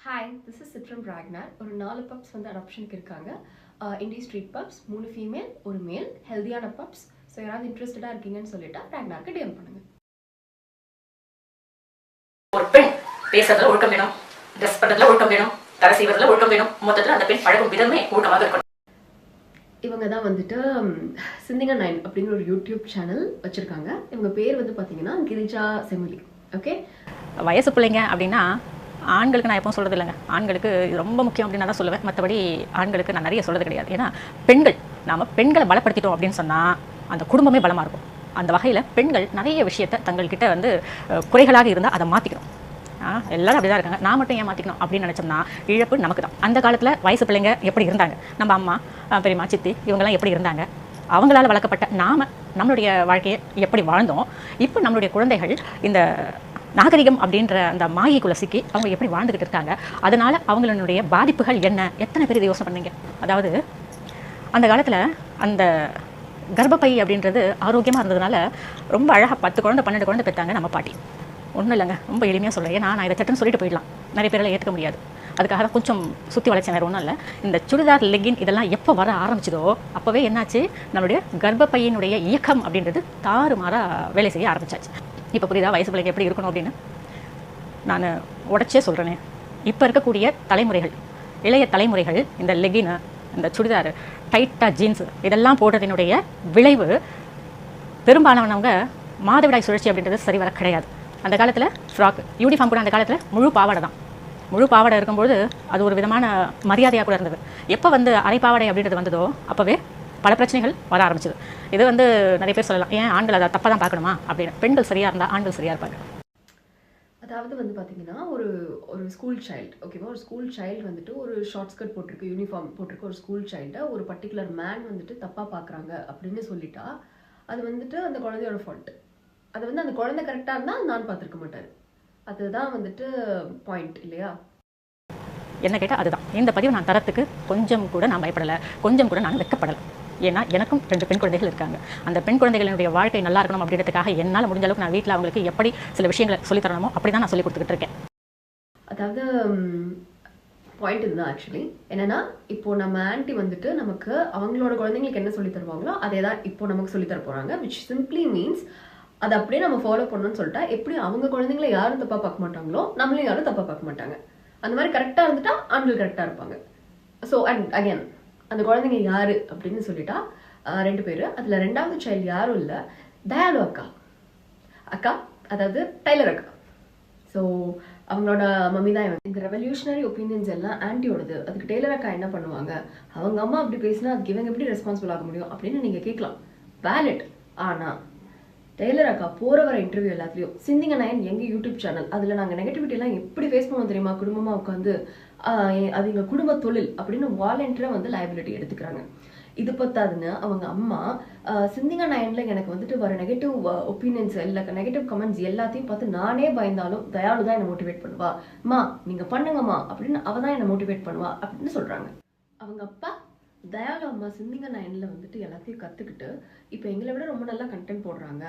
Hi, this is சிட்ரம் ராக்னார். ஒரு 4 பப்ஸ் வந்து அடாப்ஷனுக்கு இருக்காங்க. இண்டி ஸ்ட்ரீட் பப்ஸ், 3 ஃபீமேல் 1 மேல், ஹெல்தியான பப்ஸ். ஸோ யாராவது இன்ட்ரெஸ்டடாக இருக்கீங்கன்னு சொல்லிட்டா ராக்னாருக்கு டிஎம் பண்ணுங்க. ஒரு பெண் பேசுறதுல ஒழுக்கம் வேணும், ட்ரெஸ் பண்றதுல ஒழுக்கம் வேணும், தலை செய்வதில் ஒழுக்கம் வேணும். மொத்தத்தில் அந்த பெண் பழகும் விதமே ஒழுக்கமாக இருக்கணும். இவங்க தான் வந்துட்டு சிந்திங்கா 9 அப்படிங்கிற ஒரு யூடியூப் சேனல் வச்சுருக்காங்க. இவங்க பேர் வந்து பார்த்தீங்கன்னா கிரிஜா செமிலி. ஓகே, வயசு பிள்ளைங்க அப்படின்னா ஆண்களுக்கு நான் எப்பவும் சொல்கிறது இல்லைங்க. ஆண்களுக்கு இது ரொம்ப முக்கியம் அப்படின்னு நான் தான் சொல்லுவேன். மற்றபடி ஆண்களுக்கு நான் நிறைய சொல்கிறது கிடையாது. ஏன்னா நாம் பெண்களை பலப்படுத்திட்டோம் அப்படின்னு சொன்னால் அந்த குடும்பமே பலமாக இருக்கும். அந்த வகையில் பெண்கள் நிறைய விஷயத்தை தங்கள்கிட்ட வந்து குறைகளாக இருந்தால் அதை மாற்றிக்கணும். எல்லாரும் அப்படி தான் இருக்காங்க, நான் மட்டும் ஏன் மாற்றிக்கணும் அப்படின்னு நினச்சோம்னா இழப்பு நமக்கு தான். அந்த காலத்தில் வயசு பிள்ளைங்க எப்படி இருந்தாங்க, நம்ம அம்மா பெரியம்மா சித்தி இவங்கெல்லாம் எப்படி இருந்தாங்க, அவங்களால் வளர்க்கப்பட்ட நம்மளுடைய வாழ்க்கையை எப்படி வாழ்ந்தோம், இப்போ நம்மளுடைய குழந்தைகள் இந்த நாகரிகம் அப்படின்ற அந்த மாயைக்குள்ள சிக்கி அவங்க எப்படி வாழ்ந்துக்கிட்டு இருக்காங்க, அதனால் அவங்களுடைய பாதிப்புகள் என்ன, எத்தனை பேர் இதை யோசனை பண்ணீங்க? அதாவது அந்த காலத்தில் அந்த கர்ப்பப்பை அப்படின்றது ஆரோக்கியமாக இருந்ததுனால ரொம்ப அழகாக 10 குழந்தை 12 குழந்தை பெற்றாங்க நம்ம பாட்டி. ஒன்றும் இல்லைங்க, ரொம்ப எளிமையாக சொல்கிறேன். ஏன்னா நான் இதை சட்டுன்னு சொல்லிட்டு போயிடலாம், நிறைய பேரால் ஏற்றுக்க முடியாது. அதுக்காக தான் கொஞ்சம் சுற்றி வளைச்சேன், வேறு ஒன்றும் இல்லை. இந்த சுடிதார் லெக்கின் இதெல்லாம் எப்போ வர ஆரம்பிச்சதோ அப்போவே என்னாச்சு, நம்மளுடைய கர்ப்பப்பையினுடைய இயக்கம் அப்படின்றது தாறுமாறாக வேலை செய்ய ஆரம்பிச்சாச்சு. இப்போ புரியுதா வயசு பிள்ளைங்க எப்படி இருக்கணும் அப்படின்னு? நான் உடச்சே சொல்கிறேனே, இப்போ இருக்கக்கூடிய தலைமுறைகள், இளைய தலைமுறைகள் இந்த லெகின்னு, இந்த சுடிதார், டைட்டாக ஜீன்ஸு இதெல்லாம் போடுறதினுடைய விளைவு பெரும்பாலானவங்க மாதவிடாய் சுழற்சி அப்படின்றது சரி வர கிடையாது. அந்த காலத்தில் ஃப்ராக் யூனிஃபார்ம் கூட அந்த காலத்தில் முழு பாவாடை தான். முழு பாவாடை இருக்கும்போது அது ஒரு விதமான மரியாதையாக கூட இருந்தது. எப்போ வந்து அரை பாவாடை அப்படின்றது வந்ததோ அப்போவே பல பிரச்சனைகள் வர ஆரம்பிச்சது. இது வந்து நிறைய பேர் சொல்லலாம், ஏன் ஆண்கள் அதை தப்பாக தான் பார்க்கணுமா அப்படின்னு. பெண்கள் சரியாக இருந்தால் ஆண்கள் சரியாக இருப்பாங்க. அதாவது வந்து பார்த்தீங்கன்னா ஒரு ஸ்கூல் சைல்டு, ஓகேவா, ஒரு ஸ்கூல் சைல்டு வந்துட்டு ஒரு ஷார்ட் ஸ்கர்ட் போட்டிருக்கு, யூனிஃபார்ம் போட்டிருக்கு ஒரு ஸ்கூல் சைல்டை ஒரு பர்டிகுலர் மேன் வந்துட்டு தப்பாக பார்க்குறாங்க அப்படின்னு சொல்லிட்டா அது வந்துட்டு அந்த குழந்தையோட ஃபால்ட். அது வந்து அந்த குழந்தை கரெக்டாக இருந்தால் நான் பார்த்துருக்க மாட்டார். அதுதான் வந்துட்டு பாயிண்ட் இல்லையா? என்ன கேட்டால் அதுதான். இந்த பதிவு நான் தரத்துக்கு கொஞ்சம் கூட நான் பயப்படலை, கொஞ்சம் கூட நான் வெட்கப்படலை. ஏன்னா எனக்கும் 2 பெண் குழந்தைகள் இருக்காங்க. அந்த பெண் குழந்தைகளுடைய வாழ்க்கை நல்லா இருக்கணும் அப்படின்றதுக்காக என்னால் முடிஞ்ச அளவுக்கு நான் வீட்டில் அவங்களுக்கு எப்படி சில விஷயங்களை சொல்லித்தரணுமோ அப்படி தான் நான் சொல்லி கொடுத்துக்கிட்டு இருக்கேன். அதாவது பாயிண்ட் இதுதான் ஆக்சுவலி. என்னன்னா இப்போ நம்ம ஆன்டி வந்துட்டு நமக்கு அவங்களோட குழந்தைங்களுக்கு என்ன சொல்லி தருவாங்களோ அதே தான் இப்போ நமக்கு சொல்லி தர போகிறாங்க. விச் சிம்பிளி மீன்ஸ் அதை அப்படியே நம்ம ஃபாலோ பண்ணணும்னு சொல்லிட்டா எப்படி அவங்க குழந்தைங்களை யாரும் தப்பாக பார்க்க மாட்டாங்களோ நம்மளையும் யாரும் தப்பாக பார்க்க மாட்டாங்க. அந்த மாதிரி கரெக்டாக இருந்துட்டா ஆண்கள் கரெக்டாக இருப்பாங்க. ஸோ அண்ட் அகேன் அந்த குழந்தைங்க யாரு அப்படின்னு சொல்லிட்டா 2 பேர். அதில் 2வது சைல்டு யாரும் இல்லை, தயாலு அக்கா, அதாவது டைலர் அக்கா. ஸோ அவங்களோட மம்மி தான் இந்த ரெவல்யூஷனரி ஒப்பீனியன்ஸ் எல்லாம் ஆன்டியோடது. அதுக்கு டெய்லர் அக்கா என்ன பண்ணுவாங்க, அவங்க அம்மா அப்படி பேசினா அதுக்கு இவங்க எப்படி ரெஸ்பான்சிபிள் ஆக முடியும் அப்படின்னு நீங்கள் கேட்கலாம், வேலிட். ஆனால் டெய்லர் அக்கா போகிற வர இன்டர்வியூ எல்லாத்துலேயும் சிந்திங்கா 9 எங்கள் யூடியூப் சேனல், அதில் நாங்கள் நெகட்டிவிட்டிலாம் எப்படி ஃபேஸ் பண்ணுவோம் தெரியுமா, குடும்பமாக உட்காந்து அது எங்கள் குடும்ப தொழில் அப்படின்னு வாலண்டியராக வந்து லைபிலிட்டி எடுத்துக்கிறாங்க. இது பத்தாதுன்னு அவங்க அம்மா சிந்திங்கா 9ல் எனக்கு வந்துட்டு வர நெகட்டிவ் ஒப்பீனியன்ஸ் இல்லை, நெகட்டிவ் கமெண்ட்ஸ் எல்லாத்தையும் பார்த்து நானே பயந்தாலும் தயாளு தான் என்னை மோட்டிவேட் பண்ணுவா, அம்மா நீங்கள் பண்ணுங்கம்மா அப்படின்னு அவள் தான் என்னை மோட்டிவேட் பண்ணுவா அப்படின்னு சொல்கிறாங்க. அவங்க அப்பா தயாலு அம்மா சிந்திங்கா 9ல் வந்துட்டு எல்லாத்தையும் கற்றுக்கிட்டு இப்போ எங்களை விட ரொம்ப நல்லா கண்டென்ட் போடுறாங்க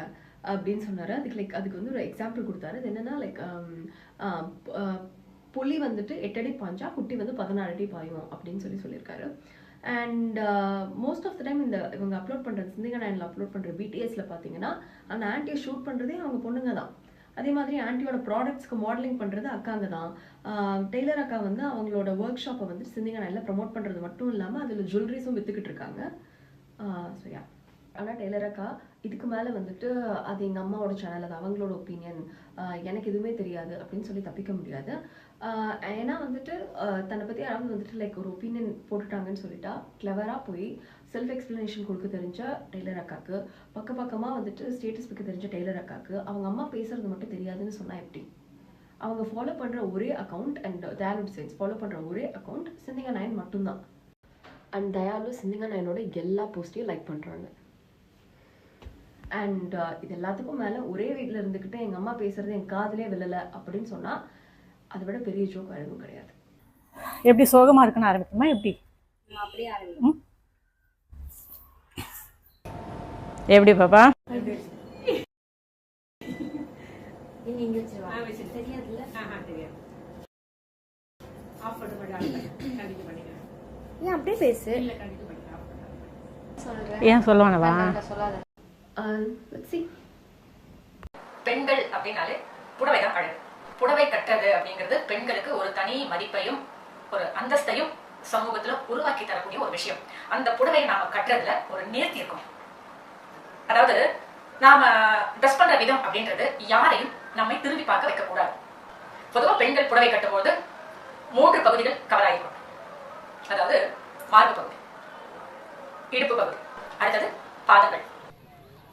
அப்படின்னு சொன்னார். அதுக்கு வந்து ஒரு எக்ஸாம்பிள் கொடுத்தாரு. அது என்னன்னா புலி வந்துட்டு 8 அடி பாஞ்சா குட்டி வந்து 16 அடி பாயும் அப்படின்னு சொல்லியிருக்காரு. And most of the time இவங்க அப்லோட் பண்ணுறது சிந்திங்கா 9ல் அப்லோட் பண்ணுற பிடிஎஸ்ல பார்த்தீங்கன்னா அந்த ஆன்டியை ஷூட் பண்ணுறதே அவங்க பொண்ணுங்க தான். அதே மாதிரி ஆன்டியோட ப்ராடக்ட்ஸ்க்கு மாடலிங் பண்ணுறது அக்காங்க தான். டெய்லர் அக்கா வந்து அவங்களோட ஒர்க் ஷாப்பை வந்து சிந்திங்கா 9ல் ப்ரமோட் பண்ணுறது மட்டும் இல்லாமல் அதில் ஜுவல்லரிஸும் விற்றுக்கிட்டு இருக்காங்க. ஸோ யா, ஆனால் டெய்லர் அக்கா இதுக்கு மேலே வந்துட்டு அது எங்கள் அம்மாவோட சேனல், அது அவங்களோட ஒப்பீனியன், எனக்கு எதுவுமே தெரியாது அப்படின்னு சொல்லி தப்பிக்க முடியாது. ஏன்னா வந்துட்டு தன்னை பற்றி யாராவது வந்துட்டு ஒரு ஒப்பீனியன் போட்டுட்டாங்கன்னு சொல்லிட்டா கிளவராக போய் செல்ஃப் எக்ஸ்பிளனேஷன் கொடுக்க தெரிஞ்ச டெய்லர் அக்காவுக்கு, பக்கமாக வந்துட்டு ஸ்டேட்டஸ் வைக்க தெரிஞ்ச டெய்லர் அக்காவுக்கு அவங்க அம்மா பேசுறது மட்டும் தெரியாதுன்னு சொன்னால் எப்படி? அவங்க ஃபாலோ பண்ணுற ஒரே account and Dayalu designs follow பண்ணுற ஒரே அக்கௌண்ட் சிந்திங்கா 9 மட்டும்தான். அண்ட் தயாலு சிந்திங்கா 9ஓட எல்லா போஸ்ட்டையும் லைக் பண்ணுறாங்க. அண்ட் இது எல்லாத்துக்கும் மேலே ஒரே வீட்டில் இருந்துக்கிட்டு எங்கள் அம்மா பேசுறது என் காதலே விழலை அப்படின்னு சொன்னால் அதை விட பெரிய ஜோக் வேறு எதுவும் கிடையாது. எப்படி சோகமாக இருக்குன்னு ஆரம்பிக்குமா எப்படி? அப்படியே ஆரம்பிக்கும். எப்படி பாப்பா? நீங்க இங்க வச்சிருவாங்க. தெரியாதுல்ல? தெரியாது. ஏன் அப்படியே பேசு. ஏன் சொல்லுவானவா? சொல்லாத. let's see. பெண்கள் அப்படின்னாலே புடவை தான் அழகு. புடவை கட்டுறது அப்படிங்கிறது பெண்களுக்கு ஒரு தனி மதிப்பையும் ஒரு அந்தஸ்தையும் சமூகத்துல உருவாக்கி தரக்கூடிய ஒரு விஷயம். அந்த புடவையை நாம கட்டுறதுல ஒரு நேர்த்தி இருக்கும். அதாவது நாம ட்ரெஸ் பண்ற விதம் அப்படின்றது யாரையும் நம்மை திரும்பி பார்க்க வைக்க கூடாது. பொதுவா பெண்கள் புடவை கட்டும்போது 3 பகுதிகள் கவர் ஆகிருக்கும். அதாவது மார்பு பகுதி, இடுப்பு பகுதி, அடுத்தது பாதங்கள்.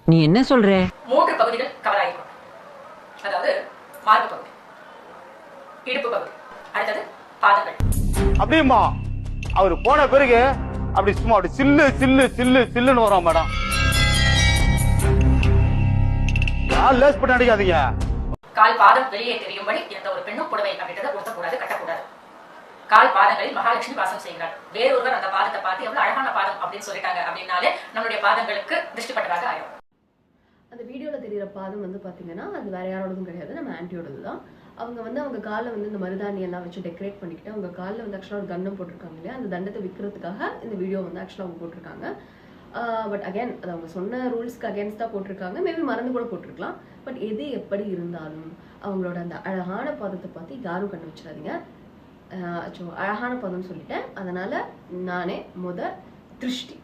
நீ என்ன சொல்ற? 3 பகுதிகள் கவர் ஆகிருக்கும். அதாவது மார்பு பகுதி, இடுப்பு பகுதி, அடுத்தது பாதங்கள். அப்படியுமா அவரு போன பிறகு அப்படி சும்மா அப்படி சில்லு சில்லு சில்லு சில்லுன்னு வரும் மேடம். லேஸ் பண்ண அடிக்காதீங்க. கால் பாதம் வெளியே தெரியும்படி எந்த ஒரு பெண்ணும் புடவை அப்படின்றத உடுத்தக்கூடாது, கட்டக்கூடாது. கால் பாதங்களில் மகாலட்சுமி வாசம் செய்கிறார். வேறொருவர் அந்த பாதத்தை பார்த்து எவ்வளவு அழகான பாதம் அப்படின்னு சொல்லிட்டாங்க அப்படின்னாலே நம்மளுடைய பாதங்களுக்கு திருஷ்டிப்பட்டதாக ஆயிடும். அந்த வீடியோவில் தெரிகிற பாதம் வந்து பார்த்தீங்கன்னா அது வேற யாரோடதும் கிடையாது, நம்ம ஆன்ட்டியோடது தான். அவங்க வந்து அவங்க காலில் வந்து இந்த மருதாணி எல்லாம் வச்சு டெக்கரேட் பண்ணிக்கிட்டு அவங்க காலில் வந்து ஆக்சுவலாக ஒரு கன்னம் போட்டிருக்காங்க இல்லையா, அந்த தண்டத்தை விற்கிறதுக்காக இந்த வீடியோ வந்து ஆக்சுவலாக அவங்க போட்டிருக்காங்க. பட் அகேன் அது அவங்க சொன்ன ரூல்ஸ்க்கு அகேன்ஸ்டாக போட்டிருக்காங்க. மேபி மறந்து கூட போட்டிருக்கலாம். பட் எது எப்படி இருந்தாலும் அவங்களோட அந்த அழகான பாதத்தை பார்த்து யாரும் கண்ணு வச்சிடாதீங்க. அழகான பாதம்னு சொல்லிட்டேன், அதனால நானே திருஷ்டி.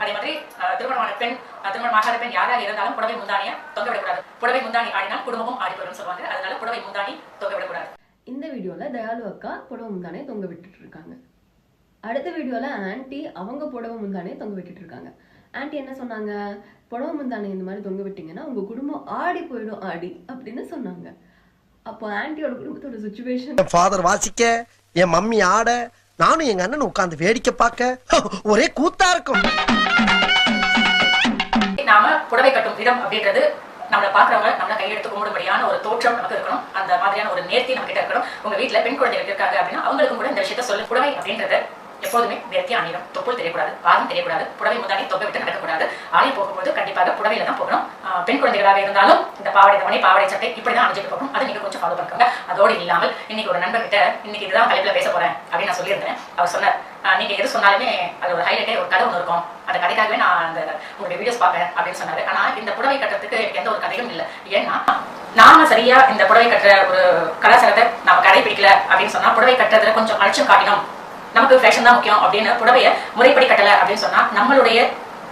அதே மாதிரி திருமணமான பெண், திருமணமாகாத பெண் யாராக இருந்தாலும் புடவை முந்தானியை தொங்க விடக்கூடாது. புடவை முந்தானி ஆடினால் குடும்பமும் ஆடி போயிடும் சொல்லுவாங்க. அதனால புடவை முந்தானி தொங்க விடக்கூடாது. இந்த வீடியோல தயாலு அக்கா புடவை முந்தானே தொங்க விட்டுட்டு இருக்காங்க. அடுத்த வீடியோல ஆன்ட்டி அவங்க புடவை முந்தானே தொங்க விட்டுட்டு இருக்காங்க. ஆன்ட்டி என்ன சொன்னாங்க, புடவை முந்தானே இந்த மாதிரி தொங்க விட்டீங்கன்னா உங்க குடும்பம் ஆடி போயிடும் ஆடி அப்படின்னு சொன்னாங்க. அப்போ ஆன்ட்டியோட குடும்பத்தோட சிச்சுவேஷன், ஃபாதர் வாசிக்க, என் மம்மி ஆட, நானும் எங்க அண்ணன் உட்கார்ந்து வேடிக்கை பார்க்க ஒரே கூத்தா இருக்கும். நாம புடவை கட்டும் விதம் அப்படின்றது நம்மளை பாக்குறவங்க நம்மள கையெடுத்து கும்பிடும்படியான ஒரு தோற்றம் நமக்கு இருக்கணும். அந்த மாதிரியான ஒரு நேர்த்தி நம்ம கிட்ட இருக்கணும். உங்க வீட்டுல பெண் குழந்தைகள் இருக்காங்க அப்படின்னா அவங்களுக்கும் கூட இந்த விஷயத்த சொல்லு. புடவை அப்படின்றது எப்போதுமே நேர்த்தி அணியும். தொப்புள் தெரியக்கூடாது, பாதம் தெரியக்கூடாது, புடவை முந்தானி தொங்க விட்டு நடக்கக்கூடாது. ஆலயம் போகும்போது கண்டிப்பாக புடவையில தான் போகணும். பெண் குழந்தைகளாக இருந்தாலும் இந்த பாவாடை தவணை, பாவாடை சட்டை இப்படிதான் அணிஞ்சிட்டு போகணும். அதை நீங்க கொஞ்சம் ஃபாலோ பண்ணுங்க. அதோடு இல்லாமல் இன்னைக்கு ஒரு நண்பர் கிட்ட இன்னைக்கு இதுதான் தலைப்புல பேச போறேன் அப்படின்னு நான் சொல்லியிருந்தேன். அவர் சொன்னார், நீங்க எது சொன்னாலுமே அது ஒரு ஹைலைட்டே ஒரு கதை ஒன்று இருக்கும், அந்த கதைக்காகவே நான் அந்த உங்களுடைய வீடியோஸ் பார்ப்பேன் அப்படின்னு சொன்னாரு. ஆனா இந்த புடவை கட்டுறதுக்கு எனக்கு எந்த ஒரு கதையும் இல்லை. ஏன்னா நாம சரியா இந்த புடவை கட்டுற ஒரு கலாச்சாரத்தை நாம கடைபிடிக்கல அப்படின்னு சொன்னா, புடவை கட்டுறதுல கொஞ்சம் அலட்சியம் காட்டினோம், நமக்கு ஃபேஷன் தான் முக்கியம் அப்படின்னு புடவைய முறைப்படி கட்டல அப்படின்னு சொன்னா நம்மளுடைய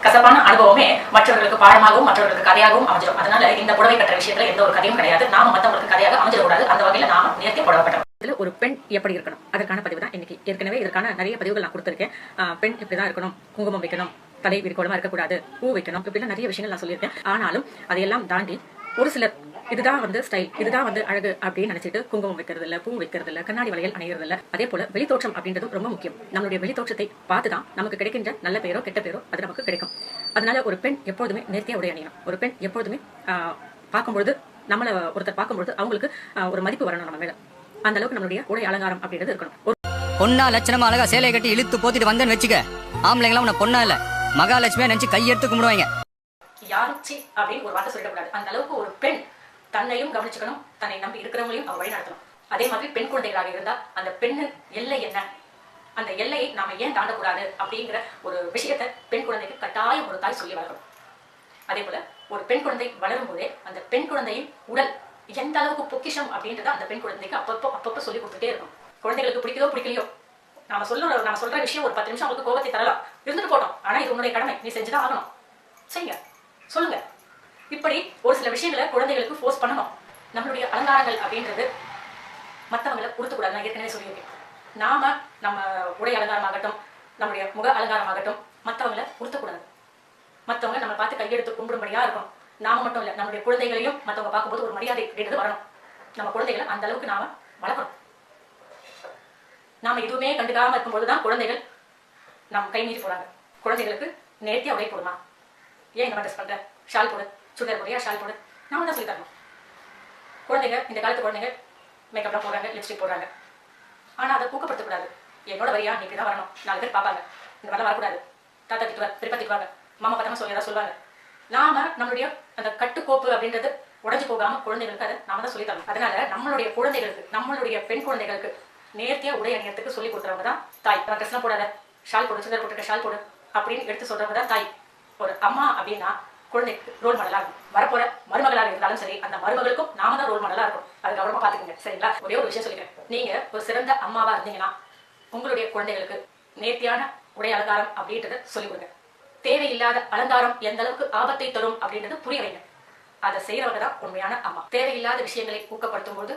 கசப்பான அனுபவமே மற்றவர்களுக்கு பாடமாகவும் மற்றவர்களுக்கு கதையாகவும் அமைஞ்சிடும். அதனால இந்த புடவை கட்டுற விஷயத்துல எந்த ஒரு கதையும் கிடையாது. நாம மற்றவங்களுக்கு கதையாக அமைஞ்சிடக்கூடாது. அந்த வகையில நாம நேர்த்தி புடவைப்பட்டோம். இதுல ஒரு பெண் எப்படி இருக்கணும் அதற்கான பதிவு தான் இன்னைக்கு. ஏற்கனவே இதற்கான நிறைய பதிவுகள் நான் கொடுத்திருக்கேன். பெண் இப்படிதான் இருக்கணும், குங்குமம் வைக்கணும், தலை விரிக்கோளமா இருக்கக்கூடாது, பூ வைக்கணும், இப்படிலாம் நிறைய விஷயங்கள் நான் சொல்லியிருக்கேன். ஆனாலும் அதையெல்லாம் தாண்டி ஒரு சிலர் இதுதான் வந்து ஸ்டைல், இதுதான் வந்து அழகு அப்படின்னு நினைச்சிட்டு குங்குமம் வைக்கிறது இல்ல, பூ வைக்கிறது இல்ல, கண்ணாடி வளையல் அணிகிறது இல்ல. அதே போல வெளித்தோற்றம் அப்படின்றதும் ரொம்ப முக்கியம். நம்மளுடைய வெளித்தோற்றத்தை பார்த்துதான் நமக்கு கிடைக்கின்ற நல்ல பேரோ கெட்ட பேரோ அது நமக்கு கிடைக்கும். அதனால ஒரு பெண் எப்பொழுதுமே நேர்த்தியா உடை அணியணும். ஒரு பெண் எப்பொழுதுமே பார்க்கும்பொழுது, நம்மள ஒருத்தர் பார்க்கும்பொழுது அவங்களுக்கு ஒரு மதிப்பு வரணும் நம்ம மேல. அந்த அளவுக்கு நம்மளுடைய உடை அலங்காரம் அப்படின்றது இருக்கணும். பொண்ணா லட்சணமா அழகா சேலையை கட்டி இழுத்து போத்திட்டு வந்தேன்னு வச்சுக்க, ஆம்பளைங்களாம் உன்னை பொண்ணா இல்ல மகாலட்சுமியா நினைச்சு கையெடுத்து கும்பிடுவாங்க. யாரும் சி அப்படின்னு ஒரு வார்த்தை சொல்லிடக்கூடாது. அந்த அளவுக்கு ஒரு பெண் தன்னையும் கவனிச்சுக்கணும், தன்னை நம்பி இருக்கிறவங்களையும் அவ வழி நடத்தணும். அதே மாதிரி பெண் குழந்தைகளாக இருந்தா அந்த பெண்ணின் எல்லை என்ன, அந்த எல்லையை நாம ஏன் தாண்டக்கூடாது அப்படிங்கிற ஒரு விஷயத்த பெண் குழந்தைக்கு கட்டாயம் ஒரு தாய் சொல்லி வளர்க்கணும். அதே போல ஒரு பெண் குழந்தை வளரும் போதே அந்த பெண் குழந்தையின் உடல் எந்த அளவுக்கு பொக்கிஷம் அப்படின்றத அந்த பெண் குழந்தைக்கு அப்பப்போ சொல்லி கொடுத்துட்டே இருக்கும். குழந்தைகளுக்கு பிடிக்குதோ பிடிக்கலையோ, நாம சொல்ற விஷயம் ஒரு 10 நிமிஷம் அவங்களுக்கு கோபத்தை தரலாம், இருந்துட்டு போட்டோம். ஆனா இது உன்னுடைய கடமை, நீ செஞ்சுதான் ஆகணும், செய்யுங்க, சொல்லுங்க. இப்படி ஒரு சில விஷயங்களை குழந்தைகளுக்கு ஃபோர்ஸ் பண்ணணும். நம்மளுடைய அலங்காரங்கள் அப்படின்றது மற்றவங்களை கொடுத்துக்கூடாது. நான் ஏற்கனவே சொல்லியிருக்கேன். நம்ம உடை அலங்காரமாகட்டும், நம்முடைய முக அலங்காரமாகட்டும் மற்றவங்களை கொடுத்தக்கூடாது. மற்றவங்க நம்ம பார்த்து கையெடுத்து கும்பிடும்படியா இருக்கும். நாம மட்டும் இல்லை, நம்மளுடைய குழந்தைகளையும் மற்றவங்க பார்க்கும்போது ஒரு மரியாதை அப்படின்றது வரணும். நம்ம குழந்தைகளை அந்த அளவுக்கு நாம வளர்க்கணும். நாம எதுவுமே கண்டுக்காம இருக்கும்போதுதான் குழந்தைகள் நம்ம கை மீறி போறாங்க. குழந்தைகளுக்கு நேர்த்தியா உடை போடுமா, ஏன் இந்த மாதிரி ட்ரெஸ் பண்ற, ஷால் போடு, சுடிதார் போடியா, ஷால் போடு, நாம தான் சொல்லி தரணும். குழந்தைங்க இந்த காலத்து குழந்தைங்க மேக்கப்லாம் போடுறாங்க, லிப்ஸ்டிக் போடுறாங்க. ஆனா அதை ஊக்கப்படுத்தக்கூடாது. என்னோட வரியா நீ இப்படிதான் வரணும், 4 பேர் பார்ப்பாங்க, இந்த மாதிரிலாம் வரக்கூடாது, தாத்தா திட்டுவார், பெரியப்பா திட்டுவாங்க, மாமா பார்த்தா சொல்லி ஏதாவது சொல்லுவாங்க. நாம நம்மளுடைய அந்த கட்டுக்கோப்பு அப்படின்றது உடஞ்சு போகாம குழந்தைகளுக்கு அதை நாம தான் சொல்லி தரணும். அதனால நம்மளுடைய குழந்தைகளுக்கு, நம்மளுடைய பெண் குழந்தைகளுக்கு நேர்த்தியா உடை அணியறதுக்கு சொல்லி கொடுக்குறவங்க தான் தாய். ட்ரெஸ்லாம் போடாத, ஷால் போடு, சுந்தர் போட்டுருக்க ஷால் போடு அப்படின்னு எடுத்து சொல்றவங்க தான் தாய். ஒரு அம்மா அப்படின்னா குழந்தைக்கு ரோல் மாடலா இருக்கும். வரப்போற மருமகளாக இருந்தாலும் சரி, அந்த மருமகளுக்கும் நாம தான் ரோல் மாடலா இருக்கும். அது கவனமா பாத்துக்கோங்க, சரிங்களா? ஒரே ஒரு விஷயம் சொல்லிக்கிறேன், நீங்க ஒரு சிறந்த அம்மாவா இருந்தீங்கன்னா உங்களுடைய குழந்தைகளுக்கு நேர்த்தியான உடை அலங்காரம் அப்படின்றத சொல்லிக் கொடுங்க. தேவையில்லாத அலங்காரம் எந்த அளவுக்கு ஆபத்தை தரும் அப்படின்றது புரிய வைங்க. அதை செய்யறவங்க தான் உண்மையான அம்மா. தேவையில்லாத விஷயங்களை ஊக்கப்படுத்தும் போது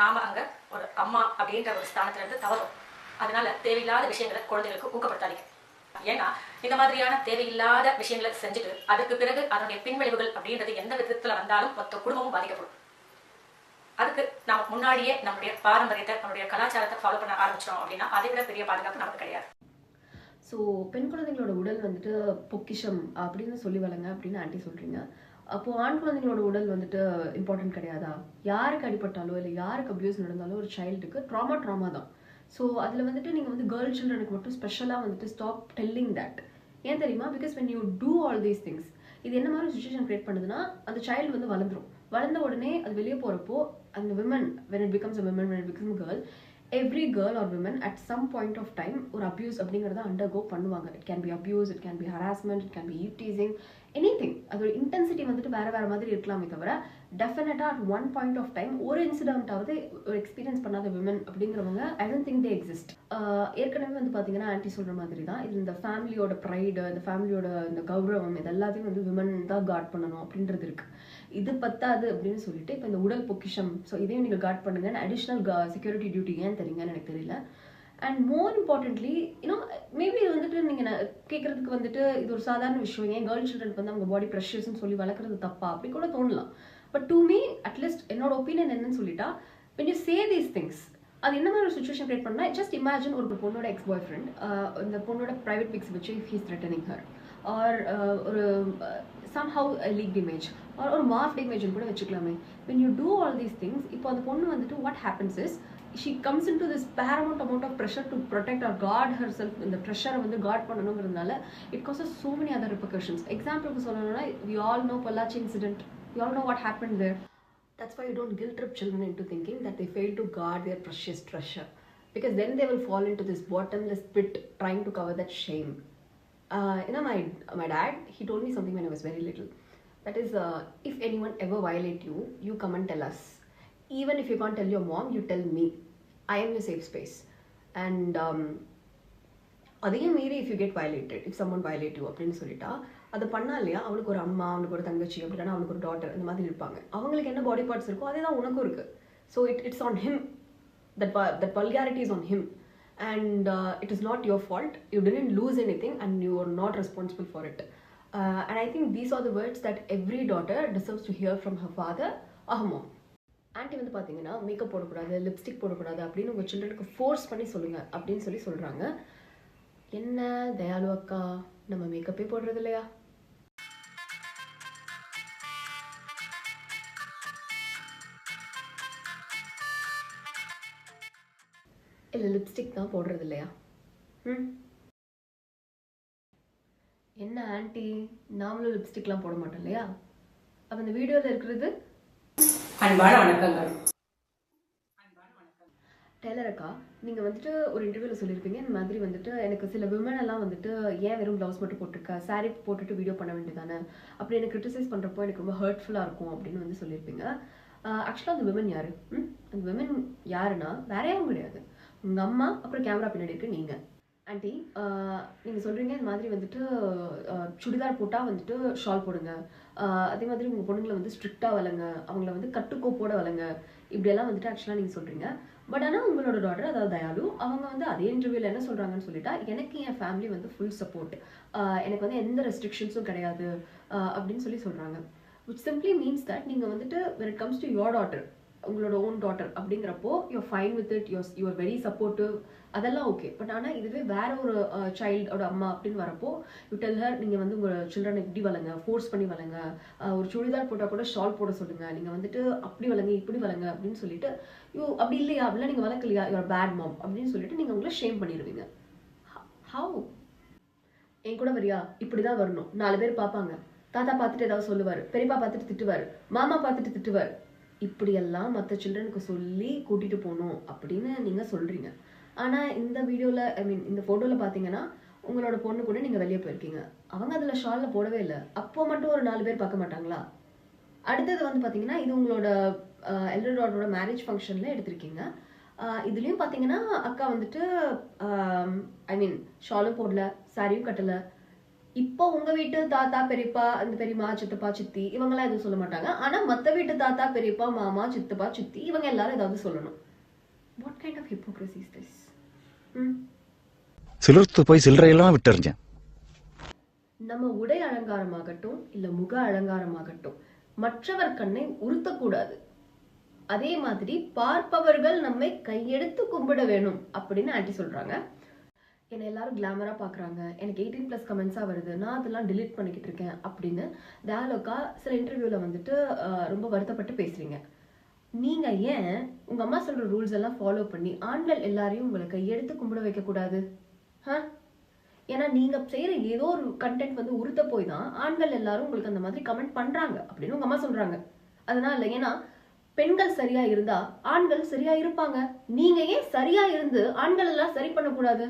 நாம அங்க ஒரு அம்மா அப்படின்ற ஒரு ஸ்தானத்துல இருந்து தவறும். அதனால தேவையில்லாத விஷயங்களை குழந்தைகளுக்கு ஊக்கப்படுத்தாதீங்க. ஏன்னா இந்த மாதிரியான தேவையில்லாத விஷயங்களை செஞ்சுட்டு அதுக்கு பிறகு அதனுடைய பின்விளைவுகள் அப்படின்றது எந்த விதத்துல வந்தாலும் மொத்த குடும்பமும் பாதிக்கப்படும். அதுக்கு நாம முன்னாடியே நம்முடைய பாரம்பரியத்தை, நம்முடைய கலாச்சாரத்தை ஃபாலோ பண்ண ஆரம்பிச்சிட்டோம் அப்படின்னா அதை விட பெரிய பாதுகாப்பு நமக்கு கிடையாது. ஸோ பெண் குழந்தைங்களோட உடல் வந்துட்டு பொக்கிஷம் அப்படின்னு சொல்லி வளங்க அப்படின்னு ஆண்டி சொல்றீங்க. அப்போ ஆண் குழந்தைங்களோட உடல் வந்துட்டு இம்பார்ட்டன்ட் கிடையாதா? யாருக்கு அடிபட்டாலோ இல்லை யாருக்கு அபியூஸ் நடந்தாலும் ஒரு சைல்டுக்கு ட்ராமா தான். ஸோ அதில் வந்துட்டு நீங்கள் வந்து கேர்ள் சில்ட்ரனுக்கு மட்டும் ஸ்பெஷலாக வந்துட்டு ஸ்டாப் டெல்லிங் தட். ஏன் தெரியுமா? Because when you do all these things, இது என்ன மாதிரி சுச்சுவேஷன் கிரியேட் பண்ணுதுன்னா, அந்த சைல்டு வந்து வளர்ந்துரும். வளர்ந்த உடனே அது வெளியே போகிறப்போ அந்த women, when it becomes a woman, when it becomes a girl, every girl or woman at some point of time ஒரு அபியூஸ் அப்படிங்கிறத அண்டர்கோ பண்ணுவாங்க. It can be abuse, it can be harassment, it can be teasing, anything. அதோட intensity வந்துட்டு வேற மாதிரி இருக்கலாமே தவிர டெஃபினட்டா at one point of time ஒரு இன்சிடென்ட்டாவது ஒரு எக்ஸ்பீரியன்ஸ் பண்ணாத விமன் அப்படிங்கிறவங்க I don't think they exist. ஏற்கனவே வந்து பார்த்தீங்கன்னா ஆன்டி சொல்ற மாதிரி தான் இது. இந்த ஃபேமிலியோட ப்ரைடு, இந்த ஃபேமிலியோட இந்த கௌரவம், இது எல்லாத்தையும் வந்து விமன் தான் கார்ட் பண்ணணும் அப்படின்றது இருக்கு. இது பத்தாது அப்படின்னு சொல்லிட்டு இப்போ இந்த உடல் பொக்கிஷம், ஸோ இதையும் நீங்கள் கார்ட் பண்ணுங்க. அடிஷ்னல் செக்யூரிட்டி டியூட்டி ஏன் தெரியுங்கன்னு எனக்கு தெரியல. அண்ட் மோர் இம்பார்ட்டன்ட்லி மேபி இது வந்துட்டு நீங்கள் கேட்குறதுக்கு வந்துட்டு இது ஒரு சாதாரண விஷயம், ஏன் கேர்ள் சில்ட்ரனுக்கு வந்து அவங்க பாடி ப்ரெஷர்ஸ்ன்னு சொல்லி வளர்க்குறது தப்பா அப்படி கூட தோணலாம். பட் டு மீ அட்லீஸ்ட் என்னோட ஒப்பீனியன் என்னன்னு சொல்லிட்டா, when you say these things, அது என்ன மாதிரி ஒரு சுச்சுவேஷன் கிரியேட் பண்ணா, ஜஸ்ட் இமேஜின் ஒரு பொண்ணோட எக்ஸ் பாய் ஃப்ரெண்ட் இந்த பொண்ணோட ப்ரைவேட் பிக்ஸ் வச்சு if he's threatening her or ஒரு somehow a leaked image or ஒரு மாஃப்ட் இமேஜ் கூட வச்சுக்கலாமே. when you do all these things, இப்போ அந்த பொண்ணு வந்துட்டு what happens is she comes into this paramount amount of pressure to protect or guard herself. இந்த ப்ரெஷரை வந்து card பண்ணணுங்கிறதுனால it causes so many other repercussions. எக்ஸாம்பிளுக்கு சொல்லணும்னா we all know Pollachi incident, we all know what happened there. That's why you don't guilt trip children into thinking that they fail to guard their precious treasure, because then they will fall into this bottomless pit trying to cover that shame. My dad, he told me something when I was very little, that is if anyone ever violate you, you come and tell us. Even if you can't tell your mom, you tell me. I am your safe space. And அதையும் மீறி if you get violated, if someone violate you அப்படின்னு சொல்லிட்டா அதை பண்ணா இல்லையா, அவனுக்கு ஒரு அம்மா, அவனுக்கு ஒரு தங்கச்சி, அப்படின்னா அவனுக்கு ஒரு டாட்டர், இந்த மாதிரி இருப்பாங்க. அவங்களுக்கு என்ன பாடி பார்ட்ஸ் இருக்கோ அதே தான் உனக்கும் இருக்கு. So it's on him, that vulgarity is on him, and it is not your fault. You didn't lose anything and you are not responsible for it. And I think these are the words that every daughter deserves to hear from her father or her mom. Anti வந்து பார்த்தீங்கன்னா makeup போடக்கூடாது, lipstick போடக்கூடாது அப்படின்னு உங்கள் சில்ட்ரனுக்கு force பண்ணி சொல்லுங்க அப்படின்னு சொல்கிறாங்க. என்ன தயாலு அக்கா, நம்ம மேக்கப்பே போடுறது இல்லையா? இல்லை லிப்ஸ்டிக் தான் போடுறது இல்லையா? என்ன ஆன்ட்டி, நாமளும் லிப்ஸ்டிக்லாம் போட மாட்டோம் இல்லையா? அப்போ இந்த வீடியோவில் இருக்கிறது அன்பான வணக்கங்கள். டெய்லர் அக்கா, நீங்கள் வந்துட்டு ஒரு இன்டர்வியூவில் சொல்லியிருப்பீங்க இந்த மாதிரி வந்துட்டு எனக்கு சில விமன் எல்லாம் வந்துட்டு ஏன் வெறும் ப்ளவுஸ் மட்டும் போட்டிருக்கா, சாரீ போட்டுட்டு வீடியோ பண்ண வேண்டியதானே, அப்படி எனக்கு கிரிட்டிசைஸ் பண்ணுறப்போ எனக்கு ரொம்ப ஹர்ட்ஃபுல்லாக இருக்கும் அப்படின்னு வந்து சொல்லியிருப்பீங்க. ஆக்சுவலாக அந்த விமன் யார்? அந்த விமன் யாருன்னா வேற யாரும் கிடையாது, உங்கள் அம்மா, அப்புறம் கேமரா பின்னாடி இருக்கு நீங்கள். ஆண்டி, நீங்கள் சொல்கிறீங்க இந்த மாதிரி வந்துட்டு சுடிதார் போட்டால் வந்துட்டு ஷால் போடுங்க, அதே மாதிரி உங்கள் பொண்ணுங்களை வந்து ஸ்ட்ரிக்டாக வளங்க, அவங்கள வந்து கட்டுக்கோப்போட வளங்க, இப்படியெல்லாம் வந்துட்டு ஆக்சுவலாக நீங்கள் சொல்கிறீங்க. பட் ஆனால் உங்களோட டாட்டர், அதாவது தயாலு, அவங்க வந்து அதே இன்டர்வியூவில் என்ன சொல்கிறாங்கன்னு சொல்லிட்டா, எனக்கு என் ஃபேமிலி வந்து ஃபுல் சப்போர்ட், எனக்கு வந்து எந்த ரெஸ்ட்ரிக்ஷன்ஸும் கிடையாது அப்படின்னு சொல்கிறாங்க. விச் சிம்பிளி மீன்ஸ் தட் நீங்கள் வந்துட்டு when it comes to your daughter, உங்களோட ஓன் டாட்டர் அப்படிங்கிறப்போ you're fine with it, you're very supportive, அதெல்லாம் ஓகே. பட் ஆனால் இதுவே வேற ஒரு சைல்டோட அம்மா அப்படின்னு வரப்போ யூ டெல் ஹர், நீங்கள் வந்து உங்கள் சில்ட்ரனை இப்படி வளங்க, ஃபோர்ஸ் பண்ணி வளங்க, ஒரு சுடிதார் போட்டால் கூட ஷால் போட சொல்லுங்கள், நீங்கள் வந்துட்டு அப்படி வளங்க இப்படி வளங்க அப்படின்னு சொல்லிட்டு அப்படி இல்லையா, அப்படிலாம் நீங்கள் வளர்க்கலையா, யூஆர் பேட் மாம் அப்படின்னு சொல்லிட்டு நீங்கள் உங்களை ஷேம் பண்ணிடுவீங்க. ஹவு? என் கூட வரியா, இப்படிதான் வரணும், 4 பேர் பார்ப்பாங்க, தாத்தா பார்த்துட்டு ஏதாவது சொல்லுவார், பெரியப்பா பார்த்துட்டு திட்டுவார், மாமா பார்த்துட்டு திட்டுவார், இப்படியெல்லாம் மற்ற சில்ட்ரனுக்கு சொல்லி கூட்டிட்டு போகணும் அப்படின்னு நீங்க சொல்றீங்க. ஆனா இந்த வீடியோல இந்த போட்டோல பாத்தீங்கன்னா உங்களோட பொண்ணு கூட நீங்க வெளியே போயிருக்கீங்க. அவங்க அதுல ஷால்ல போடவே இல்லை. அப்போ மட்டும் ஒரு 4 பேர் பார்க்க மாட்டாங்களா? அடுத்தது வந்து பாத்தீங்கன்னா இது உங்களோட எல்டர் டாட்டரோட மேரேஜ் ஃபங்க்ஷன்ல எடுத்திருக்கீங்க. இதுலயும் பாத்தீங்கன்னா அக்கா வந்துட்டு ஷாலும் போடல, சாரியும் கட்டல. இப்போ உங்க வீட்டு தாத்தா பெரியப்பா, அந்த பெரியம்மா, சித்தப்பா, சித்தி இவங்கெல்லாம் எதுவும் சொல்ல மாட்டாங்க. ஆனா மத்த வீட்டு தாத்தா பெரியப்பா, மாமா, சித்தப்பா, சித்தி இவங்க எல்லாரும் ஏதாவது சொல்லணும். What kind of hypocrisy is this? சிலர்த்து போய் சில்லறையெல்லாம் விட்டுறிஞ்சேன். நம்ம உடை அலங்காரமாகட்டும் இல்ல முக அலங்காரமாகட்டும் மற்றவர் கண்ணை உறுத்தக்கூடாது. அதே மாதிரி பார்ப்பவர்கள் நம்மை கையெடுத்து கும்பிட வேணும் அப்படின்னு ஆண்டி சொல்றாங்க. என்னை எல்லாரும் கிளாமரா பாக்குறாங்க, எனக்கு 18+ கமெண்ட்ஸா வருது, நான் அதெல்லாம் டிலீட் பண்ணிக்கிட்டு இருக்கேன் அப்படின்னு டயலாக்கா சில இன்டர்வியூல வந்துட்டு ரொம்ப வருத்தப்பட்டு பேசுறீங்க. நீங்க ஏன் உங்க அம்மா சொல்ற ரூல்ஸ் எல்லாம் ஃபாலோ பண்ணி ஆண்கள் எல்லாரையும் உங்களை கையெடுத்து கும்பிட வைக்க கூடாது? ஏன்னா நீங்க செய்யற ஏதோ ஒரு கண்டென்ட் வந்து உறுத்த போய் தான் ஆண்கள் எல்லாரும் உங்களுக்கு அந்த மாதிரி கமெண்ட் பண்றாங்க அப்படின்னு உங்க அம்மா சொல்றாங்க. அதனால ஏன்னா பெண்கள் சரியா இருந்தா ஆண்கள் சரியா இருப்பாங்க. நீங்க ஏன் சரியா இருந்து ஆண்கள் எல்லாம் சரி பண்ண கூடாது?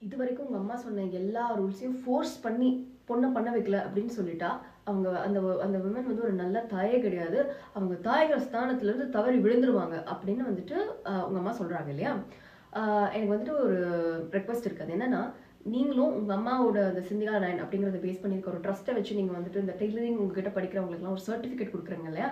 இது வரைக்கும் உங்க அம்மா சொன்ன எல்லா ரூல்ஸையும் ஃபோர்ஸ் பண்ணி பொண்ணை பண்ண வைக்கல அப்படின்னு சொல்லிட்டா அவங்க அந்த விமன் வந்து ஒரு நல்ல தாயே கிடையாது. அவங்க தாய்கள் ஸ்தானத்துல இருந்து தவறி விழுந்துருவாங்க அப்படின்னு வந்துட்டு உங்க அம்மா சொல்றாங்க இல்லையா? எனக்கு வந்துட்டு ஒரு ரெக்வஸ்ட் இருக்கு. அது என்னன்னா, நீங்களும் உங்க அம்மாவோட அந்த சிந்திகா 9 அப்படிங்கறத பேஸ் பண்ணிருக்க ஒரு ட்ரஸ்ட்டை வச்சு நீங்க வந்துட்டு இந்த டெய்லரிங் உங்ககிட்ட படிக்கிறவங்களுக்குலாம் ஒரு சர்டிஃபிகேட் கொடுக்குறாங்க இல்லையா?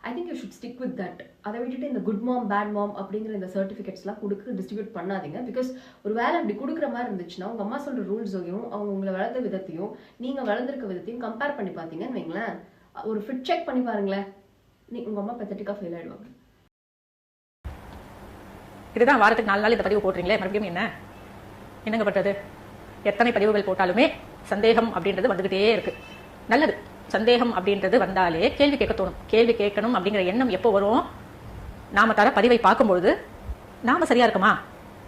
I think you should stick with that. அதை விட்டுட்டு இந்த குட் மாம் பேட் மாம் அப்படிங்கிற இந்த சர்டிஃபிகேட்ஸ்லாம் கொடுத்து டிஸ்ட்ரிபியூட் பண்ணாதீங்க. பிகாஸ் ஒரு வேலை அப்படி கொடுக்குற மாதிரி இருந்துச்சுன்னா உங்க அம்மா சொல்ற ரூல்ஸையும் அவங்க உங்களை வளர்த்த விதத்தையும் நீங்க வளர்ந்துருக்க விதத்தையும் கம்பேர் பண்ணி பார்த்தீங்கன்னு வைங்களேன், ஒரு ஃபிட் செக் பண்ணி பாருங்களேன், உங்க அம்மா பெத்தட்டிக்கா ஃபெயில் ஆயிடுவாங்க. இதுதான் வாரத்துக்கு 4 நாள் இந்த பதிவு போடுறீங்களே, மறுபடியும் என்னங்க பண்றது? எத்தனை பதிவுகள் போட்டாலுமே சந்தேகம் அப்படின்றது வந்துகிட்டே இருக்கு. நல்லது, சந்தேகம் அப்படின்றது வந்தாலே கேள்வி கேட்க தோணும். கேள்வி கேட்கணும் அப்படிங்கிற எண்ணம் எப்போ வரும்? நாம தர பதிவை பார்க்கும்பொழுது நாம சரியா இருக்குமா,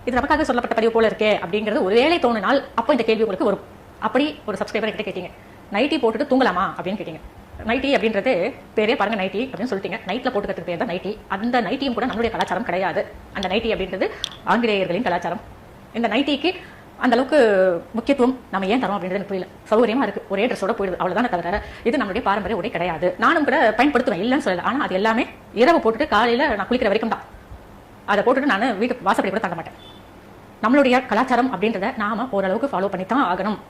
இது நமக்காக சொல்லப்பட்ட பதிவு போல இருக்கே அப்படிங்கிறது ஒருவேளை தோணினால் அப்போ இந்த கேள்வி உங்களுக்கு வரும். அப்படி ஒரு சப்ஸ்கிரைபர் கிட்ட கேட்டீங்க, நைட்டி போட்டுட்டு தூங்கலாமா அப்படின்னு கேட்டீங்க. நைட்டி அப்படின்றது பேரே பாருங்க, நைட்டி அப்படின்னு சொல்லிட்டீங்க. நைட்ல போட்டுக்கிறதுக்கு பேர் தான் நைட்டி. அந்த நைட்டியும் கூட நம்மளுடைய கலாச்சாரம் கிடையாது. அந்த நைட்டி அப்படின்றது ஆங்கிலேயர்களின் கலாச்சாரம். இந்த நைட்டிக்கு அந்த அளவுக்கு முக்கியத்துவம் நம்ம ஏன் தரோம் அப்படின்றது எனக்கு புரியல. சௌகரியமா இருக்கு, ஒரே ட்ரெஸ்ஸோட போயிடுது, அவ்வளவுதான். தவிர இது நம்மளுடைய பாரம்பரிய உடை கிடையாது. நானும் கூட பயன்படுத்துவேன், இல்லைன்னு சொல்லல. ஆனா அது எல்லாமே இரவு போட்டுட்டு காலையில நான் குளிக்கிற வரைக்கும் தான். அதை போட்டுட்டு நான் வீட்டு வாசப்படி கூட தாண்ட மாட்டேன். நம்மளுடைய கலாச்சாரம் அப்படின்றத நாம ஓரளவுக்கு ஃபாலோ பண்ணித்தான் ஆகணும்.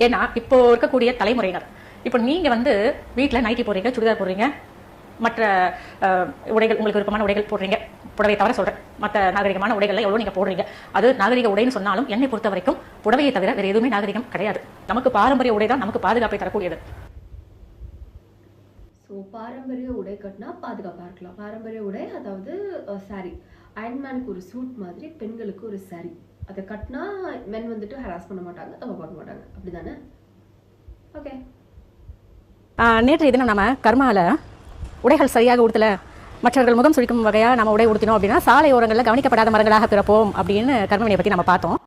ஏன்னா இப்போ இருக்கக்கூடிய தலைமுறையினர், இப்போ நீங்க வந்து வீட்டில் நைட்டி போடுறீங்க, சுடிதார் போடுறீங்க, மற்ற உடைகள் உங்களுக்கு விருப்பமான உடைகள் போடுறீங்க, புடவை தவிர சொல்றேன். மற்ற நாகரிகமான உடைகள்ல எவ்வளவு நீங்க போடுறீங்க. அது நாகரிக உடைன்னு சொன்னாலும் என்னை பொறுத்த வரைக்கும் புடவையை தவிர வேற எதுவுமே நாகரிகம் கிடையாது. நமக்கு பாரம்பரிய உடை தான் நமக்கு பாதுகாப்பை தரக்கூடியது. ஸோ பாரம்பரிய உடை கட்டினா பாதுகாப்பா இருக்கலாம். பாரம்பரிய உடை அதாவது சாரி, அயன்மேனுக்கு ஒரு சூட் மாதிரி பெண்களுக்கு ஒரு சாரி. அதை கட்டினா மென் வந்துட்டு ஹராஸ் பண்ண மாட்டாங்க, தவ பார்க்க மாட்டாங்க, அப்படிதானே? ஓகே. நேற்றைய தினம் நம்ம கர்மால உடைகள் சரியாக உடுத்தல, மற்றவர்கள் முகம் சுழிக்கும் வகையா நம்ம உடை உடுத்தினோம் அப்படின்னா சாலை ஓரங்களில் கவனிக்கப்படாத மரங்களாக பிறப்போம் அப்படின்னு கர்மவினையை பத்தி நம்ம பார்த்தோம்.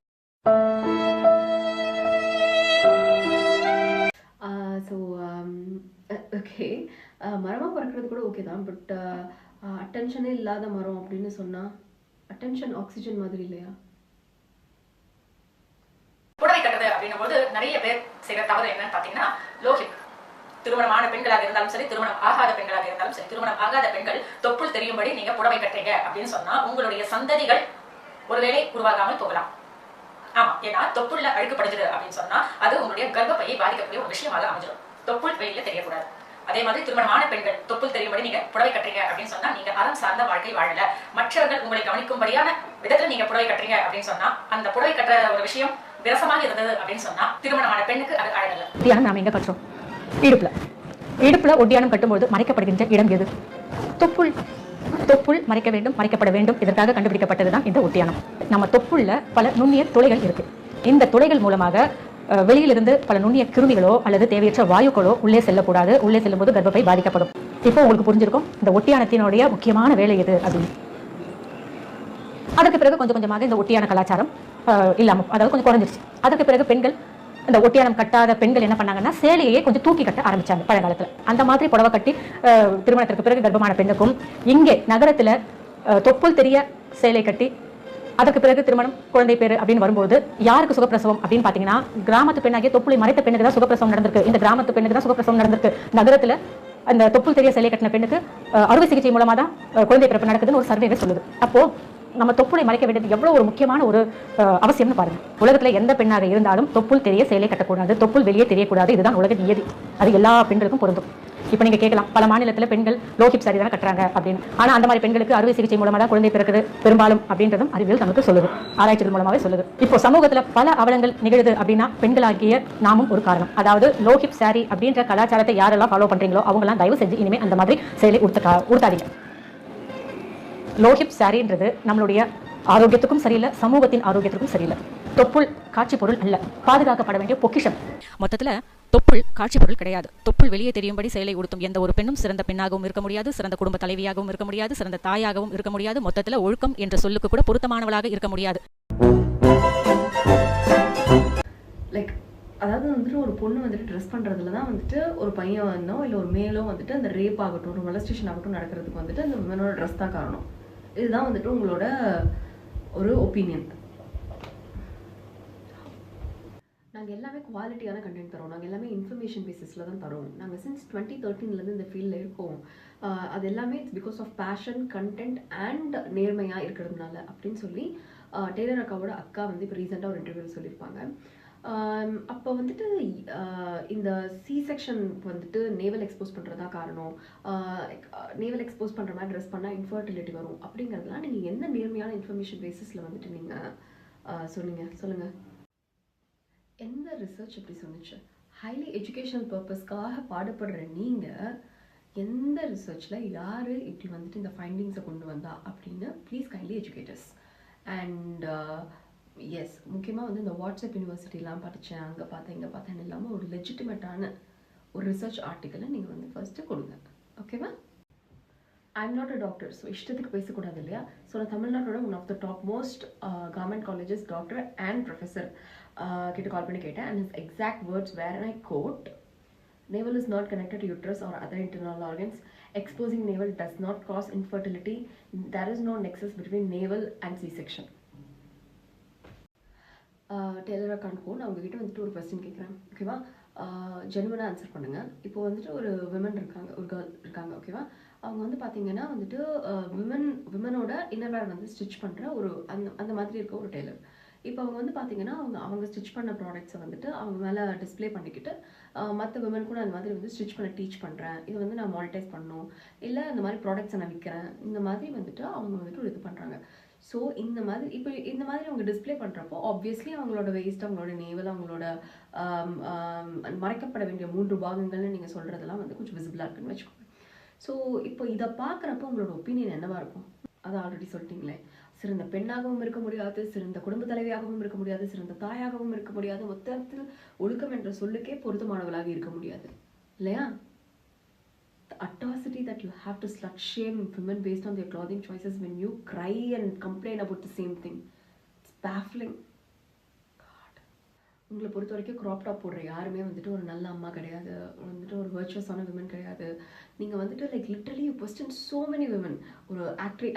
ஸோ ஓகே, மரமா பிறக்கிறது கூட ஓகே தான். பட் அட்டென்ஷனே இல்லாத மரம் அப்படின்னு சொன்னா அட்டென்ஷன் ஆக்சிஜன் மாதிரி இல்லையா? புடவை கட்டுறது அப்படின்னும் போது நிறைய பேர் செய்யற தவறு என்னன்னு பாத்தீங்கன்னா, லோகிக் திருமணமான பெண்களாக இருந்தாலும் சரி, திருமணம் ஆகாத பெண்களாக இருந்தாலும் சரி, திருமணம் ஆகாத பெண்கள் தொப்புள் தெரியும்படி நீங்க புடவை கட்டுறீங்க அப்படின்னு சொன்னா உங்களுடைய சந்ததிகள் ஒருவேளை உருவாகாமல் போகலாம். ஆமா, ஏன்னா தொப்புள்ள அழுக்கு படுது அப்படின்னு சொன்னா அது உங்களுடைய கர்ப்பப்பையை பாதிக்கக்கூடிய ஒரு விஷயமாக அமைஞ்சிடும். தொப்புள் வெளியில தெரியக்கூடாது. அதே மாதிரி திருமணமான பெண்கள் தொப்புள் தெரியும்படி நீங்க புடவை கட்டுறீங்க அப்படின்னு சொன்னா நீங்க அறம் சார்ந்த வாழ்க்கை வாழல. மற்றவர்கள் உங்களை கவனிக்கும்படியான விதத்துல நீங்க புடவை கட்டுறீங்க அப்படின்னு சொன்னா அந்த புடவை கட்டுற ஒரு விஷயம் விரசமாக இருந்தது அப்படின்னு சொன்னா திருமணமான பெண்ணுக்கு அது அழகல்ல. ஒட்டியானம் நாம எங்க கட்டுறோம்? இடுப்புல ஒட்டியானம் கட்டும்போது மறைக்கப்படுகின்ற இடம் எது? தொப்புள். தொப்புள் மறைக்க வேண்டும், மறைக்கப்பட வேண்டும். இதற்காக கண்டுபிடிக்கப்பட்டதுதான் இந்த ஒட்டியானம். நம்ம தொப்புள்ள பல நுண்ணிய துளைகள் இருக்கு. இந்த துளைகள் மூலமாக வெளியிலிருந்து பல நுண்ணிய கிருமிகளோ அல்லது தேவையற்ற வாயுக்களோ உள்ளே செல்லக்கூடாது. உள்ளே செல்லும் போது கர்ப்பப்பை பாதிக்கப்படும். இப்போ உங்களுக்கு புரிஞ்சிருக்கும் இந்த ஒட்டியானத்தினுடைய முக்கியமான வேலை எது அப்படின்னு. அதற்கு பிறகு கொஞ்சம் கொஞ்சமாக இந்த ஒட்டியான கலாச்சாரம் இல்லாம, அதாவது கொஞ்சம் குறைஞ்சிருச்சு. அதற்கு பிறகு பெண்கள் இந்த ஒட்டியானம் கட்டாத பெண்கள் என்ன பண்ணாங்கன்னா சேலையே கொஞ்சம் தூக்கி கட்ட ஆரம்பிச்சாங்க பழங்காலத்துல. அந்த மாதிரி புடவை கட்டி திருமணத்திற்கு பிறகு கர்ப்பமான பெண்ணுக்கும் இங்கே நகரத்துல தொப்புள் தெரிய சேலை கட்டி அதற்கு பிறகு திருமணம் குழந்தை பேரு அப்படின்னு வரும்போது யாருக்கு சுகப்பிரசவம் அப்படின்னு பாத்தீங்கன்னா கிராமத்து பெண்ணாகிய தொப்புளை மறைத்த பெண்ணுக்கு தான் சுகப்பிரசவம் நடந்திருக்கு. இந்த கிராமத்து பெண்ணுக்கு தான் சுகப்பிரசவம் நடந்திருக்கு. நகரத்துல அந்த தொப்புள் தெரிய சேலை கட்டின பெண்ணுக்கு அறுவை சிகிச்சை மூலமா தான் குழந்தை பிறப்பு நடக்குதுன்னு ஒரு சர்வேவே சொல்லுது. அப்போ நம்ம தொப்புளை மறைக்க வேண்டியது எவ்வளவு ஒரு முக்கியமான ஒரு அவசியம்னு பாருங்க. உலகத்துல எந்த பெண்ணாக இருந்தாலும் தொப்புள் தெரிய சேலை கட்டக்கூடாது, தொப்புள் வெளியே தெரியக்கூடாது. இதுதான் உலக நியதி. அது எல்லா பெண்களுக்கும் பொருந்தும். இப்ப நீங்க கேட்கலாம், பல மாநிலத்துல பெண்கள் லோ ஹிப் சாரி தானே கட்டுறாங்க அப்படின்னு. ஆனா அந்த மாதிரி பெண்களுக்கு அறுவை சிகிச்சை மூலமா தான் குழந்தை பிறக்குது பெரும்பாலும் அப்படின்றதும் அறிவியல் நமக்கு சொல்லுது, ஆராய்ச்சிகள் மூலமாவே சொல்லுது. இப்போ சமூகத்துல பல அவலங்கள் நிகழுது அப்படின்னா பெண்களாகிய நாமும் ஒரு காரணம். அதாவது லோ ஹிப் சாரி அப்படின்ற கலாச்சாரத்தை யாரெல்லாம் ஃபாலோ பண்றீங்களோ அவங்க எல்லாம் தயவு செஞ்சு இனிமே அந்த மாதிரி சேலை உடுத்தாதீங்க. லோ ஹிப் சாரின்றது நம்மளுடைய ஆரோக்கியத்துக்கும் சரியில்லை, சமூகத்தின் ஆரோக்கியத்துக்கும் சரியில்லை. தொப்புள் காட்சி பொருள் அல்ல, பாதுகாக்கப்பட வேண்டிய பொக்கிஷம். மொத்தத்துல தொப்புள் காட்சி பொருள் கிடையாது. தொப்புள் வெளியே தெரியும்படி சேலை உடுத்தும் எந்த ஒரு பெண்ணும் சிறந்த பெண்ணாகவும் இருக்க முடியாது, சிறந்த குடும்ப தலைவியாகவும் இருக்க முடியாது, சிறந்த தாயாகவும் இருக்க முடியாது. மொத்தத்துல ஒழுக்கம் என்ற சொல்லுக்கு கூட பொருத்தமானவளாக இருக்க முடியாது. லைக் அதாவது வந்துட்டு ஒரு பொண்ணு வந்துட்டு ட்ரெஸ் பண்ணுறதுல தான் வந்துட்டு ஒரு பையன் வந்தோ இல்லை ஒரு மேலோ வந்துட்டு அந்த ரேப் ஆகட்டும், ஒரு மொலஸ்டேஷன் ஆகட்டும் நடக்கிறதுக்கு வந்துட்டு அந்த விமனோட ட்ரெஸ் தான் காரணம். இதுதான் வந்துட்டு உங்களோட ஒரு ஒப்பீனியன். நாங்கள் எல்லாமே குவாலிட்டியான கண்டென்ட் தரோம், நாங்கள் எல்லாமே இன்ஃபர்மேஷன் பேசிஸில் தான் தரோம். நாங்கள் சின்ஸ் 2013 இந்த ஃபீல்டில் இருக்கோம். அது எல்லாமே it's because of passion, content and நேர்மையாக இருக்கிறதுனால அப்படின்னு சொல்லி டெய்லர் அக்காவோட அக்கா வந்து இப்போ ரீசெண்டாக ஒரு இன்டர்வியூவில் சொல்லியிருப்பாங்க. அப்போ வந்துட்டு இந்த சி செக்ஷன் வந்துட்டு நேவல் எக்ஸ்போஸ் பண்ணுறதா காரணம், நேவல் எக்ஸ்போஸ் பண்ணுற மாதிரி ட்ரெஸ் பண்ணால் இன்ஃபர்டிலிட்டி வரும் அப்படிங்கிறதுலாம் நீங்கள் எந்த நேர்மையான இன்ஃபர்மேஷன் பேசிஸில் வந்துட்டு நீங்கள் சொன்னீங்க சொல்லுங்கள்? எந்த ரிசர்ச் இப்படி சொன்னிச்சு? ஹைலி எஜுகேஷனல் பர்பஸ்க்காக பாடுபடுற நீங்கள் எந்த ரிசர்ச்சில் யார் இப்படி வந்துட்டு இந்த ஃபைண்டிங்ஸை கொண்டு வந்தா அப்படின்னு please kindly educators. And yes, முக்கியமாக வந்து இந்த வாட்ஸ்அப் யூனிவர்சிட்டிலாம் படித்தேன், அங்கே பார்த்தேன் இங்கே பார்த்தேன்னு இல்லாமல் ஒரு லெஜிட்டிமேட்டான ஒரு ரிசர்ச் ஆர்டிக்கலை நீங்கள் வந்து ஃபர்ஸ்ட்டு கொடுங்க. ஓகேவா? I'm not a doctor, so இஷ்டத்துக்கு பேசக்கூடாது இல்லையா? ஸோ நான் தமிழ்நாட்டோட one of the top most government colleges doctor and professor கிட்ட கால் பண்ணி கேட்டேன். And his exact words where and I quote, navel is not connected to uterus or other internal organs. Exposing navel does not cause infertility. There is no nexus between navel and C-section. Tailor அக்காவுக்கும் நான் உங்ககிட்ட வந்துட்டு ஒரு question கேட்குறேன், ஓகேவா? ஜெனுவனாக answer பண்ணுங்கள். இப்போ வந்துட்டு ஒரு விமன் இருக்காங்க, ஒரு கேர்ள் இருக்காங்க, ஓகேவா? அவங்க வந்து பார்த்தீங்கன்னா வந்துட்டு விமனோட இன்னர்வேர் வந்து ஸ்டிச் பண்ணுற ஒரு அந்த மாதிரி இருக்க ஒரு டெய்லர். இப்போ அவங்க வந்து பார்த்தீங்கன்னா அவங்க ஸ்டிச் பண்ண ப்ராடக்ட்ஸை வந்துட்டு அவங்க மேலே டிஸ்பிளே பண்ணிக்கிட்டு மற்ற விமன் கூட அந்த மாதிரி வந்து ஸ்டிச் பண்ண டீச் பண்ணுறேன், இது வந்து நான் மானிட்டைஸ் பண்ணணும், இல்லை இந்த மாதிரி ப்ராடக்ட்ஸை நான் விற்கிறேன், இந்த மாதிரி வந்துட்டு அவங்க வந்துட்டு ஒரு இது பண்ணுறாங்க. ஸோ இந்த மாதிரி அவங்க டிஸ்பிளே பண்ணுறப்போ ஆப்வியஸ்லி அவங்களோட வேஸ்ட், அவங்களோட நேவல், அவங்களோட மறைக்கப்பட வேண்டிய 3 பாகங்கள்னு நீங்கள் சொல்கிறதெல்லாம் வந்து கொஞ்சம் விசிபிளாக இருக்குன்னு வச்சுக்கோங்க. ஸோ இப்போ இதை பார்க்குறப்போ உங்களோட ஒப்பீனியன் என்னவாக இருக்கும்? அதை ஆல்ரெடி சொல்லிட்டீங்களே, சிறந்த பெண்ணாகவும் இருக்க முடியாது, சிறந்த குடும்ப தலைவியாகவும் இருக்க முடியாது, சிறந்த தாயாகவும் இருக்க முடியாது, மொத்தத்தில் ஒழுக்கம் என்ற சொல்லுக்கே பொருத்தமானவளாக இருக்க முடியாது இல்லையா? The atrocity that you have to slut shame women based on their clothing choices when you cry and complain about the same thing, it's baffling. God, உங்களை பொறுத்த வரைக்கும் க்ராப் டாப் போடுற யாருமே வந்துட்டு ஒரு நல்ல அம்மா கிடையாது, வந்துட்டு ஒரு வர்ச்சுவஸான விமன் கிடையாது. நீங்கள் வந்துட்டு like literally you question so many women. ஒரு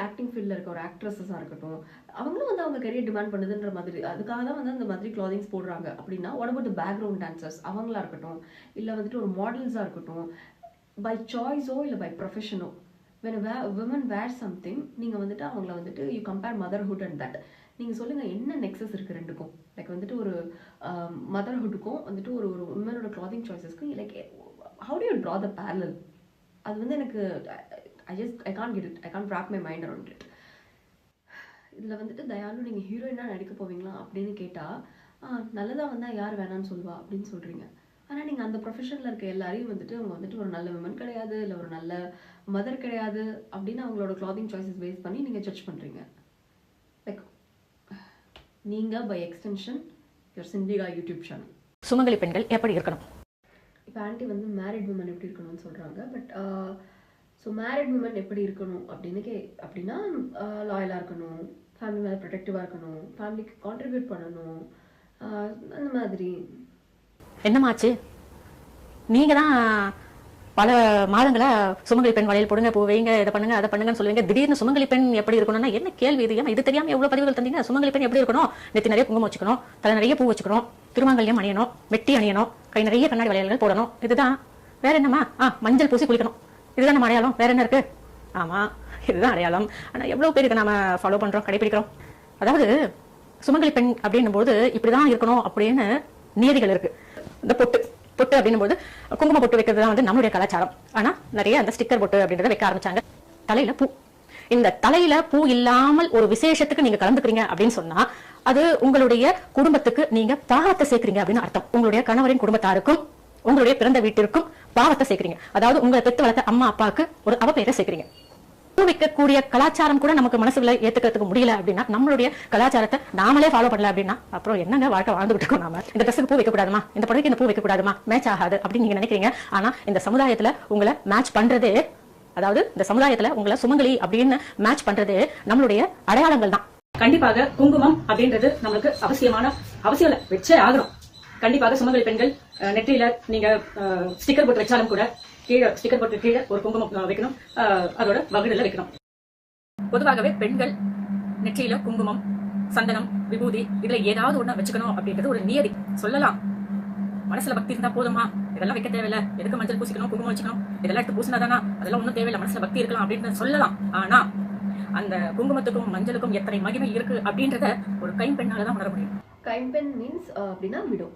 ஆக்டிங் ஃபீல்டில் இருக்க ஒரு ஆக்ட்ரஸஸாக இருக்கட்டும், அவங்களும் வந்து அவங்க கரியர் டிமாண்ட் பண்ணுதுன்ற மாதிரி அதுக்காக தான் வந்து அந்த மாதிரி க்ளாதிங்ஸ் போடுறாங்க. அப்படின்னா what about the background dancers, அவங்களா இருக்கட்டும், இல்லை வந்துட்டு ஒரு மாடல்ஸாக இருக்கட்டும், பை சாய்ஸோ இல்லை பை ப்ரொஃபஷனோ, when a woman wears something, நீங்கள் வந்துட்டு அவங்கள வந்துட்டு you compare motherhood and that. நீங்கள் சொல்லுங்கள் என்ன நெக்ஸஸ் இருக்குது ரெண்டுக்கும்? லைக் வந்துட்டு ஒரு மதர்ஹுட்டுக்கும் வந்துட்டு ஒரு உமனோட கிளாதிங் சாய்ஸஸ்க்கும் like how do you draw the parallel? அது வந்து எனக்கு I can't get it, I can't wrap my mind around it. இதில் வந்துட்டு தயாலு நீங்கள் ஹீரோயினாக நடிக்க போவீங்களா அப்படின்னு கேட்டால் நல்லதாக வந்தால் யார் வேணான்னு சொல்லுவா அப்படின்னு சொல்கிறீங்க. ஆனால் நீங்கள் அந்த ப்ரொஃபஷனில் இருக்க எல்லாரையும் வந்துட்டு அவங்க வந்துட்டு ஒரு நல்ல விமன் கிடையாது, இல்லை ஒரு நல்ல மதர் கிடையாது அப்படின்னு அவங்களோட கிளாதிங் சாய்ஸஸ் பேஸ் பண்ணி நீங்கள் ஜட்ஜ் பண்ணுறீங்க. லைக் நீங்கள் பை எக்ஸ்டென்ஷன் யுவர் சிந்திகா யூடியூப் சேனல். சுமங்கலி பெண்கள் எப்படி இருக்கணும்? இப்போ ஆண்டி வந்து மேரிட் விமன் எப்படி இருக்கணும்னு சொல்கிறாங்க. பட் ஸோ மேரிட் விமன் எப்படி இருக்கணும் அப்படின்னா லாயலாக இருக்கணும், ஃபேமிலி மேலே ப்ரொடெக்டிவாக இருக்கணும், ஃபேமிலிக்கு கான்ட்ரிபியூட் பண்ணணும், அந்த மாதிரி என்னமாச்சு? நீங்கள் தான் பல மாதங்களா சுமங்கலி பெண் வளையல் போடுங்க, பூ வைங்க, இதை பண்ணுங்க, அதை பண்ணுங்கன்னு சொல்லுவீங்க. திடீர்னு சுமங்கலி பெண் எப்படி இருக்கணும்னா என்ன கேள்வி இது? ஏன்னா இது தெரியாம எவ்வளவு பதிவுகள் தந்தீங்க. சுமங்கலி பெண் எப்படி இருக்கணும்? நெத்தி நிறைய குங்குமம் வச்சுக்கணும், தலை நிறைய பூ வச்சுக்கணும், திருமாங்கல்யம் அணியணும், மெட்டி அணியணும், கை நிறைய கண்ணாடி வளையல்கள் போடணும். இதுதான். வேற என்னமா? மஞ்சள் பூசி குளிக்கணும். இதுதான் நம்ம அடையாளம். வேற என்ன இருக்கு? ஆமா, இதுதான் அடையாளம். ஆனா எவ்வளவு பேருக்கு நாம ஃபாலோ பண்றோம், கடைபிடிக்கிறோம். அதாவது சுமங்கலி பெண் அப்படின்னும் போது இப்படிதான் இருக்கணும் அப்படின்னு நியதிகள் இருக்கு. இந்த பொட்டு அப்படின்னும் போது குங்கும பொட்டு வைக்கிறது தான் வந்து நம்மளுடைய கலாச்சாரம். ஆனா நிறைய அந்த ஸ்டிக்கர் பொட்டு அப்படின்றத வைக்க ஆரம்பிச்சாங்க. தலையில பூ. இந்த தலையில பூ இல்லாமல் ஒரு விசேஷத்துக்கு நீங்க கலந்துக்கிறீங்க அப்படின்னு சொன்னா அது உங்களுடைய குடும்பத்துக்கு நீங்க பாவத்தை சேர்க்கிறீங்க அப்படின்னு அர்த்தம். உங்களுடைய கணவரின் குடும்பத்தாருக்கும் உங்களுடைய பிறந்த வீட்டிற்கும் பாவத்தை சேர்க்கிறீங்க. அதாவது உங்களை பெற்று வளர்த்த அம்மா அப்பாவுக்கு ஒரு அவப்பெயரை சேர்க்கிறீங்க. பூ வைக்கக்கூடிய கலாச்சாரம் கூட நமக்கு மனசுல ஏத்துக்கிறதுக்கு முடியல அப்படின்னா, நம்மளுடைய கலாச்சாரத்தை நாமளே ஃபாலோ பண்ணல அப்படின்னா அப்புறம் என்னங்க வாழ்க்கை வாழ்ந்துட்டு இருக்கோம். நாம இந்த ட்ரெஸ்ஸுக்கு பூ வைக்க கூடாதுமா, இந்த படத்துக்கு இந்த பூ வைக்க கூடாதுமா, மேட்ச் ஆகாது அப்படின்னு நீங்க நினைக்கிறீங்க. ஆனா இந்த சமுதாயத்துல உங்களை மேட்ச் பண்றதே, அதாவது இந்த சமுதாயத்துல உங்களை சுமங்கலி அப்படின்னு மேட்ச் பண்றதே நம்மளுடைய அடையாளங்கள் தான். கண்டிப்பாக குங்குமம் அப்படின்றது நம்மளுக்கு அவசியம் இல்ல, வச்சே ஆகணும். கண்டிப்பாக சுமங்கலி பெண்கள் நெற்றியில நீங்க ஸ்டிக்கர் போட்டு வச்சாலும் கூட கீழே ஸ்டிக்கர் போட்டு கீழே ஒரு குங்குமம் வைக்கணும், அதோட வகுடுல வைக்கணும். பொதுவாகவே பெண்கள் நெற்றியில குங்குமம், சந்தனம், விபூதி இதுல ஏதாவது ஒண்ணு வச்சுக்கணும் அப்படின்றது ஒரு நியதி. சொல்லலாம் மனசுல பக்தி இருந்தா போதுமா, இதெல்லாம் வைக்க தேவையில்ல, எதுக்கு மஞ்சள் பூசிக்கணும், குங்குமம் வச்சுக்கணும், இதெல்லாம் எடுத்து பூசினாதானா, அதெல்லாம் ஒன்றும் தேவையில்லை, மனசுல பக்தி இருக்கலாம் அப்படின்னு சொல்லலாம். ஆனா அந்த குங்குமத்துக்கும் மஞ்சளுக்கும் எத்தனை மகிமை இருக்கு அப்படின்றத ஒரு கைம்பெண்ணாலதான் உணர முடியும். கைம்பெண் மீன்ஸ் அப்படின்னா விடோ.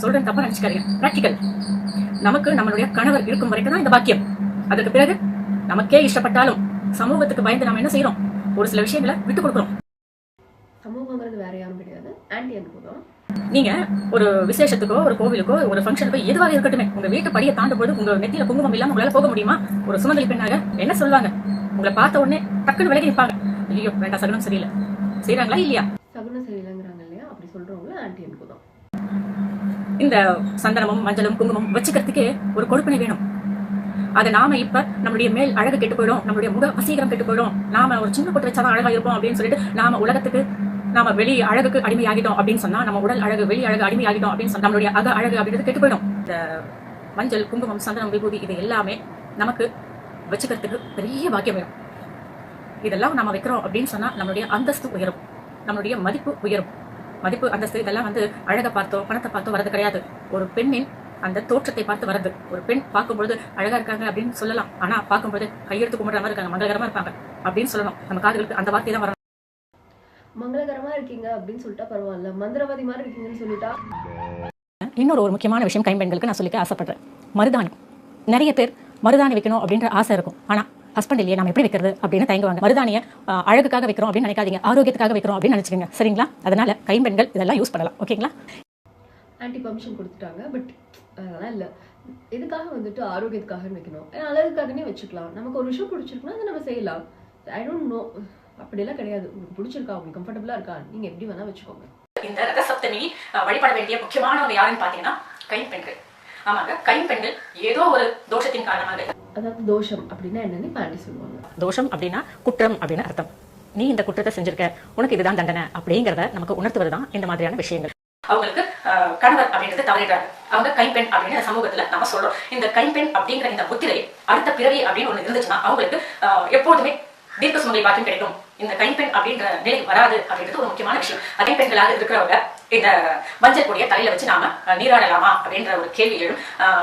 சொல்றேன், தப்பா நினைச்சுக்காதீங்க. பிராக்டிக்கல். நமக்கு நம்மளுடைய கணவர் இருக்கும் வரைக்கும் தான் இந்த பாக்கியம். அதுக்கு பிறகு நமக்கே இஷ்டப்பட்டாலும் சமூகத்துக்கு பயந்து நாம என்ன செய்யறோம், ஒரு சில விஷயங்களை விட்டு கொடுக்குறோம். சமூகங்கிறது வேற யாரும் கிடையாது, ஆன்டி அனுபவம். நீங்க ஒரு விசேஷத்துக்கோ ஒரு கோவிலுக்கோ ஒரு ஃபங்க்ஷனுக்கோ எதுவாக இருக்கட்டுமே, உங்க வீட்டு படியை தாண்டும் போது உங்க நெத்தியில குங்குமம் இல்லாம உங்களால போக முடியுமா? ஒரு சுமங்கலி பெண்ணாக என்ன சொல்லுவாங்க? உங்களை பார்த்த உடனே டக்குன்னு விலகி நிற்பாங்க. ஐயோ வேண்டாம், சகுனம் சரியில்லை. செய்யறாங்களா இல்லையா? சகுனம் சரியில்லைங்கிறாங்க இல்லையா? அப்படி சொல்றவங்க ஆன்டி அனுபவம். இந்த சந்தனமும் மஞ்சளும் குங்குமம் வச்சுக்கிறதுக்கே ஒரு கொடுப்பினை வேணும். அதை நாம இப்ப நம்மளுடைய மேல் அழகு கெட்டு போயிடும், நம்மளுடைய முக வசீகரம் கெட்டு போயிடும், நாம ஒரு சின்ன பொட்டு வச்சாதான் அழகா இருப்போம் அப்படின்னு சொல்லிட்டு நாம உலகத்துக்கு நாம வெளி அழகுக்கு அடிமையாகிட்டோம் அப்படின்னு சொன்னா, நம்ம உடல் அழகு வெளி அழகு அடிமையாகிட்டோம் அப்படின்னு சொன்னா நம்மளுடைய அக அழகு அப்படின்றது கெட்டு போயிடும். இந்த மஞ்சள், குங்குமம், சந்தனம், விபூதி இது எல்லாமே நமக்கு வச்சுக்கிறதுக்கு பெரிய பாக்கியம் வேணும். இதெல்லாம் நம்ம வைக்கிறோம் அப்படின்னு சொன்னா நம்மளுடைய அந்தஸ்து உயரும், நம்மளுடைய மதிப்பு உயரும். மதிப்பு, அந்தஸ்து இதெல்லாம் வந்து அழகை பார்த்தோ பணத்தை பார்த்தோ வரது கிடையாது. ஒரு பெண்ணின் அந்த தோற்றத்தை பார்த்து வரது. ஒரு பெண் பார்க்கும்பொழுது அழகா இருக்காங்க அப்படின்னு சொல்லலாம், ஆனா பார்க்கும்போது கையெடுத்து கும்பிடுற மாதிரி இருக்காங்க, மங்களகரமா இருப்பாங்க அப்படின்னு சொல்லணும். நம்ம காதுகளுக்கு அந்த வார்த்தை தான் வரணும். மங்களகரமா இருக்கீங்க அப்படின்னு சொல்லிட்டா பரவாயில்ல, மந்திரவாதி மாதிரி இருக்கீங்கன்னு சொல்லிட்டா. இன்னொரு முக்கியமான விஷயம் கைம்பெண்களுக்கு நான் சொல்லிக்க ஆசைப்படுறேன். மருதாணி. நிறைய பேர் மருதாணி வைக்கணும் அப்படின்ற ஆசை இருக்கும், ஆனா ஹஸ்பண்ட் இல்லையே நம்ம எப்படி வைக்கிறது அப்படின்னு தயங்குவாங்க. மருதாணியை அழகுக்காக வைக்கிறோம் அப்படின்னு நினைக்காதீங்க, ஆரோக்கியத்துக்காக வைக்கிறோம் அப்படின்னு நினைச்சுக்கோங்க. சரிங்களா? அதனால கைம்பெண்கள் இதெல்லாம் யூஸ் பண்ணலாம். ஓகேங்களா? ஆன்டி பர்மிஷன் கொடுத்துட்டாங்க, பட் அதெல்லாம் இல்லை. எதுக்காக வந்துட்டு ஆரோக்கியத்துக்காக வைக்கணும், அழகுக்காகனே வச்சுக்கலாம். நமக்கு ஒரு விஷயம் பிடிச்சிருக்குன்னா அதை நம்ம செய்யலாம். ஐ டோன்ட் நோ, அப்படியெல்லாம் கிடையாது. உங்களுக்கு பிடிச்சிருக்கா, உங்களுக்கு கம்ஃபர்டபுளா இருக்கா, நீங்க எப்படி வேணா வச்சுக்கோங்க. இந்த ரத சப்தமி வழிபட வேண்டிய முக்கியமானவங்க யாருன்னு பாத்தீங்கன்னா கைம்பெண்கள். ஆமாங்க, கைம்பெண்கள் ஏதோ ஒரு தோஷத்தின் காரணமாக, அதாவது தோஷம் அப்படின்னா என்னன்னு ஆன்டி சொல்லுவாங்க. தோஷம் அப்படின்னா குற்றம் அப்படின்னு அர்த்தம். நீ இந்த குற்றத்தை செஞ்சிருக்க, உனக்கு இதுதான் தண்டனை அப்படிங்கறத நமக்கு உணர்த்துவதுதான் இந்த மாதிரியான விஷயங்கள். அவங்களுக்கு கணவர் அப்படின்றது தவறிடுறாங்க, அவங்க கைம்பெண் அப்படின்னு சமூகத்துல நம்ம சொல்றோம். இந்த கைம்பெண் அப்படிங்கிற இந்த முத்திரை அடுத்த பிறவி அப்படின்னு ஒண்ணு இருந்துச்சுன்னா அவங்களுக்கு எப்போதுமே தீர்க்க சுமங்கலி பாக்கியம் கிடைக்கும். இந்த கைம்பெண் அப்படின்ற நிலை வராது அப்படின்றது ஒரு முக்கியமான விஷயம். கைம்பெண்களாக இருக்கிறவங்க இந்த மஞ்சள் பொடியை தலையில வச்சு நாம நீராடலாமா அப்படின்ற ஒரு கேள்வி எழும்.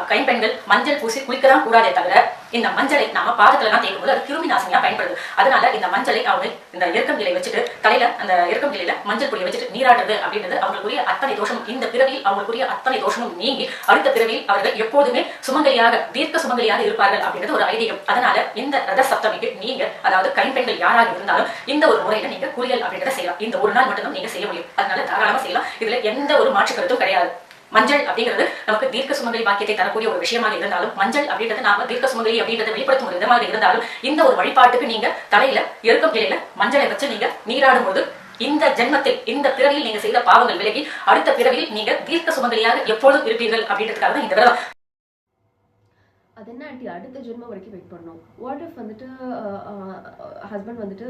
கைம்பெண்கள் மஞ்சள் பூசி குளிக்கதான் கூடாதே தவிர இந்த மஞ்சளை நாம பாதத்துல எல்லாம் தேய்க்கும் போது அது கிருமி நாசினியா பயன்படுது. அதனால இந்த மஞ்சளை அவங்க இந்த எருக்கம் இலையை வச்சுட்டு தலையில அந்த எருக்கம் இலையில மஞ்சள் பொடியை வச்சுட்டு நீராடுறது அப்படின்றது அவங்களுக்குரிய அத்தனை தோஷமும், இந்த பிறவியில் அவங்களுக்குரிய அத்தனை தோஷமும் நீங்கி அடுத்த பிறவியில் அவர்கள் எப்போதுமே சுமங்கலியாக தீர்க்க சுமங்கலியாக இருப்பார்கள் அப்படின்றது ஒரு ஐதீகம். அதனால இந்த ரத சப்தமிக்கு நீங்க, அதாவது கைம்பெண்கள் யாராக இருந்தாலும் இந்த ஒரு முறையில நீங்க குளியல் அப்படின்றத செய்யலாம். இந்த ஒரு நாள் மட்டும்தான் நீங்க செய்ய முடியும். அதனால தாராளமா செய்யலாம். இதுல எந்த ஒரு மாற்று கருத்தும் கிடையாது. மஞ்சள் அப்படிங்கிறது நமக்கு தீர்க்க சுமங்கலி பாக்கியத்தை தரக்கூடிய ஒரு விஷயமாக இருந்தாலும், மஞ்சள் அப்படின்றது நாம தீர்க்க சுமங்கலி அப்படின்றத வெளிப்படுத்தும் ஒரு விதமாக இருந்தாலும், இந்த ஒரு வழிபாட்டுக்கு நீங்க தலையில எருக்கம் இலையில மஞ்சளை வச்சு நீங்க நீராடும் போது இந்த ஜென்மத்தில் இந்த பிறவியில் நீங்க செய்த பாவங்கள் விலகி அடுத்த பிறவியில் நீங்க தீர்க்க சுமங்கலியாக எப்பொழுதும் இருப்பீர்கள் அப்படின்றதுக்காக தான் இந்த விரதம். அது என்ன ஆண்டி, அடுத்த ஜென்மம் வரைக்கும் வெயிட் பண்ணணும்? வாட் இஃப் வந்துட்டு ஹஸ்பண்ட் வந்துட்டு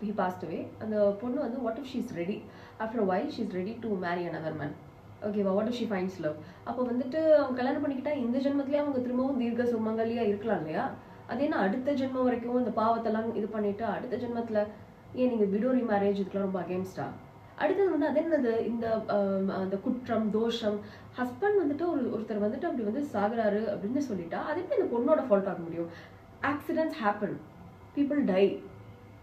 ஹி பாஸ்ட் அவே, அந்த பொண்ணு வந்து what if she is ready, after a while she is ready to marry another man, ஓகேவா, what if she finds love? அப்போ வந்துட்டு அவங்க கல்யாணம் பண்ணிக்கிட்டா இந்த ஜென்மத்திலேயே அவங்க திரும்பவும் தீர்க்க சுமங்கலியா இருக்கலாம் இல்லையா? அது என்ன அடுத்த ஜென்மம் வரைக்கும் இந்த பாவத்தெல்லாம் இது பண்ணிட்டு அடுத்த ஜென்மத்துல ஏன் நீங்க விடோரி மேரேஜ் இதுக்கெல்லாம் ரொம்ப அகேன்ஸ்டா? அடுத்தது வந்து அது என்னது, இந்த அந்த குற்றம் தோஷம், ஹஸ்பண்ட் வந்துட்டு ஒருத்தர் வந்துட்டு அப்படி வந்து சாகுறாரு அப்படின்னு சொல்லிட்டா அது எப்படி இந்த பொண்ணோட ஃபால்ட் ஆக முடியும்? Accidents happen, people die.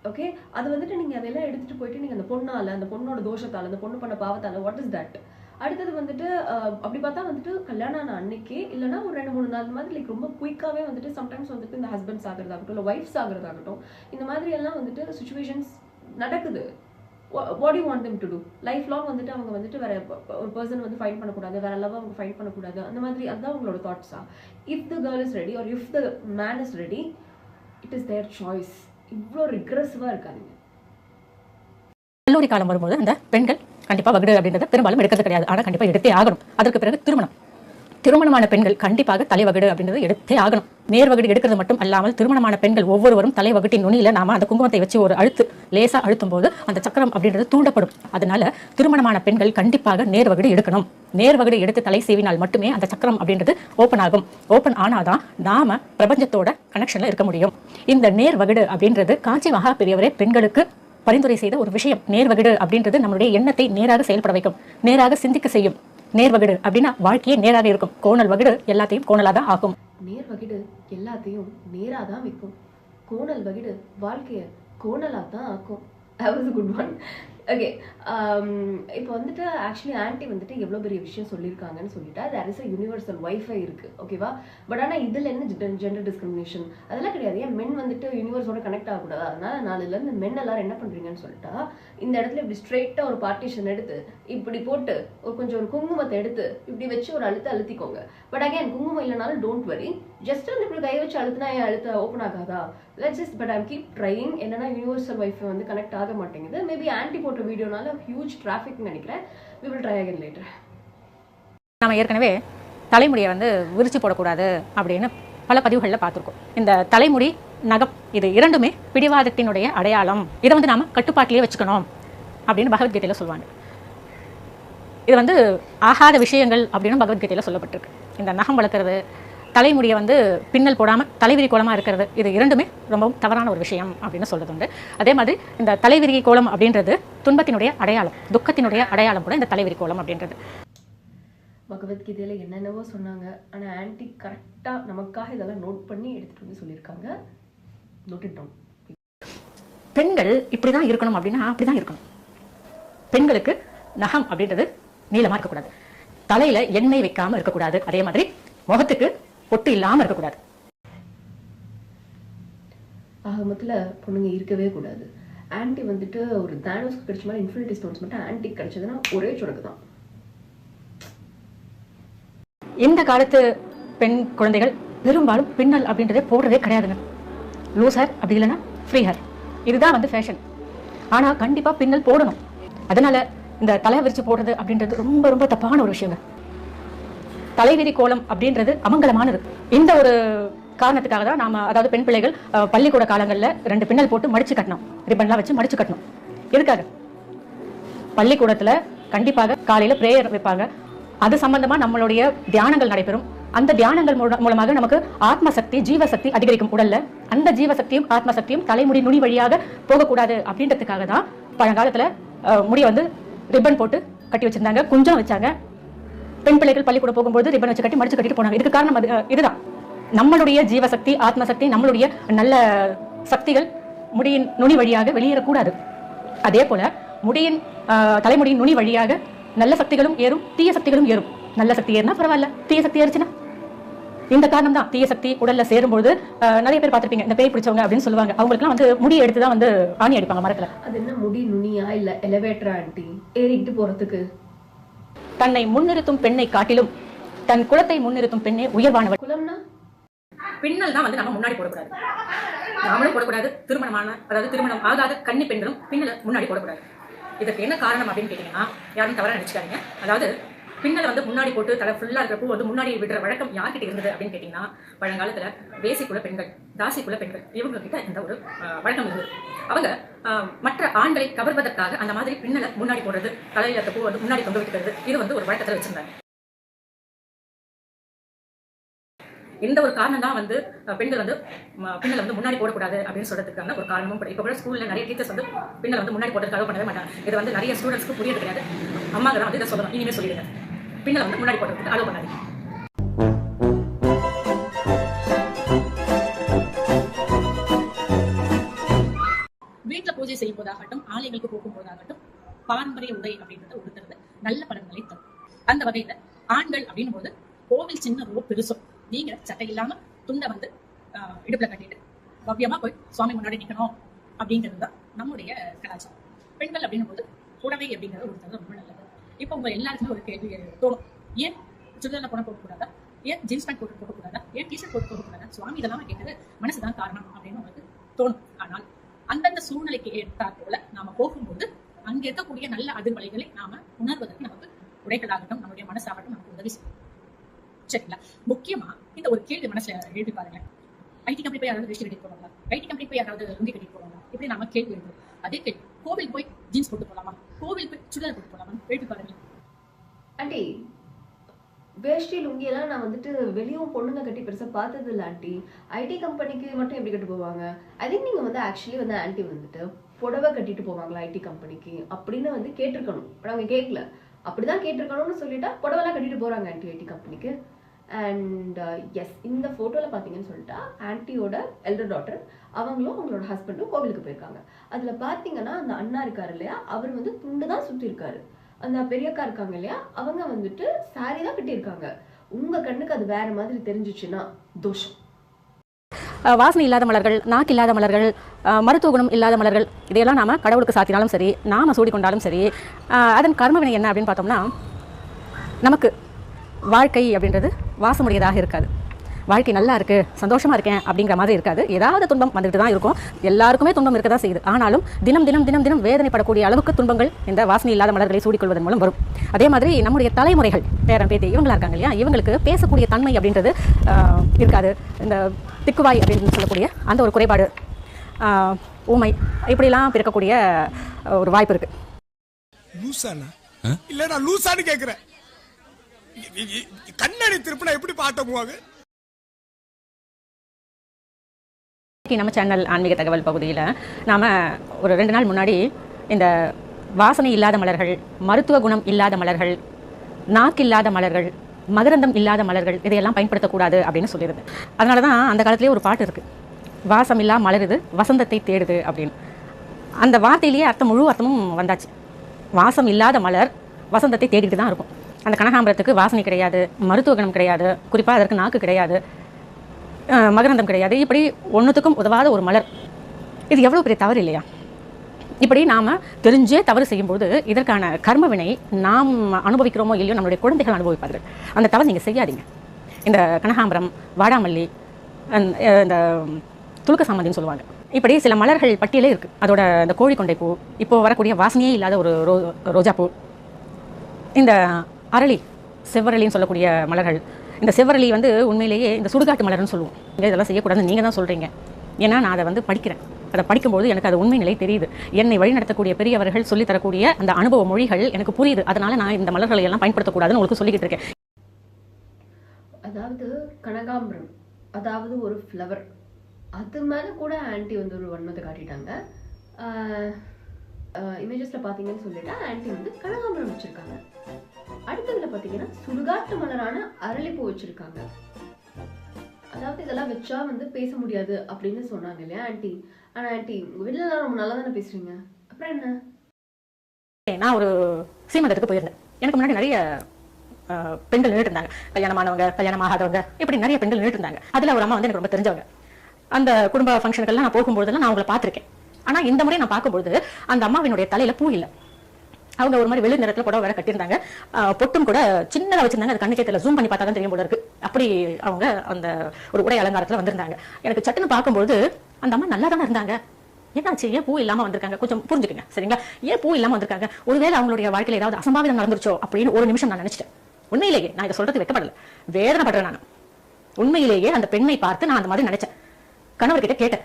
Okay, அது வந்துட்டு நீங்க அதெல்லாம் எடுத்துட்டு போயிட்டு நீங்க அந்த பொண்ணால, அந்த பொண்ணோட தோஷத்தால, அந்த பொண்ணு பண்ண பாவத்தால, வாட் இஸ் தட்? அடுத்தது வந்துட்டு அப்படி பார்த்தா வந்துட்டு கல்யாணம் ஆன அன்னைக்கு இல்லைன்னா ஒரு 2-3 நாள் மாதிரி லைக் ரொம்ப குயிக்காவே வந்துட்டு சம்டைம்ஸ் வந்துட்டு இந்த ஹஸ்பண்ட்ஸ் ஆகுறதாகட்டும் இல்லை ஒய்ஃப்ஸ் ஆகுறதாகட்டும் இந்த மாதிரி எல்லாம் வந்துட்டு சுச்சுவேஷன்ஸ் நடக்குது. What you want them to do? Life long வந்துட்டு அவங்க வந்துட்டு வேற ஒரு பர்சன் வந்து ஃபைண்ட் பண்ணக்கூடாது, வேற லவ் அவங்க ஃபைண்ட் பண்ணக்கூடாது, அந்த மாதிரி அதுதான் அவங்களோட தாட்ஸா? If the girl is ready or if the man is ready, it is their choice. இவ்வளோ ரிக்ரெசிவாக இருக்காதீங்க. கல்லூரி காலம் வரும்போது அந்த பெண்கள் கண்டிப்பாக வகுடு அப்படின்றத பெரும்பாலும் எடுக்கிறது கிடையாது. ஆனால் கண்டிப்பாக எடுத்தே ஆகணும். அதற்கு பிறகு திருமணமான பெண்கள் கண்டிப்பாக தலைவகுடு அப்படின்றது எடுத்தே ஆகணும். நேர்வகுடு எடுக்கிறது மட்டும் அல்லாமல் திருமணமான பெண்கள் ஒவ்வொருவரும் தலைவகுட்டின் நுனியில நாம அந்த குங்குமத்தை வச்சு ஒரு லேசா அழுத்தும் போது அந்த சக்கரம் அப்படின்றது தூண்டப்படும். அதனால திருமணமான பெண்கள் கண்டிப்பாக நேர்வகுடு எடுக்கணும். நேர்வகுடு எடுத்து தலை சீவினால் மட்டுமே அந்த சக்கரம் அப்படின்றது ஓப்பன் ஆகும். ஓப்பன் ஆனாதான் நாம பிரபஞ்சத்தோட கனெக்ஷன்ல இருக்க முடியும். இந்த நேர்வகுடு அப்படின்றது காஞ்சி மகா பெரியவரே பெண்களுக்கு பரிந்துரை செய்த ஒரு விஷயம். நேர்வகுடு அப்படின்றது நம்மளுடைய எண்ணத்தை நேராக செயல்பட வைக்கும், நேராக சிந்திக்க செய்யும். நேர்வகுடு அப்படின்னா வாழ்க்கையே நேராக இருக்கும். கோணல் வகுடு எல்லாத்தையும் கோணலா தான் ஆக்கும். நேர்வகுடு எல்லாத்தையும் நேரா தான் வைக்கும், கோணல் வகுடு வாழ்க்கைய கோணலா தான் ஆக்கும். That was a good one. Okay, இப்போ வந்துட்டு ஆக்சுவலி ஆன்டி வந்துட்டு எவ்வளோ பெரிய விஷயம் சொல்லியிருக்காங்கன்னு சொல்லிட்டா there is a universal wifi இருக்கு, ஓகேவா? பட் ஆனால் இதில் என்ன ஜெண்டர் டிஸ்கிரிமினேஷன் அதெல்லாம் கிடையாது. ஏன் மென் வந்துட்டு யூனிவர்ஸோட கனெக்ட் ஆகக்கூடாது? அதனால நாளிலேருந்து மென் எல்லாரும் என்ன பண்ணுறீங்கன்னு சொல்லிட்டா இந்த இடத்துல இப்படி ஸ்ட்ரெயிட்டாக ஒரு பார்ட்டிஷன் எடுத்து இப்படி போட்டு ஒரு குங்குமத்தை எடுத்து இப்படி வச்சு ஒரு அழுத்திக்கோங்க. பட் அகேன் குங்குமம் இல்லைனாலும் டோன்ட் வரி, ஜஸ்ட் வந்து இப்படி கை வச்சு அழுத்தினா என் அழுத்த ஓப்பன் ஆகாதா? Let's just but I'm keep trying. என்னன்னா யூனிவர்சல் வைஃபை வந்து கனெக்ட் ஆக மாட்டேங்குது. மேபி ஆன்டி போட்ட வீடியோனால ஹியூஜ் டிராஃபிக் நினைக்கிறேன். we will try again later. நாம ஏற்கனவே தலைமுடியை வந்து விரிச்சு போடக்கூடாது அப்படின்னு பல பதிவுகளில் பார்த்துருக்கோம். இந்த தலைமுடி நகம் இது இரண்டுமே பிடிவாதத்தினுடைய அடையாளம். இதை வந்து நாம கட்டுப்பாட்டிலேயே வச்சுக்கணும் அப்படின்னு பகவத்கீதையில சொல்லுவாங்க. இது வந்து ஆகாத விஷயங்கள் அப்படின்னு பகவத்கீதையில சொல்லப்பட்டிருக்கு. இந்த நகம் வளர்க்குறது, தலைமுடியை வந்து பின்னல் போடாமல் தலைவிரி கோலமாக இருக்கிறது, இது இரண்டுமே ரொம்ப தவறான ஒரு விஷயம் அப்படின்னு சொல்றது உண்டு. அதே மாதிரி இந்த தலைவிரி கோலம் அப்படின்றது துன்பத்தினுடைய அடையாளம், துக்கத்தினுடைய அடையாளம் கூட இந்த தலைவிரி கோலம் அப்படின்றது. பகவத்கீதையில என்னென்னவோ சொன்னாங்க, ஆனால் ஆன்டி கரெக்டாக நமக்காக இதெல்லாம் நோட் பண்ணி எடுத்துட்டு வந்து சொல்லியிருக்காங்க. நோட்டிட்டோம். பெண்கள் இப்படிதான் இருக்கணும் அப்படின்னா அப்படிதான் இருக்கணும். பெண்களுக்கு நகம் அப்படின்றது நீளமா இருக்கக்கூடாது, தலையில எண்ணெய் வைக்காம இருக்கக்கூடாது, அதே மாதிரி முகத்துக்கு பொட்டு இல்லாம இருக்கக்கூடாது. ஆகமத்துல பொண்ணுங்க இருக்கவே கூடாது. ஆன்டி வந்துட்டு ஒரு தானோஸ்க்கு கிடைச்ச மாதிரி இன்ஃபினிட்டி ஸ்டோன்ஸ் மட்டும் ஆன்டி கிடைச்சதுன்னா ஒரே சொடக்கு தான். இந்த காலத்து பெண் குழந்தைகள் பெரும்பாலும் பின்னல் அப்படின்றதே போடுறதே கிடையாதுங்க. லூஸ் ஹேர் அப்படி இல்லைன்னா ஃப்ரீ ஹேர், இதுதான் வந்து ஃபேஷன். ஆனா கண்டிப்பா பின்னல் போடணும். அதனால இந்த தலை விரிச்சு போடுறது அப்படின்றது ரொம்ப ரொம்ப தப்பான ஒரு விஷயங்க. தலைவிரி கோலம் அப்படின்றது அமங்கலமானது. இந்த ஒரு காரணத்துக்காக தான் நாம, அதாவது பெண் பிள்ளைகள் பள்ளிக்கூட காலங்களில் 2 பின்னல் போட்டு மடிச்சு கட்டணும், ரிப்பன்லாம் வச்சு மடிச்சு கட்டணும். எதுக்காக? பள்ளிக்கூடத்துல கண்டிப்பாக காலையில பிரேயர் வைப்பாங்க, அது சம்பந்தமா நம்மளுடைய தியானங்கள் நடைபெறும். அந்த தியானங்கள் மூலமாக நமக்கு ஆத்மசக்தி, ஜீவசக்தி அதிகரிக்கும் உடல்ல. அந்த ஜீவசக்தியும் ஆத்மசக்தியும் தலைமுடி நுனி வழியாக போகக்கூடாது அப்படின்றதுக்காக தான் பழங்காலத்துல முடி வந்து ரிப்பன் போட்டு கட்டி வச்சிருந்தாங்க, குஞ்சம் வச்சாங்க. பெண் பிள்ளைகள் பள்ளிக்கூட போகும்போது ரிப்பன் வச்சு கட்டி மடிச்சு கட்டிட்டு போனாங்க. இதுக்கு காரணம் இதுதான். நம்மளுடைய ஜீவசக்தி, ஆத்மசக்தி, நம்மளுடைய நல்ல சக்திகள் முடியின் நுனி வழியாக வெளியேறக்கூடாது. அதே போல முடியின் தலைமுடியின் நுனி வழியாக நல்ல சக்திகளும் ஏறும், தீய சக்திகளும் ஏறும். நல்ல சக்தி ஏறினா பரவாயில்ல, தீய சக்தி ஏறிச்சுன்னா இந்த காரணம் தான். தீய சக்தி உடல்ல சேரும்போது நிறைய பேர் பார்த்திருப்பீங்க, இந்த பேய் பிடிச்சவங்க அப்படின்னு சொல்லுவாங்க. அவங்களுக்குலாம் வந்து முடியை எடுத்து தான் வந்து ஆணி அடிப்பாங்க மரத்துல. அது என்ன முடி நுனியா இல்ல எலிவேட்டரா ஆன்டி ஏறிக்கிட்டு போறதுக்கு? தன்னை முன்னிறுத்தும் பெண்ணை காட்டிலும் தன் குலத்தை முன்னிறுத்தும் பெண்ணே உயர்வானவள். குலம்னா பின்னல் தான் வந்து நம்ம முன்னாடி போடக்கூடாது, நாமளும் போடக்கூடாது. திருமணம் ஆகாத கன்னி பெண்களும் பின்னல் முன்னாடி போடக்கூடாது. இதுக்கு என்ன காரணம் அப்படின்னு கேட்டீங்கன்னா, யாரும் தவறா நினைச்சுக்காதீங்க. அதாவது பின்னலை வந்து முன்னாடி போட்டு தலை ஃபுல்லா இருக்கிற பூ வந்து முன்னாடி விடுற வழக்கம் யார்கிட்ட இருந்தது அப்படின்னு கேட்டீங்கன்னா, பழங்காலத்துல வேசிக்குல பெண்கள், தாசிக்குல பெண்கள், இவங்க கிட்ட இந்த ஒரு வழக்கம் இருந்தது. அவங்க மற்ற ஆண்களை கவர்வதற்காக அந்த மாதிரி பின்னலை முன்னாடி போடுறது, தலையில இருக்க பூ வந்து முன்னாடி கொண்டு விட்டுக்கிறது, இது வந்து ஒரு வழக்கத்துல வச்சிருந்தாங்க. இந்த ஒரு காரணம் தான் வந்து பெண்கள் வந்து பின்னலை வந்து முன்னாடி போடக்கூடாது அப்படின்னு சொல்றதுக்கான ஒரு காரணமும் கூட. இப்போ கூட ஸ்கூல்ல நிறைய டீச்சர்ஸ் வந்து பின்னலை வந்து முன்னாடி போடுறதுக்கு அலோவ் பண்ணவே மாட்டாங்க. இது வந்து நிறைய ஸ்டூடெண்ட்ஸ்க்கு புரியது கிடையாது. அம்மாங்க தான் வந்து இதை சொல்லணும், இனிமே சொல்லிடுங்க, பின்னலை வந்து முன்னாடி போடுறதுக்கு அலோவ் பண்ணாதீங்க. வீட்டுல பூஜை செய்யும் போதாகட்டும், ஆலயங்களுக்கு போகும் போதாகட்டும், பாரம்பரிய உடை அப்படின்றத உடுத்துறது நல்ல பலன்களை தரும். அந்த வகையில ஆண்கள் அப்படின்னும் போது கோவில் சின்னதோ பெருசோ நீங்க சட்டை இல்லாம துண்டை வந்து இடுப்புல கட்டிட்டு பவ்யமா போய் சுவாமி முன்னாடி நிக்கணும் அப்படிங்கிறது தான் நம்முடைய கலாச்சாரம். பெண்கள் அப்படின்னும் போது புடவை அப்படிங்கிறது உடுத்துறது ரொம்ப நல்லது. இப்போ உங்க எல்லாருக்குமே ஒரு கேள்வி தோணும், ஏன் சுடிதார்ல போன போகக்கூடாதா, ஏன் ஜீன்ஸ் பேண்ட் போட்டு போகக்கூடாதா, ஏன் டிஷர்ட் போட்டு போகக்கூடாதா, சுவாமி இதெல்லாம் கேட்டது மனசுதான் காரணம் அப்படின்னு உங்களுக்கு தோணும். ஆனால் அந்தந்த சூழ்நிலைக்கு ஏற்றாற் போல நாம போகும்போது அங்க இருக்கக்கூடிய நல்ல அதிர்வலைகளை நாம உணர்வதற்கு நமக்கு உடைகளாகட்டும், நம்முடைய மனசாகட்டும் நமக்கு உதவி செய்யும். சரிங்களா? முக்கியமா இந்த ஒரு கேள்வி மனசுல எழுதி பாருங்க, ஐடி கம்பெனி போய் யாராவது வேஷ்டி கட்டிட்டு போவாங்களா, ஐடி கம்பெனி போய் யாராவது லுங்கி கட்டிட்டு போவாங்களா, இப்படி நாம கேள்வி எழுதுறோம். அதே கேள்வி கோவில் போய் ஜீன்ஸ் போட்டு போலாமா, கோவில் போய் சுடிதார் போட்டு போலாமா, எழுதி பாருங்க. ஆண்டி, வேஷ்டி லுங்கி எல்லாம் நான் வந்துட்டு வெளியும் பொண்ணுங்க கட்டி பெருசா பார்த்தது இல்லை ஆண்டி. ஐடி கம்பெனிக்கு மட்டும் எப்படி கட்டு போவாங்க? ஐ திங்க் நீங்க வந்து ஆக்சுவலி வந்து ஆண்டி வந்துட்டு புடவை கட்டிட்டு போவாங்களா ஐடி கம்பெனிக்கு அப்படின்னு வந்து கேட்டிருக்கணும். பட் அவங்க கேட்கல. அப்படிதான் கேட்டிருக்கணும்னு சொல்லிட்டா புடவைலாம் கட்டிட்டு போறாங்க ஆண்டி ஐடி கம்பெனிக்கு. அண்ட் எஸ், இந்த போட்டோல பாத்தீங்கன்னு சொல்லிட்டா ஆன்டியோட எல்டர் டாட்டர் அவங்களும் அவங்களோட ஹஸ்பண்டும் கோவிலுக்கு போயிருக்காங்க. அதுல பாத்தீங்கன்னா அந்த அண்ணா இருக்காரு இல்லையா, அவர் வந்து துண்டு தான் சுத்தி இருக்காரு. அந்த பெரியக்கா இருக்காங்க இல்லையா, அவங்க வந்துட்டு சாரி தான் கட்டியிருக்காங்க. உங்க கண்ணுக்கு அது வேற மாதிரி தெரிஞ்சிச்சுன்னா தோஷம். வாசனை இல்லாத மலர்கள், நாக்கு இல்லாத மலர்கள், மருத்துவ குணம் இல்லாத மலர்கள், இதையெல்லாம் நாம கடவுளுக்கு சாத்தினாலும் சரி, நாம சூடிக்கொண்டாலும் சரி, அதன் கர்மவினை என்ன அப்படின்னு பார்த்தோம்னா, நமக்கு வாழ்க்கை அப்படின்றது வாசமுடையதாக இருக்காது. வாழ்க்கை நல்லா இருக்கு, சந்தோஷமா இருக்கேன் அப்படிங்கிற மாதிரி இருக்காது. ஏதாவது துன்பம் வந்துட்டு தான் இருக்கும். எல்லாருக்குமே துன்பம் இருக்க தான் செய்யுது. ஆனாலும் தினம் தினம் தினம் தினம் வேதனைப்படக்கூடிய அளவுக்கு துன்பங்கள் இந்த வாசனை இல்லாத மலர்களை சூடிக்கொள்வதன் மூலம் வரும். அதே மாதிரி நம்முடைய தலைமுறைகள், பேரன் பேத்தி இவங்களா இருக்காங்க இல்லையா, இவங்களுக்கு பேசக்கூடிய தன்மை அப்படின்றது இருக்காது. இந்த திக்குவாய் அப்படின்னு சொல்லக்கூடிய அந்த ஒரு குறைபாடு, ஊமை, இப்படிலாம் பிறக்கக்கூடிய ஒரு வாய்ப்பு இருக்கு. கண்ணாடி திருப்பினா எப்படி பாட்டமுவாங்க? நம்ம சேனல் ஆன்மீக தகவல் பகுதியில் நாம் ஒரு 2 நாள் முன்னாடி இந்த வாசனை இல்லாத மலர்கள், மருத்துவ குணம் இல்லாத மலர்கள், நாக்கு இல்லாத மலர்கள், மகரந்தம் இல்லாத மலர்கள், இதையெல்லாம் பயன்படுத்தக்கூடாது அப்படின்னு சொல்லிடுது. அதனால தான் அந்த காலத்திலே ஒரு பாட்டு இருக்குது, வாசம் இல்லா மலருது வசந்தத்தை தேடுது அப்படின்னு. அந்த வார்த்தையிலேயே அர்த்தம், முழு அர்த்தமும் வந்தாச்சு. வாசம் இல்லாத மலர் வசந்தத்தை தேடிட்டு தான் இருக்கும். அந்த கனகாம்பரத்துக்கு வாசனை கிடையாது, மருத்துவ குணம் கிடையாது, குறிப்பாக அதற்கு நாக்கு கிடையாது, மகரந்தம் கிடையாது. இப்படி ஒன்றுத்துக்கும் உதவாத ஒரு மலர். இது எவ்வளோ பெரிய தவறு இல்லையா? இப்படி நாம் தெரிஞ்சே தவறு செய்யும்போது இதற்கான கர்மவினை நாம் அனுபவிக்கிறோமோ இல்லையோ, நம்மளுடைய குழந்தைகள் அனுபவிப்பார்கள். அந்த தவறு நீங்கள் செய்யாதீங்க. இந்த கனகாம்பரம், வாடாமல்லி, இந்த துளுக்க சாமந்தின்னு சொல்லுவாங்க, இப்படி சில மலர்கள் பட்டியலே இருக்குது. அதோட இந்த கோழிக்கொண்டை பூ, இப்போது வரக்கூடிய வாசனையே இல்லாத ஒரு ரோஜாப்பூ, இந்த அரளி, செவ்வரளின்னு சொல்லக்கூடிய மலர்கள். இந்த செவ்வரளி வந்து உண்மையிலேயே இந்த சுடுகாட்டு மலர்னு சொல்லுவோம். இதெல்லாம் செய்யக்கூடாதுன்னு நீங்கள் தான் சொல்கிறீங்க. ஏன்னா நான் அதை வந்து படிக்கிறேன். அதை படிக்கும்போது எனக்கு அது உண்மை நிலை தெரியுது. என்னை வழிநடத்தக்கூடிய பெரியவர்கள் சொல்லித்தரக்கூடிய அந்த அனுபவ மொழிகள் எனக்கு புரியுது. அதனால நான் இந்த மலர்களை எல்லாம் பயன்படுத்தக்கூடாதுன்னு உங்களுக்கு சொல்லிக்கிட்டு இருக்கேன். அதாவது கனகாம்பரம், அதாவது ஒரு ஃப்ளவர், அது மேலே கூட ஆன்டி வந்து ஒரு வன்மத்தை காட்டிட்டாங்க. இமேஜஸில் பார்த்தீங்கன்னு சொல்லிட்டா ஆன்டி வந்து கனகாம்பரம் வச்சுருக்காங்க. அடுத்ததுல பார்த்தீங்கன்னா சுடுகாட்டு மலரான அரளிப்பூ வச்சுருக்காங்க. அதாவது இதெல்லாம் வச்சா வந்து பேச முடியாது அப்படின்னு சொன்னாங்க இல்லையா ஆன்டி. ஆனால் ஆன்டி உங்கள் வீட்டில் ரொம்ப நல்லா தானே பேசுகிறீங்க, அப்புறம் என்ன? நான் ஒரு சீமந்தத்துக்கு போயிருந்தேன். எனக்கு முன்னாடி நிறைய பெண்கள் நின்றுட்டு இருந்தாங்க. கல்யாணமானவங்க, கல்யாணம் ஆகாதவங்க, இப்படி நிறைய பெண்கள் நின்றுட்டு இருந்தாங்க. அதில் ஒரு அம்மா வந்து எனக்கு ரொம்ப தெரிஞ்சவங்க. அந்த குடும்ப ஃபங்க்ஷனுக்கெல்லாம் நான் போகும்போதெல்லாம் நான் அவங்களை பார்த்துருக்கேன். ஆனால் இந்த முறை நான் பார்க்கும்போது அந்த அம்மாவினுடைய தலையில பூ இல்லை. அவங்க ஒரு மாதிரி வெளி நிறத்தில் புடவை வேற கட்டியிருந்தாங்க. பொட்டும் கூட சின்னதாக வச்சிருந்தாங்க. அது கண்ணுக்கே தெரியல, ஜூம் பண்ணி பார்த்தா தான் தெரியும் போல இருக்கு. அப்படி அவங்க அந்த ஒரு உடை அலங்காரத்தில் வந்திருந்தாங்க. எனக்கு சட்டுன்னு பார்க்கும்போது அந்த அம்மா நல்லா தானே இருந்தாங்க. ஏன்னாச்சு, ஏன் பூ இல்லாமல் வந்திருக்காங்க? கொஞ்சம் புரிஞ்சுக்கங்க சரிங்களா? ஏன் பூ இல்லாமல் வந்திருக்காங்க? ஒருவேளை அவங்களுடைய வாழ்க்கையில் ஏதாவது அசம்பாவிதம் நடந்துருச்சோ அப்படின்னு ஒரு நிமிஷம் நான் நினைச்சிட்டேன். உண்மையிலேயே நான் இதை சொல்றது வெட்கப்படல, வேதனைப்படுறேன் நான். உண்மையிலேயே அந்த பெண்ணை பார்த்து நான் அந்த மாதிரி நினைச்சேன். கணவர்கிட்ட கேட்டேன்,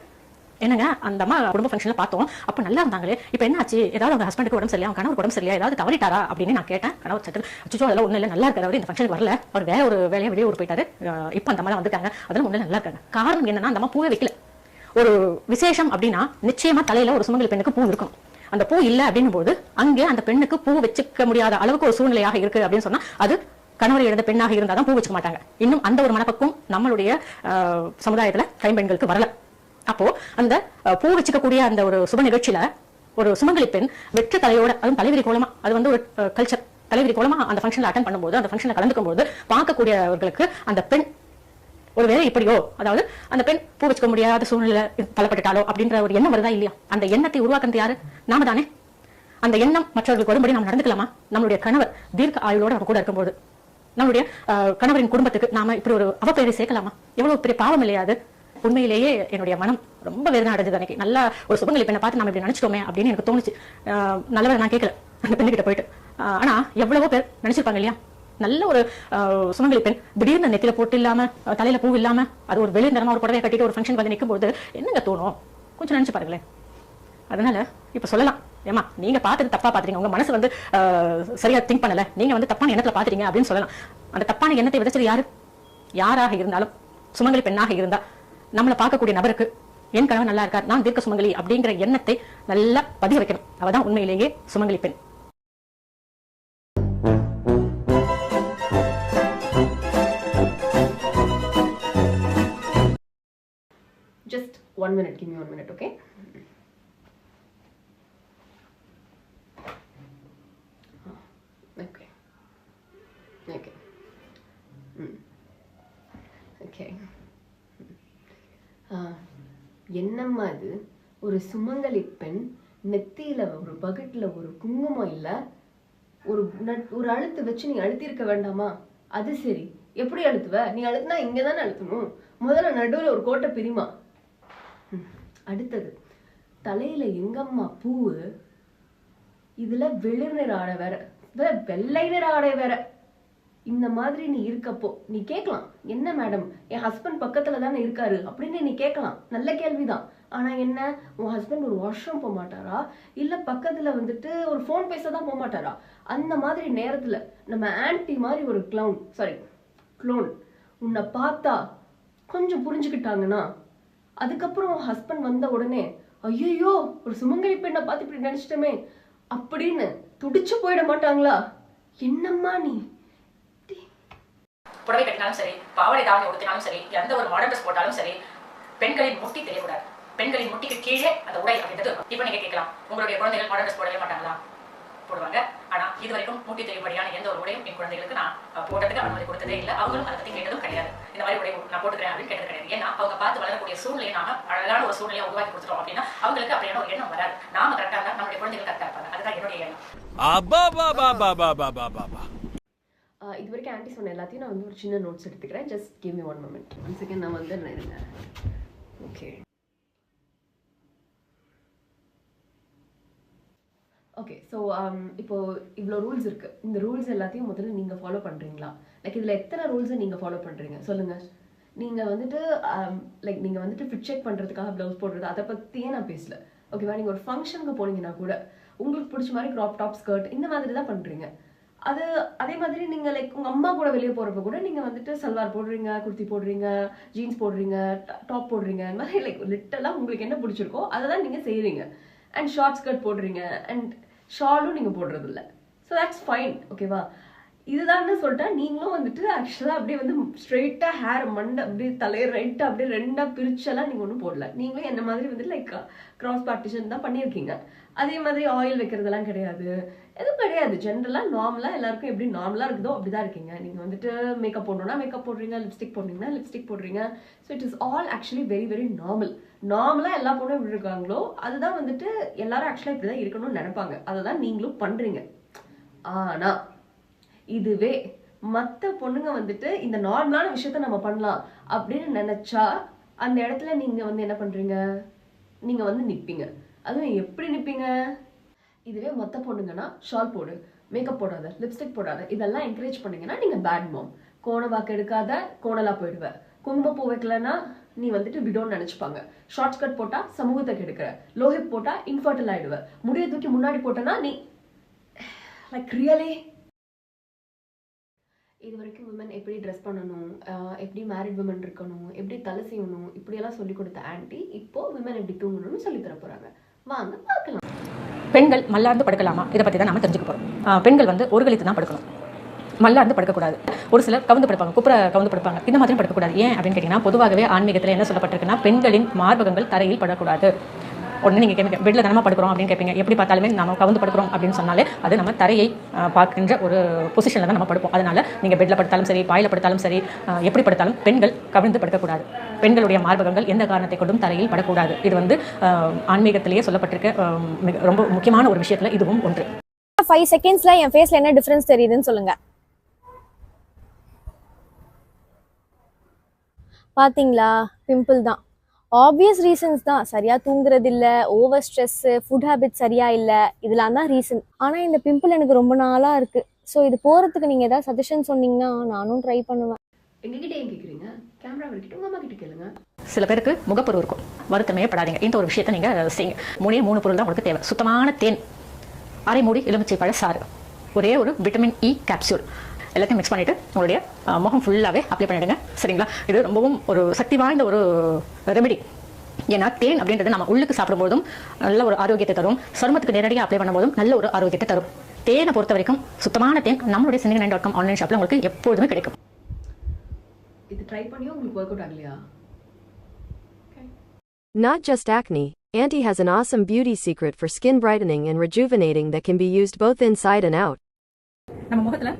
என்னங்க அந்த அம்மா குடும்ப ஃபங்க்ஷன்ல பார்த்தோம், அப்ப நல்லா இருந்தாங்களே, இப்ப என்ன ஆச்சு, ஏதாவது அவங்க ஹஸ்பண்டுக்கு உடம்பு சரியில்லையா, அவங்க கணவர் உடம்பு சரியில்லையா, ஏதாவது தவறிட்டாரா அப்படின்னு நான் கேட்டேன். கணவர் சட்டு அச்சோ அதெல்லாம் ஒண்ணு இல்லை, நல்லா இருக்காரு, இந்த ஃபங்க்ஷனுக்கு வரல, அவர் வேற ஒரு வேலையை வெளியே ஊர் போயிட்டாரு, இப்ப அந்த மாதிரி வந்துட்டாங்க, அதெல்லாம் ஒண்ணு நல்லா இருக்காங்க. காரணம் என்னன்னா அந்த அம்மா பூவே வைக்கல. ஒரு விசேஷம் அப்படின்னா நிச்சயமா தலையில ஒரு சுமங்கலி பெண்ணுக்கு பூ இருக்கும். அந்த பூ இல்லை அப்படின்னும் போது அங்கே அந்த பெண்ணுக்கு பூ வச்சுக்க முடியாத அளவுக்கு ஒரு சூழ்நிலையாக இருக்கு அப்படின்னு சொன்னா அது கணவரை இழந்த பெண்ணாக இருந்தாதான் பூ வச்சுக்க மாட்டாங்க. இன்னும் அந்த ஒரு மனப்பக்குவம் நம்மளுடைய சமுதாயத்துல கைம்பெண்களுக்கு வரல. அப்போ அந்த பூ வச்சுக்கக்கூடிய அந்த ஒரு சுப நிகழ்ச்சியில ஒரு சுமங்கலி பெண் வெற்று தலையோட, அதுவும் தலைவிரி கோலமா, அது வந்து ஒரு கல்ச்சர், தலைவிரி கோலமா அந்த ஃபங்க்ஷன்ல அட்டன் பண்ணும்போது, அந்த ஃபங்க்ஷன்ல கலந்துக்கும் போது பார்க்கக்கூடியவர்களுக்கு அந்த பெண் ஒருவேளை இப்படியோ, அதாவது அந்த பெண் பூ வச்சுக்க முடியாத சூழ்நிலை தள்ளப்பட்டுட்டாலோ அப்படின்ற ஒரு எண்ணம் வருதா இல்லையா? அந்த எண்ணத்தை உருவாக்குறது யாரு? நாம தானே. அந்த எண்ணம் மற்றவர்களுக்கு வரும்படி நம்ம நடந்துக்கலாமா? நம்மளுடைய கணவர் தீர்க்க ஆயுளோட நம்ம கூட இருக்கும்போது நம்மளுடைய கணவரின் குடும்பத்துக்கு நாம இப்படி ஒரு அவப்பெயரை சேர்க்கலாமா? எவ்வளவு பெரிய பாவம் இல்லையாது? உண்மையிலேயே என்னுடைய மனம் ரொம்ப வேதனை அடைஞ்சது அன்னைக்கு. நல்லா ஒரு சுபங்கலி பெண்ணை பார்த்து நம்ம இப்படி நினைச்சிட்டோமே அப்படின்னு எனக்கு தோணுச்சு. நல்லவரை நான் கேட்கல அந்த பெண்ணுகிட்ட போயிட்டு. ஆனா எவ்வளவோ பேர் நினைச்சிருப்பாங்க இல்லையா? நல்ல ஒரு சுமங்கலி பெண் திடீர்னு நெத்தில போட்டு இல்லாம, தலையில பூ இல்லாம, அது ஒரு வெளி நிறமா ஒரு புடவையை கட்டிட்டு ஒரு ஃபங்க்ஷன் வந்து நிற்கும் போது என்னங்க தோணும்? கொஞ்சம் நினைச்சு பாருங்களேன். அதனால இப்ப சொல்லலாம், ஏமா நீங்க பாத்துட்டு தப்பா பாத்துறீங்க, உங்க மனசு வந்து சரியா திங்க் பண்ணல, நீங்க வந்து தப்பான எண்ணத்துல பாத்துறீங்க அப்படின்னு சொல்லலாம். அந்த தப்பான எண்ணத்தை விதைச்சது யாரு? யாராக இருந்தாலும் சுமங்கலி பெண்ணாக இருந்தா நம்மளை பார்க்கக்கூடிய நபருக்கு என் கணவன் நல்லா இருக்கார், நான் தீர்க்க சுமங்கலி அப்படிங்கிற எண்ணத்தை நல்லா பதிய வைக்கணும். அவதான் உண்மையிலேயே சுமங்கலி பெண். Just 1 minute, give me 1 minute, okay? Okay. Okay. Okay. என்னம்மா இது, ஒரு சுமங்கலி பெண் நெத்தியில ஒரு பக்கெட்ல ஒரு குங்குமம் இல்ல, ஒரு அழுத்து வச்சு நீ அழுத்திருக்க வேண்டாமா? அது சரி, எப்படி அழுத்துவ? நீ அழுத்தினா இங்கதானே அழுத்தணும். முதல்ல நடுவுல ஒரு கோட்டை பிரிமா. அடுத்தது, தலையில எங்கம்மா பூவு, இதுல வெளிர் நிற ஆடை வேற, வெள்ளை நிற ஆடை வேற. இந்த மாதிரி நீ இருக்கப்போ நீ கேட்கலாம், என்ன மேடம் என் ஹஸ்பண்ட் பக்கத்துல தானே இருக்காரு அப்படின்னு நீ கேட்கலாம், நல்ல கேள்விதான். ஆனா என்ன, உன் ஹஸ்பண்ட் ஒரு வாஷ்ரூம் போக மாட்டாரா, இல்ல பக்கத்துல வந்துட்டு ஒரு போன் பேசதான் போக மாட்டாரா? அந்த மாதிரி நேரத்துல நம்ம ஆன்டி மாதிரி ஒரு க்ளோன் உன்னை பார்த்தா கொஞ்சம் புரிஞ்சுக்கிட்டாங்கன்னா, அதுக்கப்புறம் ஹஸ்பண்ட் வந்த உடனே ஐயோ ஒரு சுமங்கலி பெண்ணை பார்த்து இப்படி நினைச்சிட்டமே அப்படின்னு துடிச்சு போயிட மாட்டாங்களா? என்னம்மா நீ புடவை கட்டினாலும் சரி, பாவடை தாவணி உடுத்தினாலும் சரி, எந்த ஒரு மாடர்ன் ட்ரெஸ் போட்டாலும் சரி, பெண்களின் முட்டி தெரியக்கூடாது. பெண்களின் முட்டிக்கு கீழே அந்த உடை அப்படின்றது. இப்ப நீங்க கேட்கலாம், உங்களுடைய குழந்தைகள் மாடர்ன் ட்ரெஸ் போடவே மாட்டாங்களா? போடுவாங்க. ஆனா இது வரைக்கும் முட்டி தெரியும்படியான எந்த ஒரு உடையும் என் குழந்தைகளுக்கு நான் போட்டதுக்கு அனுமதி கொடுத்ததே இல்லை. அவங்களும் அதை பத்தி கேட்டதும் கிடையாது. இந்த மாதிரி உடை நான் போட்டுக்கிறேன் அப்படின்னு கேட்டது கிடையாது. ஏன்னா அவங்க பார்த்து வளரக்கூடிய சூழ்நிலையை நாம அழகான ஒரு சூழ்நிலையை உருவாக்கி கொடுத்துட்டோம் அப்படின்னா அவங்களுக்கு அப்படியான ஒரு எண்ணம் வராது. நாம கரெக்டா இருந்தா நம்மளுடைய குழந்தைகள் கரெக்டா இருப்பாங்க. அதுதான் என்னுடைய எண்ணம். இது வரைக்கும் ஆன்டி சொன்ன எல்லாத்தையும் நான் வந்து ஒரு சின்ன நோட்ஸ் எடுத்துக்கிறேன். Just give me 1 moment. 1 second. நான் வந்து இருந்தேன். ஓகே ஓகே ஸோ இப்போ இவ்வளோ ரூல்ஸ் இருக்கு. இந்த ரூல்ஸ் எல்லாத்தையும் முதல்ல நீங்க ஃபாலோ பண்றீங்களா? லைக் இதுல எத்தனை ரூல்ஸை நீங்க ஃபாலோ பண்றீங்க சொல்லுங்க. நீங்க வந்துட்டு நீங்க வந்துட்டு ஃபிட் செக் பண்றதுக்காக ப்ளவுஸ் போடுறது அதை பத்தியே நான் பேசல. ஓகேவா? நீங்க ஒரு ஃபங்க்ஷனுக்கு போனீங்கன்னா கூட உங்களுக்கு பிடிச்ச மாதிரி கிராப் டாப் ஸ்கர்ட் இந்த மாதிரி தான் பண்றீங்க. அதே மாதிரி நீங்க லைக் உங்க அம்மா கூட வெளியே போறப்ப கூட நீங்க வந்துட்டு சல்வார் போடுறீங்க, குர்த்தி போடுறீங்க, ஜீன்ஸ் போடுறீங்க, டாப் போடுறீங்க. இந்த மாதிரி லைக் லிட்டரலா உங்களுக்கு என்ன பிடிச்சிருக்கோ அதை தான் நீங்க செய்யறீங்க. அண்ட் ஷார்ட் ஸ்கர்ட் போடுறீங்க அண்ட் ஷாலும் நீங்க போடுறது இல்லை. So that's fine. ஓகேவா? இதுதான்னு சொல்லிட்டா நீங்களும் வந்துட்டு ஆக்சுவலா அப்படியே வந்து ஸ்ட்ரெயிட்டா ஹேர் மண்டை அப்படியே தலையை ரைட்டா அப்படியே ரெண்டா பிரிச்செல்லாம் நீங்க ஒன்றும் போடல. நீங்களும் என்ன மாதிரி வந்து லைக் கிராஸ் பார்ட்டிஷன் தான் பண்ணியிருக்கீங்க. அதே மாதிரி ஆயில் வைக்கிறதெல்லாம் கிடையாது, எதுவும் கிடையாது. ஜென்ரலா நார்மலா எல்லாருக்கும் எப்படி நார்மலா இருக்குதோ அப்படிதான் இருக்கீங்க. நீங்க வந்துட்டு மேக்கப் போடணும்னா மேக்கப் போடுறீங்க, லிப்ஸ்டிக் போடுறீங்கன்னா லிப்ஸ்டிக் போடுறீங்க. So it is all actually very very normal. நார்மலா எல்லா பொண்ணும் எப்படி இருக்காங்களோ அதுதான் வந்துட்டு எல்லாரும் ஆக்சுவலா இப்படிதான் இருக்கணும்னு நினைப்பாங்க. அதுதான் நீங்களும் பண்றீங்க. ஆனா இதுவே மத்த பொண்ணுங்க வந்துட்டு இந்த நார்மலான விஷயத்த நம்ம பண்ணலாம் அப்படின்னு நினைச்சா அந்த இடத்துல நீங்க வந்து என்ன பண்றீங்க? நீங்க வந்து நிப்பீங்க. அதுவும் எப்படி நிப்பீங்க? இதுவே மத்த பொண்ணுங்கன்னா ஷால் போடு, மேக்கப் போடாத, லிப்ஸ்டிக் போடாத, இதெல்லாம் என்கரேஜ் பண்ணீங்கன்னா நீங்க பேட் மாம். கோண வாக்கு எடுக்காத, கோணலா போயிடுவ. குங்குமப்பூ வைக்கலன்னா நீ வந்துட்டு விடோன்னு நினைச்சுப்பாங்க. ஷார்ட் ஸ்கர்ட் போட்டா சமூகத்தை கெடுக்கிற, லோஹிப் போட்டா இன்ஃபர்டில் ஆயிடுவ, முடிய தூக்கி முன்னாடி போட்டனா நீ லைக் ரியலே. இது வரைக்கும் விமன் எப்படி ட்ரெஸ் பண்ணணும், எப்படி மேரிட் விமன் இருக்கணும், எப்படி தலை செய்யணும், இப்படியெல்லாம் சொல்லி கொடுத்த ஆன்ட்டி இப்போ விமன் எப்படி தூங்கணும்னு சொல்லி தர போறாங்க. வாங்க பார்க்கலாம். பெண்கள் மல்லார்ந்து படுக்கலாமா, இதை பற்றி தான் நம்ம தெரிஞ்சுக்க போகிறோம். பெண்கள் வந்து ஒரு கழித்து தான் படுக்கணும், மல்லார்ந்து படுக்கக்கூடாது. ஒரு சிலர் கவுந்து படுப்பாங்க, குப்புற கவுந்து படுப்பாங்க, இந்த மாதிரி படுக்கக்கூடாது. ஏன் அப்படின்னு கேட்டிங்கன்னா, பொதுவாகவே ஆன்மீகத்தில் என்ன சொல்லப்பட்டிருக்குன்னா, பெண்களின் மார்பகங்கள் தரையில் படக்கூடாது. ஒன்று நீங்கள் கேட்பீங்க, பெட்டில் தானமா படுக்கிறோம் அப்படின்னு கேட்பீங்க. எப்படி பார்த்தாலுமே நம்ம கவுந்து படுக்கிறோம் அப்படின்னு சொன்னாலே அது நம்ம தரையை பார்க்கின்ற ஒரு பொசிஷனில் தான் நம்ம படுப்போம். அதனால் நீங்கள் பெட்டில் படுத்தாலும் சரி, பாயில் படுத்தாலும் சரி, எப்படி படுத்தாலும் பெண்கள் கவிழ்ந்து படுக்கக்கூடாது. பெண்களுடைய மார்பகங்கள் எந்த காரணத்தை கொண்டும் தரையில் படக்கூடாது. இது வந்து ஆன்மீகத்திலேயே சொல்லப்பட்டிருக்க ரொம்ப முக்கியமான ஒரு விஷயத்தில் இதுவும் ஒன்று. 5 செகண்ட்ஸ்ல என் ஃபேஸ்ல என்ன டிஃபரன்ஸ் தெரியுதுன்னு சொல்லுங்க. பாத்தீங்களா, பிம்பிள் தான். ஆப்வியஸ் ரீசன்ஸ் தான். சரியா தூங்குறது இல்ல, ஓவர் ஸ்ட்ரெஸ், ஃபுட் ஹேபிட் சரியா இல்ல, இதெல்லாம் தான் ரீசன். ஆனா இந்த பிம்பிள் எனக்கு ரொம்ப நாளா இருக்கு. ஸோ இது போறதுக்கு நீங்க ஏதாவது சஜஷன் சொன்னீங்கன்னா நானும் ட்ரை பண்ணுவேன். எங்ககிட்ட ஏன் கேட்குறீங்க? கேமரா கிட்ட உங்க அம்மா கிட்ட கேளுங்க. சில பேருக்கு முகப்பொரு இருக்கும், வருத்தமே படாதீங்க. இந்த ஒரு விஷயத்தை நீங்கள் செய்யுங்க. 3 பொருள் தான் உங்களுக்கு தேவை. சுத்தமான தேன், அரை மூடி எலுமிச்சை பழ சாறு, ஒரே ஒரு விட்டமின் இ கேப்சூல், எல்லாத்தையும் மிக்ஸ் பண்ணிவிட்டு உங்களுடைய முகம் ஃபுல்லாகவே அப்ளை பண்ணிவிடுங்க. சரிங்களா? இது ரொம்பவும் ஒரு சக்தி வாய்ந்த ஒரு ரெமெடி. ஏன்னா தேன் அப்படின்றது நம்ம உள்ளுக்கு சாப்பிடும்போதும் நல்ல ஒரு ஆரோக்கியத்தை தரும், சருமத்துக்கு நேரடியாக அப்ளை பண்ணும்போதும் நல்ல ஒரு ஆரோக்கியத்தை தரும். தேனை பொறுத்த வரைக்கும் சுத்தமான தேன் நம்மளுடைய Sinningane.com ஆன்லைன் ஷாப்பில் உங்களுக்கு எப்பொழுதுமே கிடைக்கும். இது ட்ரை பண்ணியும் உங்களுக்கு ஒர்க் அவுட் ஆகலையா? Not just acne, Auntie has an awesome beauty secret for skin brightening and rejuvenating that can be used both inside and out. நம்ம முகத்துல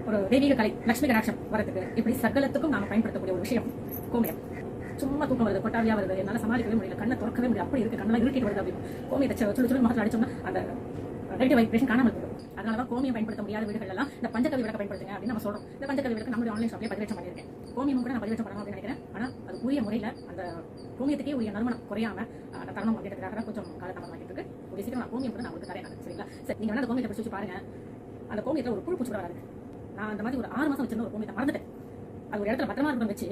ஒரு தெய்வீக கலை, லட்சுமி கடாட்சம் வரதுக்கு இப்படி சகலத்துக்கும் நாம பயன்படுத்தக்கூடிய ஒரு விஷயம் கோமியம். சும்மா தூக்கம் வருது, கொட்டாவியா வருது, என்னால சமாளிக்கவே முடியல, கண்ணை திறக்கவே முடியல, அப்படி இருக்கு, கண்ணெல்லாம் இருட்டிட்டு வருது அப்படின்னு கோமியத்தை சொல்லி சொல்லி முகத்தில் அடிச்சோம்னா அந்த நெகட்டிவ் வைப்ரேஷன் காணாமல் போகும். அதனாலதான் கோமியம் பயன்படுத்த முடியாத வீடுகள் எல்லாம் இந்த பஞ்சகவி விளக்க பயன்படுத்துங்க அப்படின்னு நம்ம சொல்றோம். இந்த பஞ்சகவி விளக்கு நம்மளுடைய ஆன்லைன் ஷாப்லேயே பதிவேற்றம் பண்ணியிருக்கேன். கோமியம் கூட நான் பதிவேற்றம் பண்ணணும் அப்படின்னு நினைக்கிறேன். ஆனா அது உரிய முறையில அந்த கோமியத்துக்கே உரிய நறுமணம் குறையாம அந்த தருணம் அப்படின்றதுக்காக தான் கொஞ்சம் காலதாமதம் ஆகிட்டு இருக்கு. ஒரு சீக்கிரம் நான் கோமியம் கூட நான் உங்களுக்கு தரேன். சரிங்களா? சரி, நீங்க வேணா அந்த கோமியத்தை பிடிச்சி பாருங்க. அந்த கோமியத்துல ஒரு புழு பூச்சி கூட வராது. நான் அந்த மாதிரி ஒரு 6 மாசம் வச்சிருந்த ஒரு கோமியத்தை மறந்துட்டேன். அது ஒரு இடத்துல பத்திரமா இருக்கும் வச்சு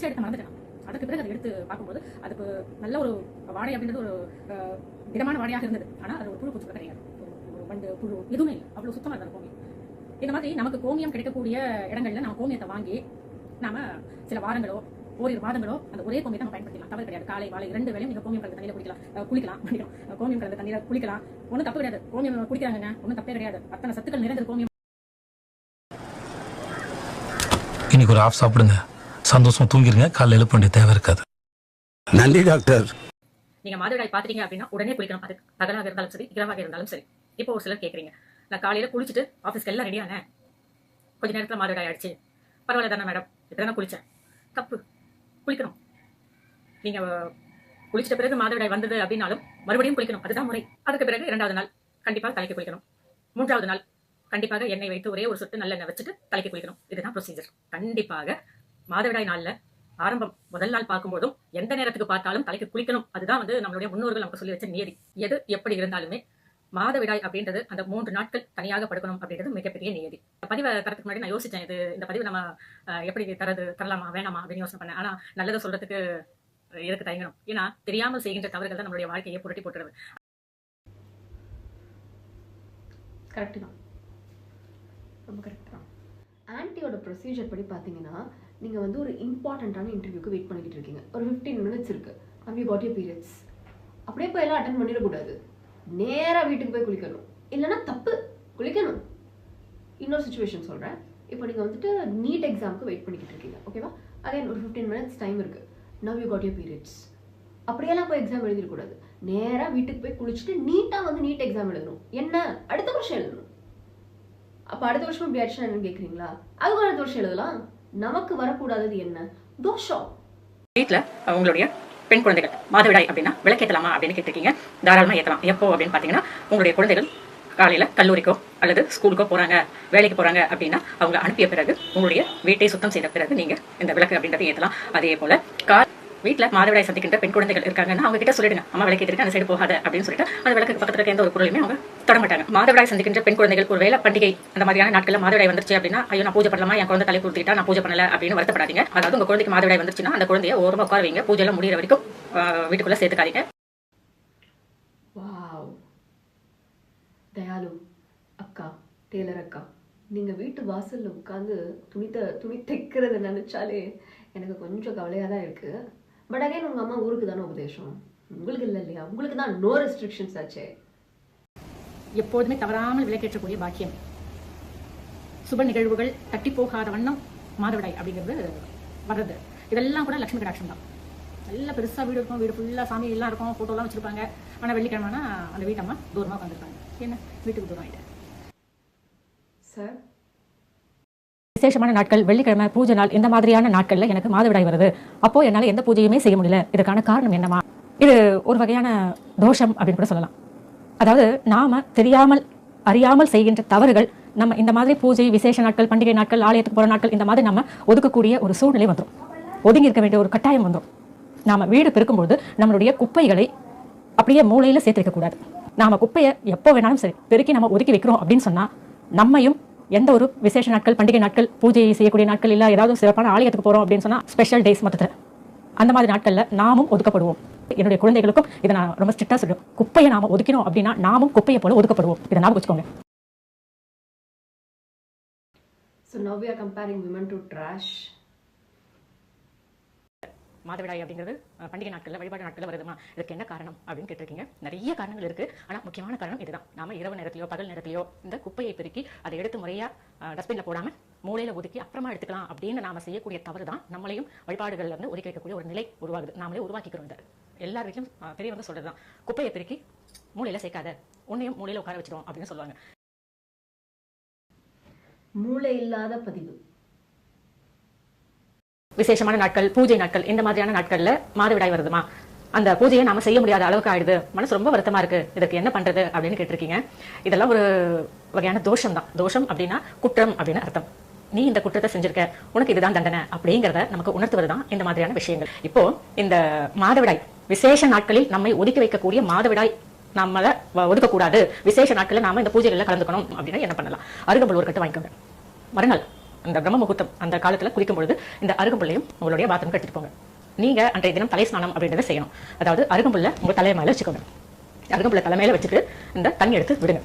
எடுத்து மறந்துட்டேன். அதுக்கு பிறகு அதை எடுத்து பார்க்கும்போது அதுக்கு நல்ல ஒரு வாடை அப்படின்றது ஒரு திடமான வாடையாக இருந்தது. ஆனா அது ஒரு புழு பூச்சி கிடையாது, ஒரு வண்டு புழு எதுவுமே இல்லை. அவ்வளவு சுத்தமா இருந்த கோமியம். இந்த மாதிரி நமக்கு கோமியம் கிடைக்கக்கூடிய இடங்கள்ல நம்ம கோமியத்தை வாங்கி நாம சில வாரங்களோ ஓரிரு மாதங்களோ அந்த ஒரே கோமியத்தை நம்ம பயன்படுத்தலாம். தவறு கிடையாது. காலை வாழை 2 வேளையும் நீங்க கோமியம் கலந்த தண்ணியில குளிக்கலாம். கோமியம் கலந்த தண்ணியில குளிக்கலாம். ஒன்றும் தப்பு கிடையாது. கோமியம் குடிக்கிறாங்க, ஒன்றும் தப்பே கிடையாது. அத்தனை சத்துக்கள் நிறைந்த கோமியம். இன்னைக்கு ஒரு ஆஃப் சாப்பிடுங்க, சந்தோஷமா தூங்கிருங்க, காலைல எழுப்ப வேண்டிய தேவை இருக்காது. நன்றி டாக்டர். நீங்க மாதவிடாய் பாத்தீங்க அப்படின்னா உடனே குளிக்கணும். அது பகலாக இருந்தாலும் சரி, இரவாக இருந்தாலும் சரி. இப்போ ஒரு சிலர் கேட்குறீங்க, நான் காலையில குளிச்சுட்டு ஆஃபீஸ்க்கு எல்லாம் ரெடியானேன், கொஞ்ச நேரத்தில் மாதவிடாய் ஆயிடுச்சு, பரவாயில்ல தானே மேடம், இப்பதான் குளிச்சேன். தப்பு, குளிக்கணும். நீங்க குளிச்சிட்ட பிறகு மாதவிடாய் வந்தது அப்படின்னாலும் மறுபடியும் குளிக்கணும், அதுதான் முறை. அதுக்கு பிறகு 2வது நாள் கண்டிப்பாக தலைக்கு குளிக்கணும். 3வது நாள் கண்டிப்பாக எண்ணெய் வைத்து ஒரே ஒரு சொட்டு நல்லெண்ணெய் வச்சுட்டு தலைக்கு குளிக்கணும். இதுதான் ப்ரொசீஜர். கண்டிப்பாக மாதவிடாய் நாள்ல ஆரம்பம் முதல் நாள் பார்க்கும்போதும் எந்த நேரத்துக்கு பார்த்தாலும் தலைக்கு குளிக்கணும். அதுதான் வந்து நம்மளுடைய முன்னோர்கள் நமக்கு சொல்லி வச்ச நியதி. எது எப்படி இருந்தாலுமே மாதவிடாய் அப்படின்றது அந்த 3 நாட்கள் தனியாக படுக்கணும் அப்படின்றது மிகப்பெரிய நியதி. பதிவை தரத்துக்கு முன்னாடி நான் யோசிச்சேன், இந்த பதிவு நம்ம எப்படி தரலாமா வேணாமா அப்படின்னு யோசனை பண்ணேன். ஆனா நல்லதை சொல்றதுக்கு எதுக்கு தயங்கணும்? ஏன்னா தெரியாமல் செய்கின்ற தவறுகள் தான் நம்மளுடைய வாழ்க்கையை புரட்டி போட்டுறது. கரெக்ட் தான், ரொம்ப கரெக்ட் தான். ஆன்ட்டியோட ப்ரொசீஜர் படி பார்த்தீங்கன்னா நீங்கள் வந்து ஒரு இம்பார்ட்டண்ட்டான இன்டர்வியூக்கு வெயிட் பண்ணிக்கிட்டு இருக்கீங்க. ஒரு 15 minutes இருக்குது. You got your periods. அப்படியே போய் எல்லாம் அட்டன் பண்ணிடக்கூடாது. நேராக வீட்டுக்கு போய் குளிக்கணும், இல்லைன்னா தப்பு, குளிக்கணும். இன்னொரு சுச்சுவேஷன் சொல்கிறேன். இப்போ நீங்கள் வந்துட்டு நீட் எக்ஸாமுக்கு வெயிட் பண்ணிக்கிட்டு இருக்கீங்க, ஓகேவா? அகைன் ஒரு 15 minutes டைம் இருக்குது. Now you got your periods. அப்படியெல்லாம் போய் எக்ஸாம் எழுதிடக்கூடாது. நேராக வீட்டுக்கு போய் குளிச்சுட்டு நீட்டாக வந்து நீட் எக்ஸாம் எழுதணும். என்ன, அடுத்த வருஷம் எழுதணும். அப்போ அடுத்த வருஷம் இப்படி ஆயிடுச்சுன்னா என்னன்னு கேட்குறீங்களா? அதுக்கு அடுத்த வருஷம் எழுதலாம். நமக்கு வரக்கூடாதது என்ன? தோஷம். வீட்டில் உங்களுடைய பெண் குழந்தைகள் மாதவிடாய் அப்படின்னா விளக்கேற்றலாமா அப்படின்னு கேட்டிருக்கீங்க. தாராளமாக ஏற்றலாம். எப்போ அப்படின்னு பார்த்தீங்கன்னா, உங்களுடைய குழந்தைகள் காலையில் கல்லூரிக்கோ அல்லது ஸ்கூலுக்கோ போகிறாங்க, வேலைக்கு போகிறாங்க அப்படின்னா அவங்க அனுப்பிய பிறகு உங்களுடைய வீட்டை சுத்தம் செய்த பிறகு நீங்கள் இந்த விளக்கு அப்படின்றத ஏற்றலாம். அதே போல் வீட்டில் மாதவிடாய் சந்திக்கின்ற பெண் குழந்தைகள் இருக்காங்கன்னா அவங்க கிட்ட சொல்லிடுங்க, அம்மா விளக்கு ஏற்றிட்டு அந்த சைடு போகாத அப்படின்னு சொல்லிட்டு அந்த விளக்கு பக்கத்தில் இருக்க எந்த ஒரு பொருளுமே அவங்க தொட மாட்டாங்க. மாதவிடாய் சந்திக்கின்ற பெண் குழந்தைகள் ஒரு வேலை பண்டிகை அந்த மாதிரியான நாட்களில் மாதவிடாய் வந்துருச்சு அப்படின்னா, ஐயோ நான் பூஜை பண்ணலாமா, என் குழந்தை தலை கொடுத்துட்டா நான் பூஜை பண்ணல அப்படின்னு வருத்தப்படாதீங்க. அதாவது உங்க குழந்தைக்கு மாதவிடாய் வந்துருச்சுன்னா அந்த குழந்தைய ஓரமாக உட்கார வைங்க, பூஜை எல்லாம் முடிகிற வரைக்கும் வீட்டுக்குள்ள சேர்த்துக்காதீங்க. வாவ் தயாலு அக்கா, டெய்லர் அக்கா, நீங்க வீட்டு வாசல்ல உட்காந்து துணி தைக்கிறத நினைச்சாலே எனக்கு கொஞ்சம் கவலையா தான் இருக்கு. பட் அகைன் உங்க அம்மா ஊருக்கு தானே உபதேசம், உங்களுக்கு இல்லை இல்லையா? உங்களுக்கு தான் நோ ரெஸ்ட்ரிக்ஷன்ஸ் ஆச்சே. எப்போதுமே தவறாமல் விளக்கேற்றக்கூடிய பாக்கியம், சுப நிகழ்வுகள் தட்டி போகாத வண்ணம் மாதவிடாய் அப்படிங்கிறது வர்றது, இதெல்லாம் கூட லட்சுமி கடாட்சம் தான். நல்லா பெருசா வீடு இருக்கும், வீடு ஃபுல்லா சாமி எல்லாம் இருக்கும், போட்டோலாம் வச்சிருப்பாங்க. ஆனா வெள்ளிக்கிழமைனா அந்த வீட்டம்மா தூரமா உட்காந்துருப்பாங்க. என்ன வீட்டுக்கு தூரம் ஆயிட்டு சார். விசேஷமான நாட்கள், வெள்ளிக்கிழமை, பூஜை நாள், இந்த மாதிரியான நாட்கள்ல எனக்கு மாதவிடாய் வருது, அப்போ என்னால எந்த பூஜையுமே செய்ய முடியல, இதுக்கான காரணம் என்னமா? இது ஒரு வகையான தோஷம் அப்படின்னு கூட சொல்லலாம். அதாவது நாம தெரியாமல் அறியாமல் செய்கின்ற தவறுகள் நம்ம இந்த மாதிரி பூஜை, விசேஷ நாட்கள், பண்டிகை நாட்கள், ஆலயத்துக்கு போற நாட்கள், இந்த மாதிரி நம்ம ஒதுக்கக்கூடிய ஒரு சூழ்நிலை வந்துடும், ஒதுங்கி இருக்க வேண்டிய ஒரு கட்டாயம் வந்துடும். நாம வீடு பெருக்கும்போது நம்மளுடைய குப்பைகளை அப்படியே மூளையில சேர்த்து வைக்கக்கூடாது. நாம குப்பையை எப்போ வேணாலும் சரி பெருக்கி நம்ம ஒதுக்கி வைக்கிறோம் அப்படின்னு சொன்னா, நம்மையும் எந்த ஒரு விசேஷ நாட்கள், பண்டிகை நாட்கள், பூஜை செய்யக்கூடிய நாட்கள், இல்லை ஏதாவது சிறப்பான ஆலயத்துக்கு போறோம் அப்படின்னு சொன்னா ஸ்பெஷல் டேஸ் மொத்தத்தில் அந்த மாதிரி நாட்கள்ல நாமும் ஒதுக்கப்படுவோம். என்னுடைய குழந்தைகளுக்கும் இதை நான் ரொம்ப ஸ்ட்ரிக்டா சொல்லுவேன், குப்பையை நாம ஒதுக்கணும் அப்படின்னா நாமும் குப்பையை போல ஒதுக்கப்படுவோம். இதை ஞாபகம் வச்சுக்கோங்க. So now we are comparing women to trash. மாதவிடாய் அப்படிங்கிறது பண்டிகை நாட்களில், வழிபாடு நாட்களில் வருதுமா, இதுக்கு என்ன காரணம் அப்படின்னு கேட்டிருக்கீங்க. நிறைய காரணங்கள் இருக்கு, ஆனால் முக்கியமான காரணம் இதுதான். நாம இரவு நேரத்திலையோ பகல் நேரத்திலையோ இந்த குப்பையை பெருக்கி அதை எடுத்து முறையா டஸ்ட்பின்ல போடாம மூலையில ஒதுக்கி அப்புறமா எடுத்துக்கலாம் அப்படின்னு நாம செய்யக்கூடிய தவறு தான் நம்மளையும் வழிபாடுகள்ல இருந்து ஒதுக்கி வைக்கக்கூடிய ஒரு நிலை உருவாகுது. நாமளே உருவாக்கிக்கிறோம். இந்த எல்லார் வீட்லையும் பெரியவங்க சொல்றதுதான், குப்பையை பெருக்கி மூலையில சேர்க்காத, உன்னையும் மூலையில உட்கார வச்சிடும் அப்படின்னு சொல்லுவாங்க. மூளை இல்லாத பதிவு. விசேஷமான நாட்கள், பூஜை நாட்கள், இந்த மாதிரியான நாட்கள்ல மாதவிடாய் வருதுமா, அந்த பூஜையை நாம செய்ய முடியாத அளவுக்கு ஆயிடுது, மனசு ரொம்ப வருத்தமா இருக்கு, இதுக்கு என்ன பண்றது அப்படின்னு கேட்டிருக்கீங்க. இதெல்லாம் ஒரு வகையான தோஷம் தான். தோஷம் அப்படின்னா குற்றம் அப்படின்னு அர்த்தம். நீ இந்த குற்றத்தை செஞ்சிருக்க, உனக்கு இதுதான் தண்டனை அப்படிங்கிறத நமக்கு உணர்த்துவதுதான் இந்த மாதிரியான விஷயங்கள். இப்போ இந்த மாதவிடாய் விசேஷ நாட்களில் நம்மை ஒதுக்கி வைக்கக்கூடிய மாதவிடாய் நம்மள ஒதுக்கக்கூடாது, விசேஷ நாட்களில் நாம இந்த பூஜைகள்ல கலந்துக்கணும் அப்படின்னா என்ன பண்ணலாம்? அருகம்புல் ஒரு கட்டு வாங்கிக்கோங்க. மறுநாள் அந்த பிரம்ம முகூர்த்தம் அந்த காலத்துல குளிக்கும் பொழுது இந்த அருகம்புல்லையும் உங்களுடைய பாத்ரூம் எடுத்துட்டு போங்க. நீங்க அன்றைய தினம் தலை ஸ்நானம் அப்படின்றத செய்யணும். அதாவது அருகம்புல்ல உங்க தலை மேல வச்சுக்கோங்க. அருகம்புல்ல தலைமையில வச்சுட்டு இந்த தண்ணி எடுத்து விடுங்க.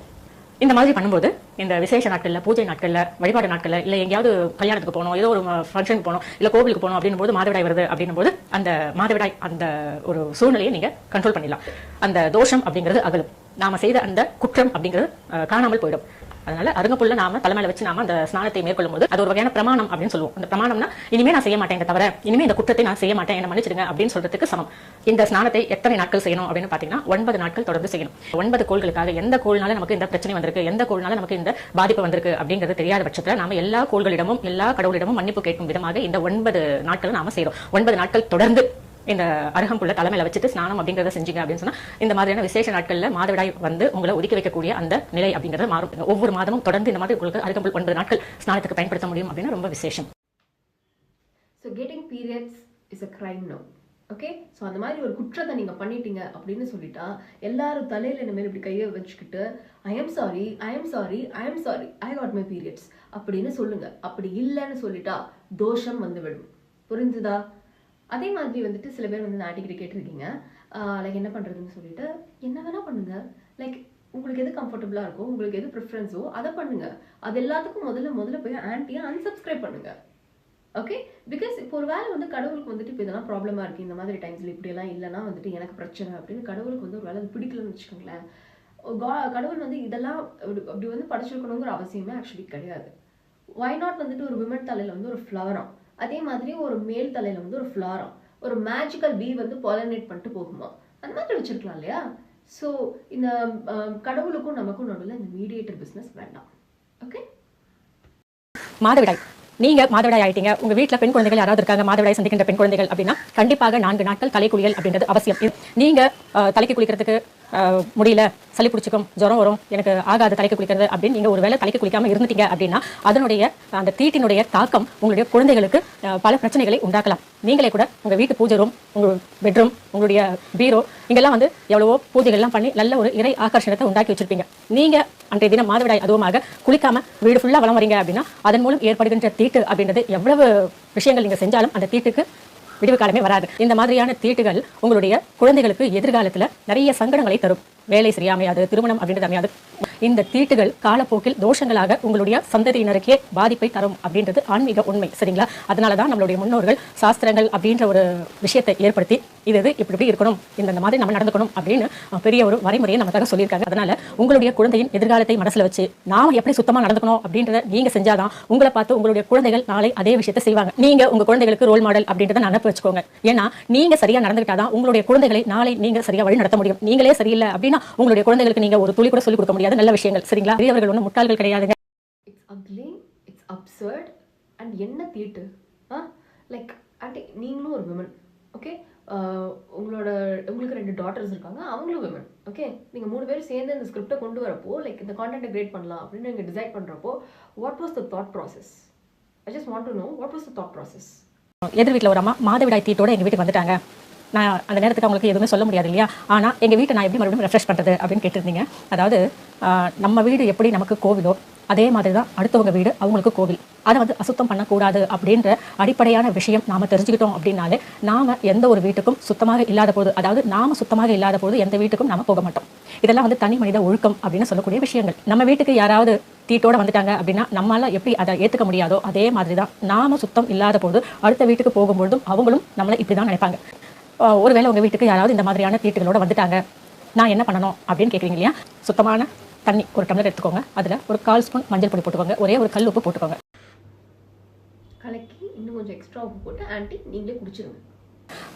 இந்த மாதிரி பண்ணும்போது இந்த விசேஷ நாட்கள்ல, பூஜை நாட்கள்ல, வழிபாடு நாட்கள்ல, இல்ல எங்கேயாவது கல்யாணத்துக்கு போகணும், ஏதோ ஒரு ஃபங்க்ஷனுக்கு போகணும், இல்ல கோவிலுக்கு போகணும் அப்படின்னும் போது மாதவிடாய் வருது அப்படின்னும் போது அந்த மாதவிடாய் அந்த ஒரு சூழ்நிலையை நீங்க கண்ட்ரோல் பண்ணிடலாம். அந்த தோஷம் அப்படிங்கிறது அகலும், நாம செய்த அந்த குற்றம் அப்படிங்கிறது காணாமல் போயிடும். அதனால அருகம்புல்ல நாம தலைமையில வச்சு நாம அந்த ஸ்நானத்தை மேற்கொள்ளும் போது அது ஒரு வகையான பிரமாணம் அப்படின்னு சொல்லுவோம். அந்த பிரமாணம்னா இனிமே நான் செய்ய மாட்டேன் இந்த தவிர, இனிமே இந்த குற்றத்தை நான் செய்ய மாட்டேன், என்ன மன்னிச்சிடுங்க அப்படின்னு சொல்றதுக்கு சமம். இந்த ஸ்நானத்தை எத்தனை நாட்கள் செய்யணும் அப்படின்னு பாத்தீங்கன்னா 9 நாட்கள் தொடர்ந்து செய்யணும். 9 கோள்களுக்காக, எந்த கோள்னால நமக்கு இந்த பிரச்சனை வந்திருக்கு, எந்த கோள்னால நமக்கு இந்த பாதிப்பு வந்திருக்கு அப்படிங்கிறது தெரியாத பட்சத்துல நாம எல்லா கோள்களிடமும் எல்லா கடவுளிடமும் மன்னிப்பு கேட்கும் விதமாக இந்த 9 நாட்கள் நாம செய்யறோம். 9 நாட்கள் தொடர்ந்து இந்த அருகம்புல்ல தலைமையில வச்சுட்டு ஸ்நானம் அப்படிங்கறத செஞ்சீங்க அப்படின்னு சொன்னா இந்த மாதிரியான விசேஷ நாட்கள்ல மாதவிடாய் வந்து உங்களை ஒதுக்கி வைக்கக்கூடிய அந்த நிலை அப்படிங்கறது மாறும். ஒவ்வொரு மாதமும் தொடர்ந்து இந்த மாதிரி உங்களுக்கு அருகம்புல் 9 நாட்கள் ஸ்நானத்துக்கு பயன்படுத்த முடியும் அப்படின்னா ரொம்ப விசேஷம். So getting periods is a crime now. Okay, so அந்த மாதிரி ஒரு குற்றத்தை நீங்கள் பண்ணிட்டீங்க அப்படின்னு சொல்லிட்டா எல்லாரும் தலையில் என்ன மேலே இப்படி கையை வச்சுக்கிட்டு I am sorry, I am sorry, I am sorry, I got my periods அப்படின்னு சொல்லுங்க. அப்படி இல்லைன்னு சொல்லிட்டா தோஷம் வந்து விடும். புரிஞ்சுதா? அதே மாதிரி வந்துட்டு சில பேர் வந்து ஆன்ட்டிகிட்ட கேட்டிருக்கீங்க, லைக் என்ன பண்ணுறதுன்னு சொல்லிட்டு, என்ன வேணால் பண்ணுங்க, லைக் உங்களுக்கு எது கம்ஃபர்டபுளாக இருக்கோ, உங்களுக்கு எது ப்ரிஃபரன்ஸோ அதை பண்ணுங்க. அது எல்லாத்துக்கும் முதல்ல போய் ஆன்ட்டியை அன்சப்ஸ்கிரைப் பண்ணுங்க. ஓகே, பிகாஸ் இப்போ ஒரு வேலை வந்து கடவுளுக்கு வந்துட்டு இப்போ இதெல்லாம் ப்ராப்ளமாக இருக்குது, இந்த மாதிரி டைம்ஸில் இப்படியெல்லாம் இல்லைன்னா வந்துட்டு எனக்கு பிரச்சனை அப்படின்னு கடவுளுக்கு வந்து ஒரு வேலை அது பிடிக்கலன்னு வச்சுக்கோங்களேன். கடவுள் வந்து இதெல்லாம் அப்படி வந்து படைச்சிருக்கணுங்கிற அவசியமே ஆக்சுவலி கிடையாது. ஒய் நாட் வந்துட்டு ஒரு விமன் தலையில் வந்து ஒரு ஃப்ளவரம், அதே மாதிரி ஒரு மேல் தலையில வந்து ஒரு ஃப்ளாரம், ஒரு மேஜிக்கல் பீ வந்து பாலினேட் பண்ணிட்டு போகுமா, அந்த மாதிரி வச்சிருக்கலாம் இல்லையா? ஸோ இந்த கடவுளுக்கும் நமக்கும் நடுவில் இந்த மீடியேட்டர் பிஸ்னஸ் வேண்டாம். ஓகே, மாதவிடாய் நீங்க மாதவிடாய் ஆயிட்டீங்க, உங்க வீட்டுல பெண் குழந்தைகள் யாராவது இருக்காங்க மாதவிடாய் சந்திக்கின்ற பெண் குழந்தைகள் அப்படின்னா கண்டிப்பாக 4 நாட்கள் தலை குளியல் அப்படின்றது அவசியம். நீங்க தலைக்கு குளிக்கிறதுக்கு முடியல, சளி பிடிச்சிக்கும், ஜுரம் வரும், எனக்கு ஆகாது தலைக்கு குளிக்கிறது அப்படின்னு நீங்கள் ஒரு வேளை தலைக்கு குளிக்காமல் இருந்துட்டீங்க அப்படின்னா அதனுடைய அந்த தீட்டினுடைய தாக்கம் உங்களுடைய குழந்தைகளுக்கு பல பிரச்சனைகளை உண்டாக்கலாம். நீங்களே கூட உங்கள் வீட்டு பூஜை ரூம், உங்கள் பெட்ரூம், உங்களுடைய பீரோ இங்கெல்லாம் வந்து எவ்வளவோ பூஜைகள்லாம் பண்ணி நல்ல ஒரு இறை ஆகர்ஷணத்தை உண்டாக்கி வச்சிருப்பீங்க. நீங்கள் அன்றைய தினம் மாதவிடாய் அதுவுமாக குளிக்காமல் வீடு ஃபுல்லாக வளம் வரீங்க அப்படின்னா அதன் மூலம் ஏற்படுகின்ற தீட்டு அப்படின்றது எவ்வளவு விஷயங்கள் நீங்கள் செஞ்சாலும் அந்த தீட்டுக்கு விடிவு காலமே வராது. இந்த மாதிரியான தீட்டுகள் உங்களுடைய குழந்தைகளுக்கு எதிர்காலத்தில் நிறைய சங்கடங்களை தரும். வேலை சரியாமையாது, திருமணம் அப்படின்றது அமையாது. இந்த தீட்டுகள் காலப்போக்கில் தோஷங்களாக உங்களுடைய சந்ததியினருக்கே பாதிப்பை தரும் அப்படின்றது ஆன்மீக உண்மை. சரிங்களா? அதனால தான் நம்மளுடைய முன்னோர்கள் சாஸ்திரங்கள் அப்படின்ற ஒரு விஷயத்தை ஏற்படுத்தி இது இப்படி இருக்கணும், இந்த மாதிரி நம்ம நடந்துக்கணும் அப்படின்னு பெரிய ஒரு வரைமுறையை நமக்காக சொல்லியிருக்காங்க. அதனால உங்களுடைய குழந்தையின் எதிர்காலத்தை மனசுல வச்சு நாம எப்படி சுத்தமா நடந்துக்கணும் அப்படின்றத நீங்க செஞ்சாதான் உங்களை பார்த்து உங்களுடைய குழந்தைகள் நாளை அதே விஷயத்தை செய்வாங்க. நீங்க உங்க குழந்தைகளுக்கு ரோல் மாடல் அப்படின்றத நினைப்பு வச்சுக்கோங்க. ஏன்னா நீங்க சரியா நடந்துக்கிட்டாதான் உங்களுடைய குழந்தைகளை நாளை நீங்க சரியா வழி நடத்த முடியும். நீங்களே சரியில்லை அப்படின்னா உங்களுடைய குழந்தைகளுக்கு நீங்க ஒரு துளி கூட சொல்லிக் கொடுக்க முடியாத நல்ல விஷயங்கள். சரிங்களா? பெரியவர்கள் ஒன்றும் முட்டாள்கள் கிடையாதுங்க. It's ugly, it's absurd and என்ன தீட்டு. லைக் ஆண்டி நீங்களும் ஒரு விமன், ஓகே? உங்களுக்கு 2 டாட்டர்ஸ் இருக்காங்க, அவங்களும் விமன், ஓகே? நீங்கள் 3 பேரும் சேர்ந்து இந்த ஸ்கிரிப்டை கொண்டு வரப்போ, லைக் இந்த கான்டென்ட்டை கிரியேட் பண்ணலாம் அப்படின்னு நீங்கள் டிசைட் பண்ணுறப்போ what was the thought process? I just want to know what was the thought process. எதிர் வீட்டில் ஒரு அம்மா மாதவிடாய் தீட்டோட எங்கள் வீட்டுக்கு வந்துட்டாங்க. நான் அந்த நேரத்துக்கு அவங்களுக்கு எதுவுமே சொல்ல முடியாது இல்லையா? ஆனால் எங்கள் வீட்டை நான் எப்படி மறுபடியும் ரெஃப்ரெஷ் பண்ணுறது அப்படின்னு கேட்டிருந்தீங்க. அதாவது நம்ம வீடு எப்படி நமக்கு கோவிலோ அதே மாதிரி தான் அடுத்தவங்க வீடு அவங்களுக்கு கோவில். அதை வந்து அசுத்தம் பண்ணக்கூடாது அப்படின்ற அடிப்படையான விஷயம் நாம் தெரிஞ்சுக்கிட்டோம் அப்படின்னாலே நாம் எந்த ஒரு வீட்டுக்கும் சுத்தமாக இல்லாத போது, அதாவது நாம் சுத்தமாக இல்லாத போது எந்த வீட்டுக்கும் நாம் போக மாட்டோம். இதெல்லாம் வந்து தனி மனித ஒழுக்கம் அப்படின்னு சொல்லக்கூடிய விஷயங்கள். நம்ம வீட்டுக்கு யாராவது தீட்டோட வந்துட்டாங்க அப்படின்னா நம்மளால எப்படி அதை ஏற்றுக்க முடியாதோ அதே மாதிரி தான் நாம சுத்தம் இல்லாத போது அடுத்த வீட்டுக்கு போகும்பொழுதும் அவங்களும் நம்மளை இப்படி தான் நினைப்பாங்க. ஒருவேளை உங்கள் வீட்டுக்கு யாராவது இந்த மாதிரியான தீட்டுகளோட வந்துட்டாங்க, நான் என்ன பண்ணணும் அப்படின்னு கேட்குறீங்க இல்லையா? சுத்தமான தண்ணி ஒரு டம்ளர் எடுத்துக்கோங்க. அதில் ஒரு 1/4 ஸ்பூன் மஞ்சள் பொடி போட்டுக்கோங்க. ஒரே ஒரு கல் உப்பு போட்டுக்கோங்க. கலக்கி இன்னும் கொஞ்சம் எக்ஸ்ட்ரா உப்பு போட்டு ஆண்டி நீங்களே குடிச்சிருங்க.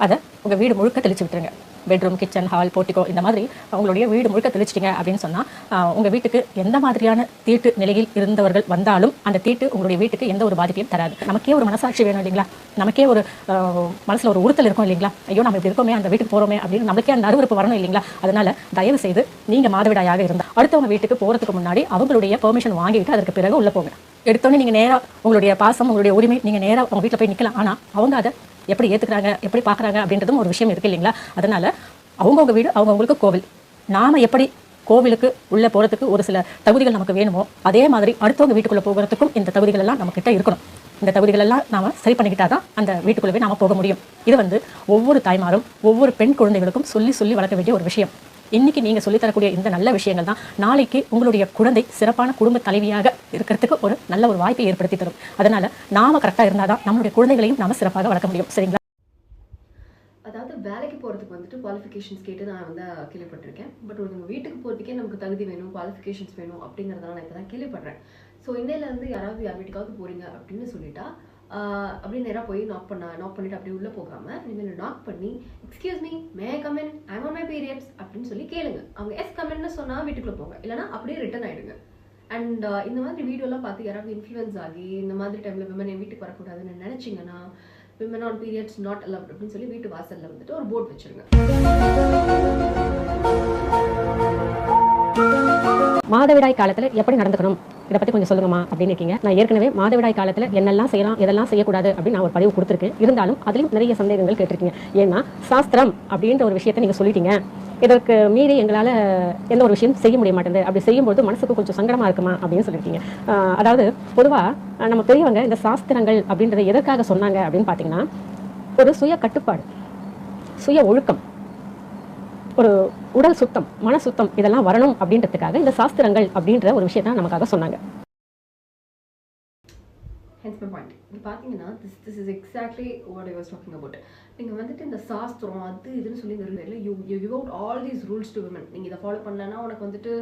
அதை உங்கள் வீடு முழுக்க தெளிச்சு விட்டுருங்க. பெட்ரூம், கிச்சன், ஹால், போர்ட்டிகோ இந்த மாதிரி உங்களுடைய வீடு முழுக்க தெளிச்சிட்டிங்க அப்படின்னு சொன்னால் உங்கள் வீட்டுக்கு எந்த மாதிரியான தீட்டு நிலையில் இருந்தவர்கள் வந்தாலும் அந்த தீட்டு உங்களுடைய வீட்டுக்கு எந்த ஒரு பாதிப்பையும் தராது. நமக்கே ஒரு மனசாட்சி வேணும் இல்லைங்களா? நமக்கே ஒரு மனசில் ஒரு உறுத்தல் இருக்கும் இல்லைங்களா? ஐயோ நம்ம இப்படி இருக்கோமே, அந்த வீட்டுக்கு போகிறோமே அப்படின்னு நமக்கே அந்த அருவருப்பு வரணும் இல்லைங்களா? அதனால் தயவு செய்து நீங்கள் மாதவிடாயாக இருந்தால் அடுத்தவங்க வீட்டுக்கு போகிறதுக்கு முன்னாடி அவங்களுடைய பெர்மிஷன் வாங்கிட்டு அதற்கு பிறகு உள்ளே போங்க. எடுத்தோன்னே நீங்கள் நேராக உங்களுடைய பாசம், உங்களுடைய உரிமை, நீங்கள் நேராக உங்கள் வீட்டில் போய் நிற்கலாம். ஆனால் அவங்க அதை எப்படி ஏற்றுக்கிறாங்க, எப்படி பார்க்குறாங்க அப்படின்றதும் ஒரு விஷயம் இருக்குது இல்லைங்களா? அதனால் அவங்கவுங்க வீடு அவங்கவுங்களுக்கு கோவில். நாம் எப்படி கோவிலுக்கு உள்ளே போகிறதுக்கு ஒரு சில தகுதிகள் நமக்கு வேணுமோ அதே மாதிரி அடுத்தவங்க வீட்டுக்குள்ளே போகிறதுக்கும் இந்த தகுதிகள் எல்லாம் நம்மக்கிட்ட இருக்கணும். இந்த தகுதிகள் எல்லாம் நாம் சரி பண்ணிக்கிட்டா தான் அந்த வீட்டுக்குள்ளே நாம் போக முடியும். இது வந்து ஒவ்வொரு தாய்மாரும் ஒவ்வொரு பெண் குழந்தைகளுக்கும் சொல்லி சொல்லி வளர்க்க வேண்டிய ஒரு விஷயம். இன்னைக்கு நீங்கள் சொல்லித்தரக்கூடிய இந்த நல்ல விஷயங்கள் தான் நாளைக்கு உங்களுடைய குழந்தை சிறப்பான குடும்ப தலைவியாக இருக்கிறதுக்கு ஒரு நல்ல ஒரு வாய்ப்பை ஏற்படுத்தி தரும். அதனால் நாம் கரெக்டாக இருந்தால் தான் நம்மளுடைய குழந்தைகளையும் நாம் சிறப்பாக வளர்க்க முடியும். சரிங்களா? அதாவது வேலைக்கு போகிறதுக்கு வந்துட்டு குவாலிஃபிகேஷன்ஸ் கேட்டு நான் வந்து கேள்விப்பட்டிருக்கேன். பட் ஒரு வீட்டுக்கு போகிறதுக்கே நமக்கு தகுதி வேணும், குவாலிஃபிகேஷன்ஸ் வேணும் அப்படிங்கிறதெல்லாம் நான் இப்போ தான் கேள்விப்படுறேன். ஸோ இன்னையிலேருந்து யாராவது யார் வீட்டுக்காவது போகிறீங்க அப்படின்னு சொல்லிட்டா அப்படியே நேராக போய் நாக் பண்ணிட்டு அப்படியே உள்ளே போகாமல் இனிமேல் நாக் பண்ணி excuse me, may come in, I on my periods அப்படின்னு சொல்லி கேளுங்க. அவங்க எஸ் கமெண்ட்னு சொன்னால் வீட்டுக்குள்ளே போங்க, இல்லைனா அப்படியே ரிட்டர்ன் ஆகிடுங்க. அண்ட் இந்த மாதிரி வீடியோலாம் பார்த்து யாராவது இன்ஃப்ளூயன்ஸ் ஆகி இந்த மாதிரி டைமில் விமன் என் வீட்டுக்கு வரக்கூடாதுன்னு நினச்சிங்கன்னா women on periods not allowed அப்படின்னு சொல்லி வீட்டு வாசலில் வந்துட்டு ஒரு போர்டு வச்சுருங்க. மாதவிடாய் காலத்தில் எப்படி நடந்துக்கணும் இதை பற்றி கொஞ்சம் சொல்லுங்கம்மா அப்படின்னு இருக்கீங்க. நான் ஏற்கனவே மாதவிடாய் காலத்தில் என்னெல்லாம் செய்யலாம் எதெல்லாம் செய்யக்கூடாது அப்படின்னு நான் ஒரு பதிவு கொடுத்துருக்கேன். இருந்தாலும் அதுலேயும் நிறைய சந்தேகங்கள் கேட்டிருக்கீங்க. ஏன்னா சாஸ்திரம் அப்படின்ற ஒரு விஷயத்தை நீங்கள் சொல்லிட்டீங்க, இதற்கு மீறி எங்களால் எந்த ஒரு விஷயம் செய்ய முடிய மாட்டேங்குது, அப்படி செய்யும்போது மனசுக்கு கொஞ்சம் சங்கடமாக இருக்குமா அப்படின்னு சொல்லியிருக்கீங்க. அதாவது பொதுவாக நம்ம பெரியவங்க இந்த சாஸ்திரங்கள் அப்படின்றத எதற்காக சொன்னாங்க அப்படின்னு பார்த்தீங்கன்னா ஒரு சுய கட்டுப்பாடு, சுய ஒழுக்கம், ஒரு உடல் சுத்தம், மன சுத்தம் இதெல்லாம் வரணும் அப்படின்றதுக்காக இந்த சாஸ்திரங்கள் அப்படின்ற ஒரு விஷயத்தை நமக்காக சொன்னாங்க. Hence my point. இங்க பாத்தீங்கன்னா this is exactly what I was talking about. நீங்க வந்துட்டு இந்த சாஸ்திரம் அது இதுன்னு சொல்லி இந்த you give out all these rules to women. நீங்க இதை ஃபாலோ பண்ணலன்னா உனக்கு வந்துட்டு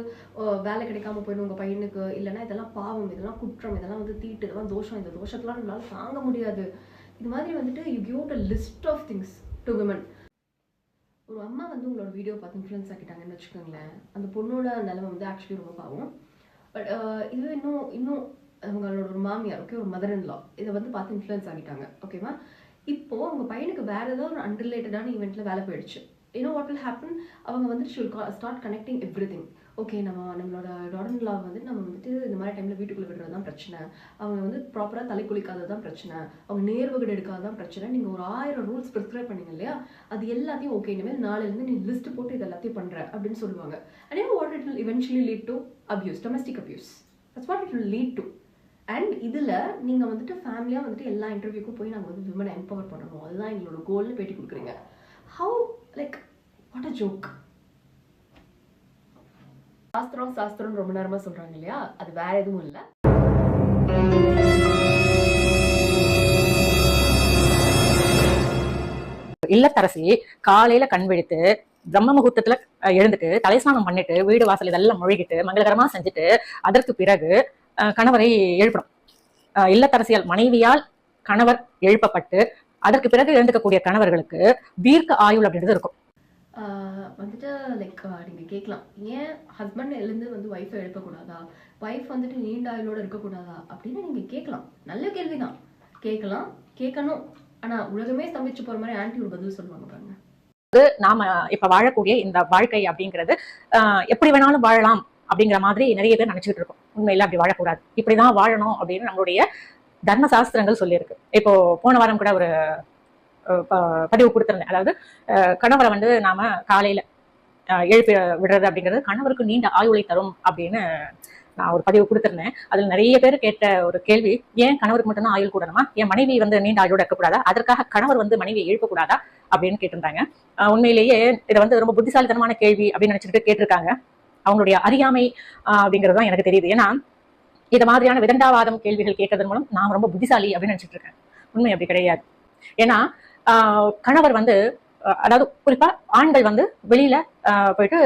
வேலை கிடைக்காம போயிடும் உங்க பையனுக்கு, இல்லைன்னா இதெல்லாம் பாவம், இதெல்லாம் குற்றம், இதெல்லாம் வந்து தீட்டு, இதெல்லாம் தோஷம், இந்த தோஷத்தெல்லாம் நம்மளால தாங்க முடியாது. இது மாதிரி வந்துட்டு you give out a list of things to women. ஒரு அம்மா வந்து உங்களோட வீடியோ பார்த்து இன்ஃப்ளூயன்ஸ் ஆக்கிட்டாங்கன்னு வச்சுக்கோங்களேன், அந்த பொண்ணோட நிலைமை வந்து ஆக்சுவலி ரொம்ப பாவம். பட் இதுவே இன்னும் அவங்களோட ஒரு மாமியார், ஓகே, ஒரு மதர் இன் லா இதை வந்து பார்த்து இன்ஃப்ளூயன்ஸ் ஆகிட்டாங்க, ஓகேவா? இப்போது அவங்க பையனுக்கு வேறு ஏதாவது ஒரு அன்ரிலேட்டடான ஈவெண்ட்டில் வேலை போயிடுச்சு, யூனோ வாட் வில் ஹேப்பன், அவங்க வந்துட்டு shall start connecting every thing. Okay, நம்மளோட டாட்டர் லா வந்துட்டு நம்ம வந்துட்டு இந்த மாதிரி டைமில் வீட்டுக்குள்ளே விடுறது தான் பிரச்சனை, அவங்க வந்து ப்ராப்பராக தலை குளிக்காதது தான் பிரச்சனை, அவங்க நேர்வகடு எடுக்காது தான் பிரச்சனை. நீங்கள் ஒரு 1000 ரூல்ஸ் ப்ரிஸ்கிரைப் பண்ணீங்க இல்லையா, அது எல்லாத்தையும் ஓகே இனிமேல் நாளையிலேருந்து நீ லிஸ்ட் போட்டு இது எல்லாத்தையும் பண்ணுற அப்படின்னு சொல்லுவாங்க. And you know what it will eventually lead to abuse, domestic abuse. That's what it will lead to. And இதில் நீங்கள் வந்துட்டு ஃபேமிலியாக வந்துட்டு எல்லா இன்டர்வியூக்கும் போய் நாங்கள் வந்து விமனை எம்பவர் பண்ணணும், அதுதான் எங்களோட கோல்னு பேட்டி கொடுக்குறீங்க. How like what a joke. சாஸ்திரம் ரொம்ப நேரமாக சொல்கிறாங்க இல்லையா, அது வேற எதுவும் இல்லை. இல்லத்தரசி காலையில கண் விழித்து பிரம்ம முகூர்த்தத்துல எழுந்துட்டு தலைஸ்நானம் பண்ணிட்டு வீடு வாசல் இதெல்லாம் மொழிகிட்டு மங்களகரமா செஞ்சுட்டு அதற்கு பிறகு கணவரை எழுப்பணும். இல்லத்தரசியால் மனைவியால் கணவர் எழுப்பப்பட்டு அதற்கு பிறகு எழுந்துக்கக்கூடிய கணவர்களுக்கு தீர்க்க ஆயுள் அப்படின்றது இருக்கும். வந்துட்டு லைக் நீங்கள் கேட்கலாம், ஏன் ஹஸ்பண்ட் எழுந்து வந்து ஒய்ஃபை எழுப்பக்கூடாதா, ஒய்ஃப் வந்துட்டு நீண்ட ஆயுளோடு இருக்கக்கூடாதா அப்படின்னு நீங்கள் கேட்கலாம். நல்ல கேள்வி தான், கேட்கணும். ஆனால் உலகமே ஸ்தம்பிச்சு போகிற மாதிரி ஆன்டி ஒரு பதில் சொல்லுவாங்க பாருங்க. நாம இப்ப வாழக்கூடிய இந்த வாழ்க்கை அப்படிங்கிறது எப்படி வேணாலும் வாழலாம் அப்படிங்கிற மாதிரி நிறைய பேர் நினைச்சுக்கிட்டு இருக்கோம். உண்மையில அப்படி வாழக்கூடாது, இப்படிதான் வாழணும் அப்படின்னு நம்மளுடைய தர்ம சாஸ்திரங்கள் சொல்லியிருக்கு. இப்போ போன வாரம் கூட ஒரு பதிவு கொடுத்திருந்தேன். அதாவது கணவரை வந்து நாம காலையில எழுப்பி விடுறது அப்படிங்கிறது கணவருக்கு நீண்ட ஆயுளை தரும் அப்படின்னு நான் ஒரு பதிவு கொடுத்திருந்தேன். அதுல நிறைய பேர் கேட்ட ஒரு கேள்வி, ஏன் கணவருக்கு மட்டும்தான் ஆயுள் கூடணுமா, என் மனைவி வந்து நீண்ட ஆயுளோட இருக்கக்கூடாதா, அதற்காக கணவர் வந்து மனைவியை எழுப்பக்கூடாதா அப்படின்னு கேட்டிருந்தாங்க. உண்மையிலேயே இதை வந்து ரொம்ப புத்திசாலித்தனமான கேள்வி அப்படின்னு நினைச்சிட்டு கேட்டிருக்காங்க. அவங்களுடைய அறியாமை அப்படிங்கிறது தான் எனக்கு தெரியுது. ஏன்னா இது மாதிரியான விதண்டாவாதம் கேள்விகள் கேட்கறதன் மூலம் நான் ரொம்ப புத்திசாலி அப்படின்னு நினைச்சிட்டு இருக்கேன். உண்மை அப்படி கிடையாது. ஏன்னா கணவர் வந்து, அதாவது குறிப்பா ஆண்கள் வந்து வெளியில போயிட்டு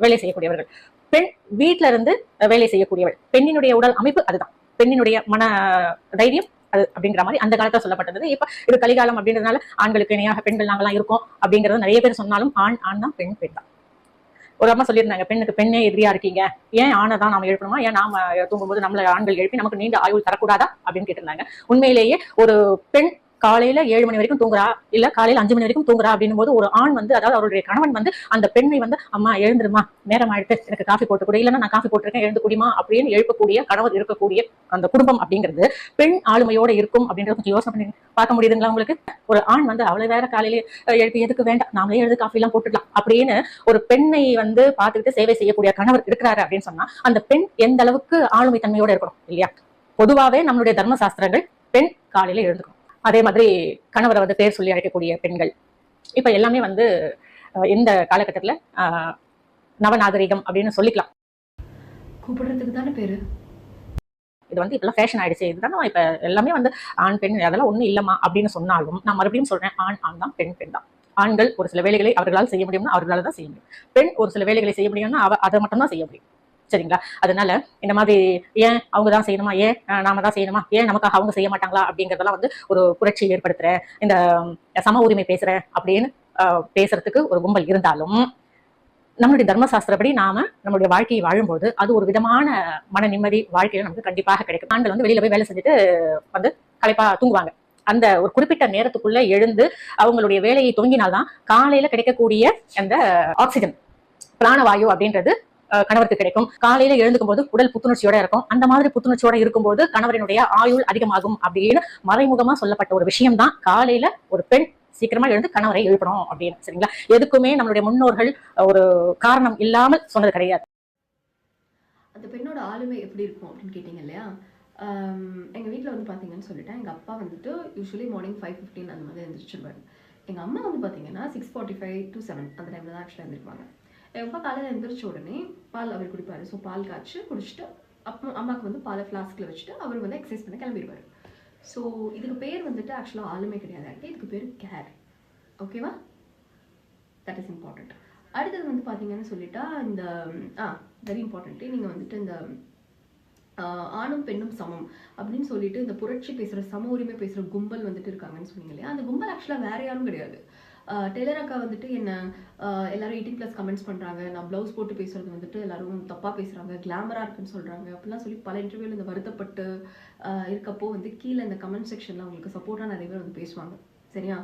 வேலை செய்யக்கூடியவர்கள், பெண் வீட்டுல இருந்து வேலை செய்யக்கூடியவள். பெண்ணினுடைய உடல் அமைப்பு அதுதான், பெண்ணினுடைய மன தைரியம் அது அப்படிங்கிற மாதிரி அந்த காலத்துல சொல்லப்பட்டது. இப்ப இது கலிகாலம் அப்படின்றதுனால ஆண்களுக்கு இணையாக பெண்கள் நாங்களாம் இருக்கோம் அப்படிங்கறது நிறைய பேர் சொன்னாலும் ஆண் தான், பெண் தான். ஒரு அம்மா சொல்லியிருந்தாங்க, பெண்ணுக்கு பெண்ணே எதிரியா இருக்கீங்க, ஏன் ஆணை தான் நாம எழுப்பணுமா, ஏன் நாம தூங்கும்போது நம்மள ஆண்கள் எழுப்பி நமக்கு நீண்ட ஆயுள் தரக்கூடாதா அப்படின்னு கேட்டிருந்தாங்க. உண்மையிலேயே ஒரு பெண் காலையில 7 மணி வரைக்கும் தூங்குறா, இல்ல காலையில 5 மணி வரைக்கும் தூங்குறா அப்படின்னும் போது ஒரு ஆண் வந்து, அதாவது அவருடைய கணவன் வந்து அந்த பெண்ணை வந்து, அம்மா எழுந்துருமா, நேரம் ஆயிடுத்து, எனக்கு காஃபி போட்டு கூட, இல்லைன்னா நான் காஃபி போட்டிருக்கேன் எழுந்து குடிமா அப்படின்னு எழுப்பக்கூடிய கணவர் இருக்கக்கூடிய அந்த குடும்பம் அப்படிங்கிறது பெண் ஆளுமையோட இருக்கும் அப்படின்றத கொஞ்சம் யோசனை பண்ணி பார்க்க முடியுதுங்களா உங்களுக்கு? ஒரு ஆண் வந்து அவ்வளவு வேற காலையில எழுப்பி எதுக்கு வேண்டாம், நாமளே எழுது காஃபி எல்லாம் போட்டுடலாம் அப்படின்னு ஒரு பெண்ணை வந்து பார்த்துக்கிட்டு சேவை செய்யக்கூடிய கணவர் இருக்கிறாரு அப்படின்னு சொன்னா அந்த பெண் எந்த அளவுக்கு ஆளுமை தன்மையோட இருக்கணும் இல்லையா? பொதுவாவே நம்மளுடைய தர்ம சாஸ்திரங்கள் பெண் காலையில எழுந்துக்கணும். அதே மாதிரி கணவரை வந்து பேர் சொல்லி அழைக்கக்கூடிய பெண்கள் இப்ப எல்லாமே வந்து இந்த காலகட்டத்துல நவநாகரிகம் அப்படின்னு சொல்லிக்கலாம். கூப்பிடுறதுக்கு தானே பேரு. இது வந்து இப்பெல்லாம் ஃபேஷன் ஆயிடுச்சு, இதுதான் இப்ப எல்லாமே வந்து ஆண் பெண் அதெல்லாம் ஒண்ணும் இல்லமா அப்படின்னு சொன்னாலும் நான் மறுபடியும் சொல்றேன், ஆண் தான், பெண் தான். ஆண்கள் ஒரு சில வேலைகளை அவர்களால் செய்ய முடியும்னா அவர்களால் தான் செய்ய முடியும். பெண் ஒரு சில வேலைகளை செய்ய முடியும்னா அதை மட்டும் தான் செய்ய முடியும். சரிங்களா? அதனால இந்த மாதிரி ஏன் அவங்க தான் செய்யணுமா, ஏன் நாம தான் செய்யணுமா, ஏன் நமக்காக அவங்க செய்ய மாட்டாங்களா அப்படிங்கறதெல்லாம் வந்து ஒரு புரட்சி ஏற்படுத்துற, இந்த சம உரிமை பேசுற அப்படின்னு பேசுறதுக்கு ஒரு கும்பல் இருந்தாலும் நம்மளுடைய தர்மசாஸ்திரப்படி நாம நம்மளுடைய வாழ்க்கையை வாழும்போது அது ஒரு விதமான மன நிம்மதி வாழ்க்கையில நமக்கு கண்டிப்பாக கிடைக்கும். ஆண்கள் வந்து வெளியில போய் வேலை செஞ்சுட்டு வந்து களைப்பா தூங்குவாங்க. அந்த ஒரு குறிப்பிட்ட நேரத்துக்குள்ள எழுந்து அவங்களுடைய வேலையை துவங்கினால்தான் காலையில கிடைக்கக்கூடிய அந்த ஆக்சிஜன், பிராணவாயு அப்படின்றது கணவருக்கு கிடைக்கும். காலையில எழுந்துக்கும் போது உடல் புத்துணர்ச்சியோட இருக்கும். அந்த மாதிரி புத்துணர்ச்சியோட இருக்கும்போது கணவரினுடைய ஆயுள் அதிகமாகும் அப்படின்னு மறைமுகமா சொல்லப்பட்ட ஒரு விஷயம் தான் காலையில ஒரு பெண் சீக்கிரமா எழுந்து கணவரை எழுப்பணும் அப்படின்னு. சரிங்களா? எதுக்குமே நம்மளுடைய முன்னோர்கள் ஒரு காரணம் இல்லாமல் சொன்னது கிடையாது. அந்த பெண்ணோட ஆளுமை எப்படி இருக்கும் அப்படின்னு கேட்டீங்க இல்லையா? எங்கள் வீட்டில் வந்து பார்த்தீங்கன்னு சொல்லிட்டேன், எங்கள் அப்பா வந்துட்டு யூஸ்வலி மார்னிங் 5:15 அந்த மாதிரி எழுந்திரிச்சிருவாரு. எங்கள் அம்மா வந்து பார்த்தீங்கன்னா 6:45 to 7 அந்த டைமில் தான் ஆக்சுவலாக எழுந்திருப்பாங்க. எங்கள் அப்பா காலையில் எழுந்திரிச்ச உடனே பால் அவர் குடிப்பார். ஸோ பால் காய்ச்சி குடிச்சிட்டு அப்போ அம்மாவுக்கு வந்து பாலை ஃப்ளாஸ்கில் வச்சுட்டு அவர் வந்து எக்ஸசைஸ் பண்ண கிளம்பிடுவார். ஸோ இதுக்கு பேர் வந்துட்டு ஆக்சுவலாக ஆளுமை கிடையாது, இதுக்கு பேர் கேர். ஓகேவா? That is important. அடுத்தது வந்து பார்த்தீங்கன்னு சொல்லிட்டா இந்த வெரி இம்பார்ட்டன்ட்டு, நீங்கள் வந்துட்டு இந்த ஆணும் பெண்ணும் சமம் அப்படின்னு சொல்லிட்டு இந்த புரட்சி பேசுகிற, சம உரிமை பேசுகிற கும்பல் வந்துட்டு இருக்காங்கன்னு சொன்னீங்க இல்லையா? அந்த கும்பல் ஆக்சுவலாக வேற யாரும் கிடையாது. டெய்லர் அக்கா வந்துட்டு என்ன எல்லாரும் 18+ கமெண்ட்ஸ் பண்ணுறாங்க, நான் ப்ளவுஸ் போட்டு பேசுறது வந்துட்டு எல்லாரும் தப்பாக பேசுகிறாங்க, கிளாமராக இருக்குன்னு சொல்கிறாங்க அப்படிலாம் சொல்லி பல இன்டர்வியூவில் இந்த வருத்தப்பட்டு இருக்கப்போ வந்து கீழே இந்த கமெண்ட் செக்ஷனில் அவங்களுக்கு சப்போர்ட்டாக நிறைய பேர் வந்து பேசுவாங்க. சரியா?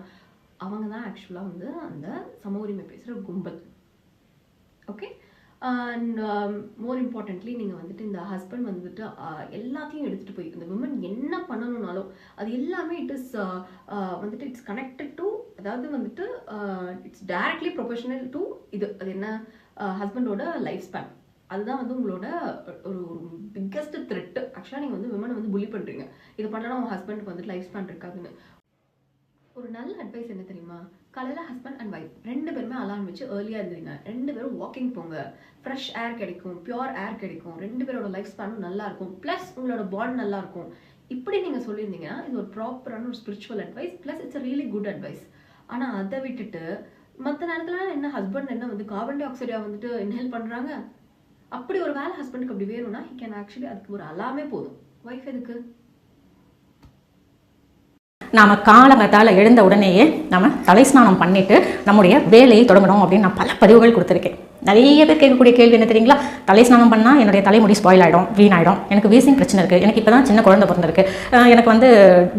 அவங்க தான் ஆக்சுவலாக வந்து அந்த சம உரிமை பேசுகிற கும்பல். ஓகே. அண்ட் மோர் இம்பார்ட்டன்ட்லி நீங்கள் வந்துட்டு இந்த ஹஸ்பண்ட் வந்துட்டு எல்லாத்தையும் எடுத்துகிட்டு போய் இந்த விமன் என்ன பண்ணணும்னாலும் அது எல்லாமே வந்துட்டு இட்ஸ் கனெக்டட் டு, அதாவது வந்துட்டு இட்ஸ் டைரக்ட்லி ப்ரொஃபஷனல் டு இது அது என்ன ஹஸ்பண்டோட லைஃப் ஸ்பேன். அதுதான் வந்து உங்களோட ஒரு பிக்கஸ்ட் த்ரெட்டு. ஆக்சுவலாக நீங்கள் வந்து விமனை வந்து புலி பண்ணுறீங்க, இது பண்ணனா உங்கள் ஹஸ்பண்டுக்கு வந்துட்டு லைஃப் ஸ்பேன் இருக்காதுன்னு. ஒரு நல்ல அட்வைஸ் என்ன தெரியுமா, காலையில் ஹஸ்பண்ட் அண்ட் ஒய்ஃப் 2 பேருமே அலாரம் வச்சு ஏர்லியாக இருந்தீங்க, 2 பேரும் வாக்கிங் போங்க, ஃப்ரெஷ் ஏர் கிடைக்கும், பியூர் ஏர் கிடைக்கும், 2 பேரோட லைஃப் ஸ்பேனும் நல்லா இருக்கும், ப்ளஸ் உங்களோட பாண்ட் நல்லா இருக்கும். இப்படி நீங்கள் சொல்லியிருந்தீங்கன்னா இது ஒரு ப்ராப்பரான ஒரு spiritual advice, plus it's a really good advice. ஆனால் அதை விட்டுட்டு மற்ற நேரத்தில் என்ன ஹஸ்பண்ட் என்ன வந்து கார்பன் டை ஆக்சைடை வந்துட்டு இன்ஹேல் பண்ணுறாங்க. அப்படி ஒரு வேலை ஹஸ்பண்டுக்கு அப்படி வேணும்னா ஹி கேன் ஆக்சுவலி அதுக்கு ஒரு அலாமே போதும். ஒய்ஃப் எதுக்கு? நாம் காலங்கத்தால் எழுந்த உடனேயே நம்ம தலை ஸ்நானம் பண்ணிவிட்டு நம்முடைய வேலையை தொடங்கணும் அப்படின்னு நான் பல பதிவுகள் கொடுத்துருக்கேன். நிறைய பேர் கேட்கக்கூடிய கேள்வி என்ன தெரியுங்களா, தலை ஸ்நானம் பண்ணால் என்னுடைய தலைமுடி ஸ்பாயில் ஆகிடும், வீணாயிடும், எனக்கு வீசிங் பிரச்சனை இருக்குது, எனக்கு இப்போ தான் சின்ன குழந்தை பிறந்திருக்கு, எனக்கு வந்து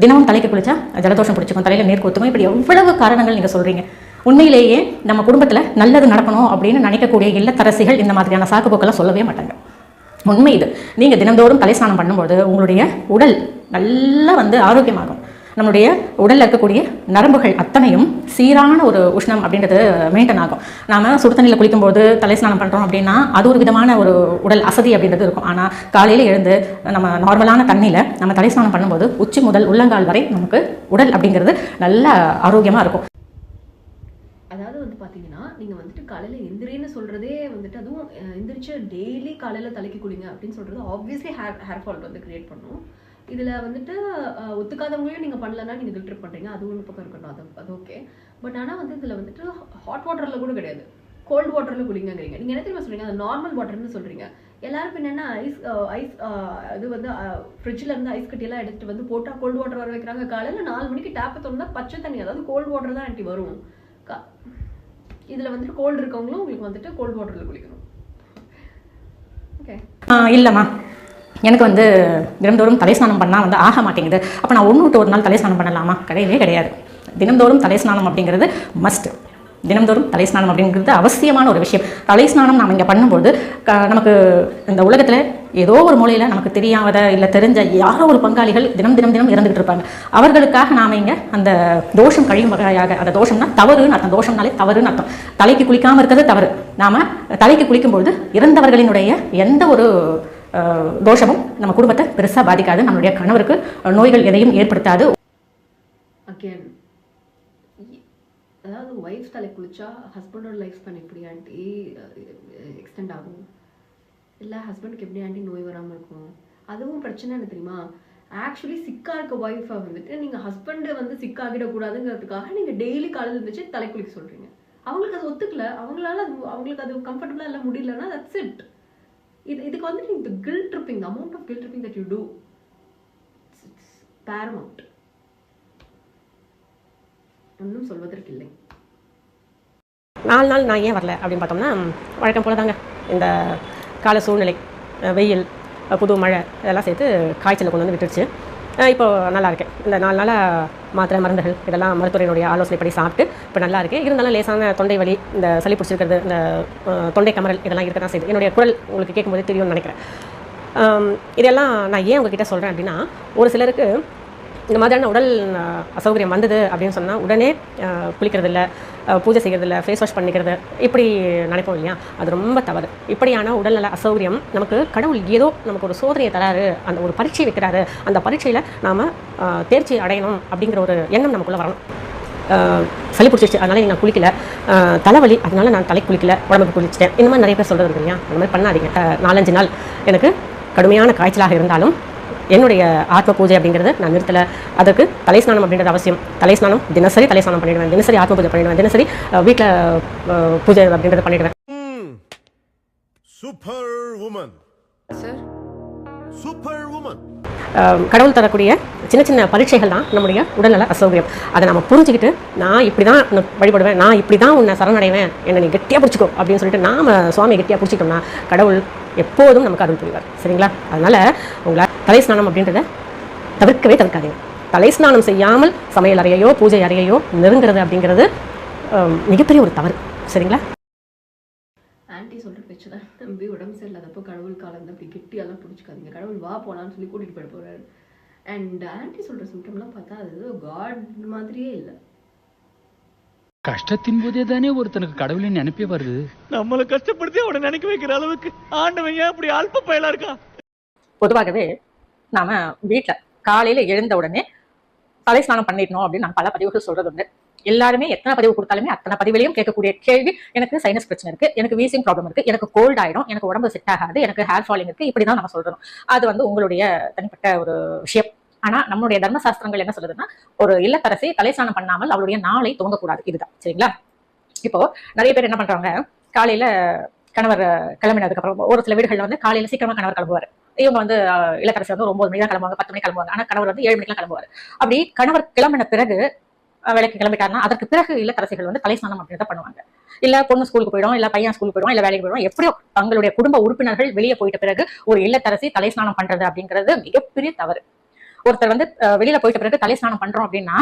தினமும் தலைக்கு குளிச்சா ஜலதோஷம் பிடிச்சிக்கும், தலையில் நீர் கொத்துக்கும், இப்படி எவ்வளவு காரணங்கள் நீங்கள் சொல்கிறீங்க. உண்மையிலேயே நம்ம குடும்பத்தில் நல்லது நடக்கணும் அப்படின்னு நினைக்கக்கூடிய இல்லத்தரசிகள் இந்த மாதிரியான சாக்குப்போக்கெல்லாம் சொல்லவே மாட்டாங்க. உண்மை இது. நீங்கள் தினந்தோறும் தலை ஸ்நானம் பண்ணும்போது உங்களுடைய உடல் நல்லா வந்து ஆரோக்கியமாகும். நம்மளுடைய உடலில் இருக்கக்கூடிய நரம்புகள் அத்தனையும் சீரான ஒரு உஷ்ணம் அப்படின்றது மெயின்டைன் ஆகும். நாம் சுடுதண்ணியில் குளிக்கும்போது தலை ஸ்நானம் பண்ணுறோம் அப்படின்னா அது ஒரு விதமான ஒரு உடல் அசதி அப்படின்றது இருக்கும். ஆனால் காலையில் எழுந்து நம்ம நார்மலான தண்ணியில் நம்ம தலை ஸ்நானம் பண்ணும்போது உச்சி முதல் உள்ளங்கால் வரை நமக்கு உடல் அப்படிங்கிறது நல்ல ஆரோக்கியமாக இருக்கும். அதாவது வந்து பார்த்தீங்கன்னா நீங்கள் வந்துட்டு காலையில் எந்திரின்னு சொல்கிறதே வந்துட்டு, அதுவும் எந்திரிச்சு டெய்லி காலையில் தலைக்கு குளிங்க அப்படின்னு சொல்கிறது ஆப்வியஸ்லி ஹேர் ஃபால் வந்து கிரியேட் பண்ணும். இதில் வந்துட்டு ஒத்துக்காதவங்களையும் நீங்கள் பண்ணலன்னா நீங்கள் கில்ட் ட்ரிப் பண்ணுறீங்க, அது ஒன்று பக்கம் இருக்கட்டும், அது ஓகே. பட் ஆனால் வந்து இதில் வந்துட்டு ஹாட் வாட்டரில் கூட கிடையாது, கோல்டு வாட்டரில் குளிங்கிறீங்க. நீங்கள் என்ன தெரியுமா சொல்கிறீங்க, அது நார்மல் வாட்டர்னு சொல்கிறீங்க. எல்லாரும் இப்போ என்னென்னா ஐஸ் அது வந்து ஃப்ரிட்ஜில் இருந்து ஐஸ் கட்டியெல்லாம் எடுத்துகிட்டு வந்து போட்டால் கோல்டு வாட்டர் வர வைக்கிறாங்க. காலையில் 4 மணிக்கு டேப்பை திறந்தா பச்சை தண்ணி, அதாவது கோல்டு வாட்டர் தான் ஆண்டி வரும். இதில் வந்துட்டு கோல்டு இருக்கவங்களும் உங்களுக்கு வந்துட்டு கோல்டு வாட்டரில் குளிக்கணும். ஓகே இல்லைம்மா, எனக்கு வந்து தினந்தோறும் தலை ஸ்நானம் பண்ணால் வந்து ஆக மாட்டேங்குது, அப்போ நான் ஒன்று விட்டு ஒரு நாள் தலை ஸ்நானம் பண்ணலாமா? கிடையவே கிடையாது. தினந்தோறும் தலை ஸ்நானம் அப்படிங்கிறது மஸ்ட். தினந்தோறும் தலை ஸ்நானம் அப்படிங்கிறது அவசியமான ஒரு விஷயம். தலை ஸ்நானம் நாம் இங்கே பண்ணும்போது நமக்கு இந்த உலகத்தில் ஏதோ ஒரு மூலையில் நமக்கு தெரியாத இல்லை தெரிஞ்ச யாரோ ஒரு பங்காளிகள் தினம் இறந்துகிட்டு இருப்பாங்க. அவர்களுக்காக நாம் இங்கே அந்த தோஷம் கழியும் வகையாக, அந்த தோஷம்னா தவறுன்னு அர்த்தம், தோஷம்னாலே தவறுன்னு அர்த்தம். தலைக்கு குளிக்காமல் இருக்கிறது தவறு. நாம் தலைக்கு குளிக்கும்போது இறந்தவர்களினுடைய எந்த ஒரு தோஷமும் நம்ம குடும்பத்தை பெருசாக பாதிக்காது, நம்மளுடைய கணவருக்கு நோய்கள் எதையும் ஏற்படுத்தாது. அகேன் அதாவது ஒய்ஃப் தலை குளிச்சா ஹஸ்பண்டோட லைஃப் ஸ்பேன் எப்படி ஆண்டி எக்ஸ்டெண்ட் ஆகும்? இல்லை ஹஸ்பண்டுக்கு எப்படி ஆண்டி நோய் வராமல் இருக்கும்? அதுவும் பிரச்சனை என்ன தெரியுமா, ஆக்சுவலி சிக்காக இருக்க ஒய்ஃபை வந்துட்டு நீங்கள் ஹஸ்பண்டை வந்து சிக்காகிடக்கூடாதுங்கிறதுக்காக நீங்கள் டெய்லி காலையில் இருந்துச்சு தலை குளிக்க சொல்கிறீங்க. அவங்களுக்கு அது ஒத்துக்கல, அவங்களுக்கு அது கம்ஃபர்டபுளாக இல்லை, முடியலன்னா தட்ஸ் இட். இதுக்கு வந்துட்டு இந்த guilt tripping, amount of guilt tripping that you do, it's paramount. ஒன்றும் சொல்வதற்கு இல்லை. 4 நாள் நான் ஏன் வரல அப்படின்னு பார்த்தோம்னா, வழக்கம் போல தாங்க இந்த கால சூழ்நிலை, வெயில், புது மழை இதெல்லாம் சேர்த்து காய்ச்சலை கொண்டு வந்து விட்டுருச்சு. இப்போது நல்லா இருக்கேன். இந்த 4 நாளாக மாத்திரை மருந்துகள் இதெல்லாம் மருத்துவரினுடைய ஆலோசனைப்படி சாப்பிட்டு இப்போ நல்லா இருக்கேன். இருந்தாலும் லேசான தொண்டை வலி, இந்த சளி பிடிச்சிருக்கிறது, இந்த தொண்டை கமரல் இதெல்லாம் இருக்க தான் செய்யுது. என்னுடைய குரல் உங்களுக்கு கேட்கும்போது தெரியும்னு நினைக்கிறேன். இதெல்லாம் நான் ஏன் உங்ககிட்ட சொல்கிறேன் அப்படின்னா, ஒரு சிலருக்கு இந்த மாதிரியான உடல் அசௌகரியம் வந்தது அப்படின்னு சொன்னால் உடனே குளிக்கிறதில்ல, பூஜை செய்கிறதில்ல, ஃபேஸ் வாஷ் பண்ணிக்கிறது, இப்படி நினைப்போம் இல்லையா? அது ரொம்ப தவறு. இப்படியான உடல்நல அசௌகரியம் நமக்கு கடவுள் ஏதோ நமக்கு ஒரு சோதனையை தராரு, அந்த ஒரு பரீட்சை வைக்கிறாரு. அந்த பரீட்சையில் நாம் தேர்ச்சி அடையணும் அப்படிங்கிற ஒரு எண்ணம் நமக்குள்ளே வரணும். சளி பிடிச்சிருச்சு அதனால நான் குளிக்கல, தலைவலி அதனால நான் தலை குளிக்கல, உடம்புக்கு குளிச்சிட்டேன், இந்த மாதிரி நிறைய பேர் சொல்கிறது இல்லையா? அந்த மாதிரி பண்ணாதீங்க. 4-5 நாள் எனக்கு கடுமையான காய்ச்சலாக இருந்தாலும் என்னுடைய ஆத்ம பூஜை அப்படிங்கிறது நான் நிறுத்தலை. அதுக்கு தலை ஸ்நானம் அப்படின்றது அவசியம். தலை ஸ்நானம் தினசரி தலை ஸ்நானம் பண்ணிடுவேன், தினசரி ஆத்ம பூஜை பண்ணிடுவேன், தினசரி வீட்டில் பூஜை அப்படின்றத பண்ணிடுவேன். Super woman sir, super woman. கடவுள் தரக்கூடிய சின்ன சின்ன பரீட்சைகள் தான் நம்முடைய உடல்நல அசௌகரியம். அதை நம்ம புரிஞ்சுக்கிட்டு நான் இப்படி தான் வழிபடுவேன், நான் இப்படி தான் உன்னை சரணடைவேன், என்னை நீ கெட்டியாக பிடிச்சிக்கோ அப்படின்னு சொல்லிட்டு நாம் சுவாமி கெட்டியாக பிடிச்சிட்டோம்னா கடவுள் எப்போதும் நமக்கு அருள் புரிவார். சரிங்களா? அதனால் உங்களை தலை ஸ்நானம் அப்படின்றத தவிர்க்கவே தவிர்க்காதீங்க. தலை ஸ்நானம் செய்யாமல் சமையல் அறையையோ பூஜை அறையையோ நெருங்கிறது அப்படிங்கிறது மிகப்பெரிய ஒரு தவறு. சரிங்களா? ஆன்ட்டி சொல்கிற பேச்சு தான் நம்பி உடம்பு சரியில்லாதப்போ கடவுள் காலம் அப்படி கெட்டியெல்லாம் பிடிச்சிக்காதீங்க. கடவுள் வா போகலான்னு சொல்லி கூட்டிகிட்டு போயிட போகிறாரு. அண்ட் ஆன்ட்டி சொல்கிற சிம்டம்லாம் பார்த்தா அது காட் மாதிரியே இல்லை. கஷ்டத்தின் போதே தானே ஒருத்தனுக்கு கடவுளின் நினைப்பே வருது. நம்மளை கஷ்டப்படுத்தி அவனை நினைக்க வைக்கிற அளவுக்கு ஆண்டவன் ஏன் அப்படி அல்ப பயலா இருக்கான்? பொதுவாகவே நாம வீட்டில் காலையில எழுந்த உடனே தலை ஸ்நானம் பண்ணிடணும் அப்படின்னு நான் பல பதிவுகள் சொல்றது உண்டு. எல்லாருமே எத்தனை பதிவு கொடுத்தாலுமே அத்தனை பதிவிலையும் கேட்கக்கூடிய கேள்வி, எனக்கு சைனஸ் பிரச்சனை இருக்கு, எனக்கு வீசிங் ப்ராப்ளம் இருக்கு, எனக்கு கோல்ட் ஆயிடும், எனக்கு உடம்பு செட் ஆகாது, எனக்கு ஹேர் ஃபாலிங் இருக்கு, இப்படிதான் நம்ம சொல்றோம். அது உங்களுடைய தனிப்பட்ட ஒரு விஷயம். ஆனா நம்மளுடைய தர்மசாஸ்திரங்கள் என்ன சொல்லுதுன்னா, ஒரு இல்லத்தரசி தலை ஸ்நானம் பண்ணாமல் அவளுடைய நாளை துவங்கக்கூடாது. இதுதான். சரிங்களா? இப்போ நிறைய பேர் என்ன பண்றாங்க, காலையில கணவர் கிளம்பினதுக்கு அப்புறம் ஒரு சில வீடுகள்ல காலையில சீக்கிரமா கணவர் கிளம்புவார். இவங்க இல்லத்தரசி 9 மணி தான் கிளம்புவாங்க, 10 மணி கிளம்புவாங்க. ஆனா கணவர் 7 மணிக்கெல்லாம் கிளம்புவார். அப்படி கணவர் கிளம்பின பிறகு வேலைக்கு கிளம்பிட்டாருன்னா அதற்கு பிறகு இல்லத்தரசிகள் தலை ஸ்நானம் அப்படிதான் பண்ணுவாங்க. இல்ல பொண்ணு ஸ்கூலுக்கு போயிடும், இல்ல பையன் ஸ்கூலுக்கு போயிடும், இல்ல வேலைக்கு போயிடும். எப்படியோ தங்களுடைய குடும்ப உறுப்பினர்கள் வெளியே போயிட்ட பிறகு ஒரு இல்லத்தரசி தலை ஸ்நானம் பண்றது அப்படிங்கிறது மிகப்பெரிய தவறு. ஒருத்தர் வெளியில போயிட்ட பிறகு தலை ஸ்நானம் பண்றோம் அப்படின்னா,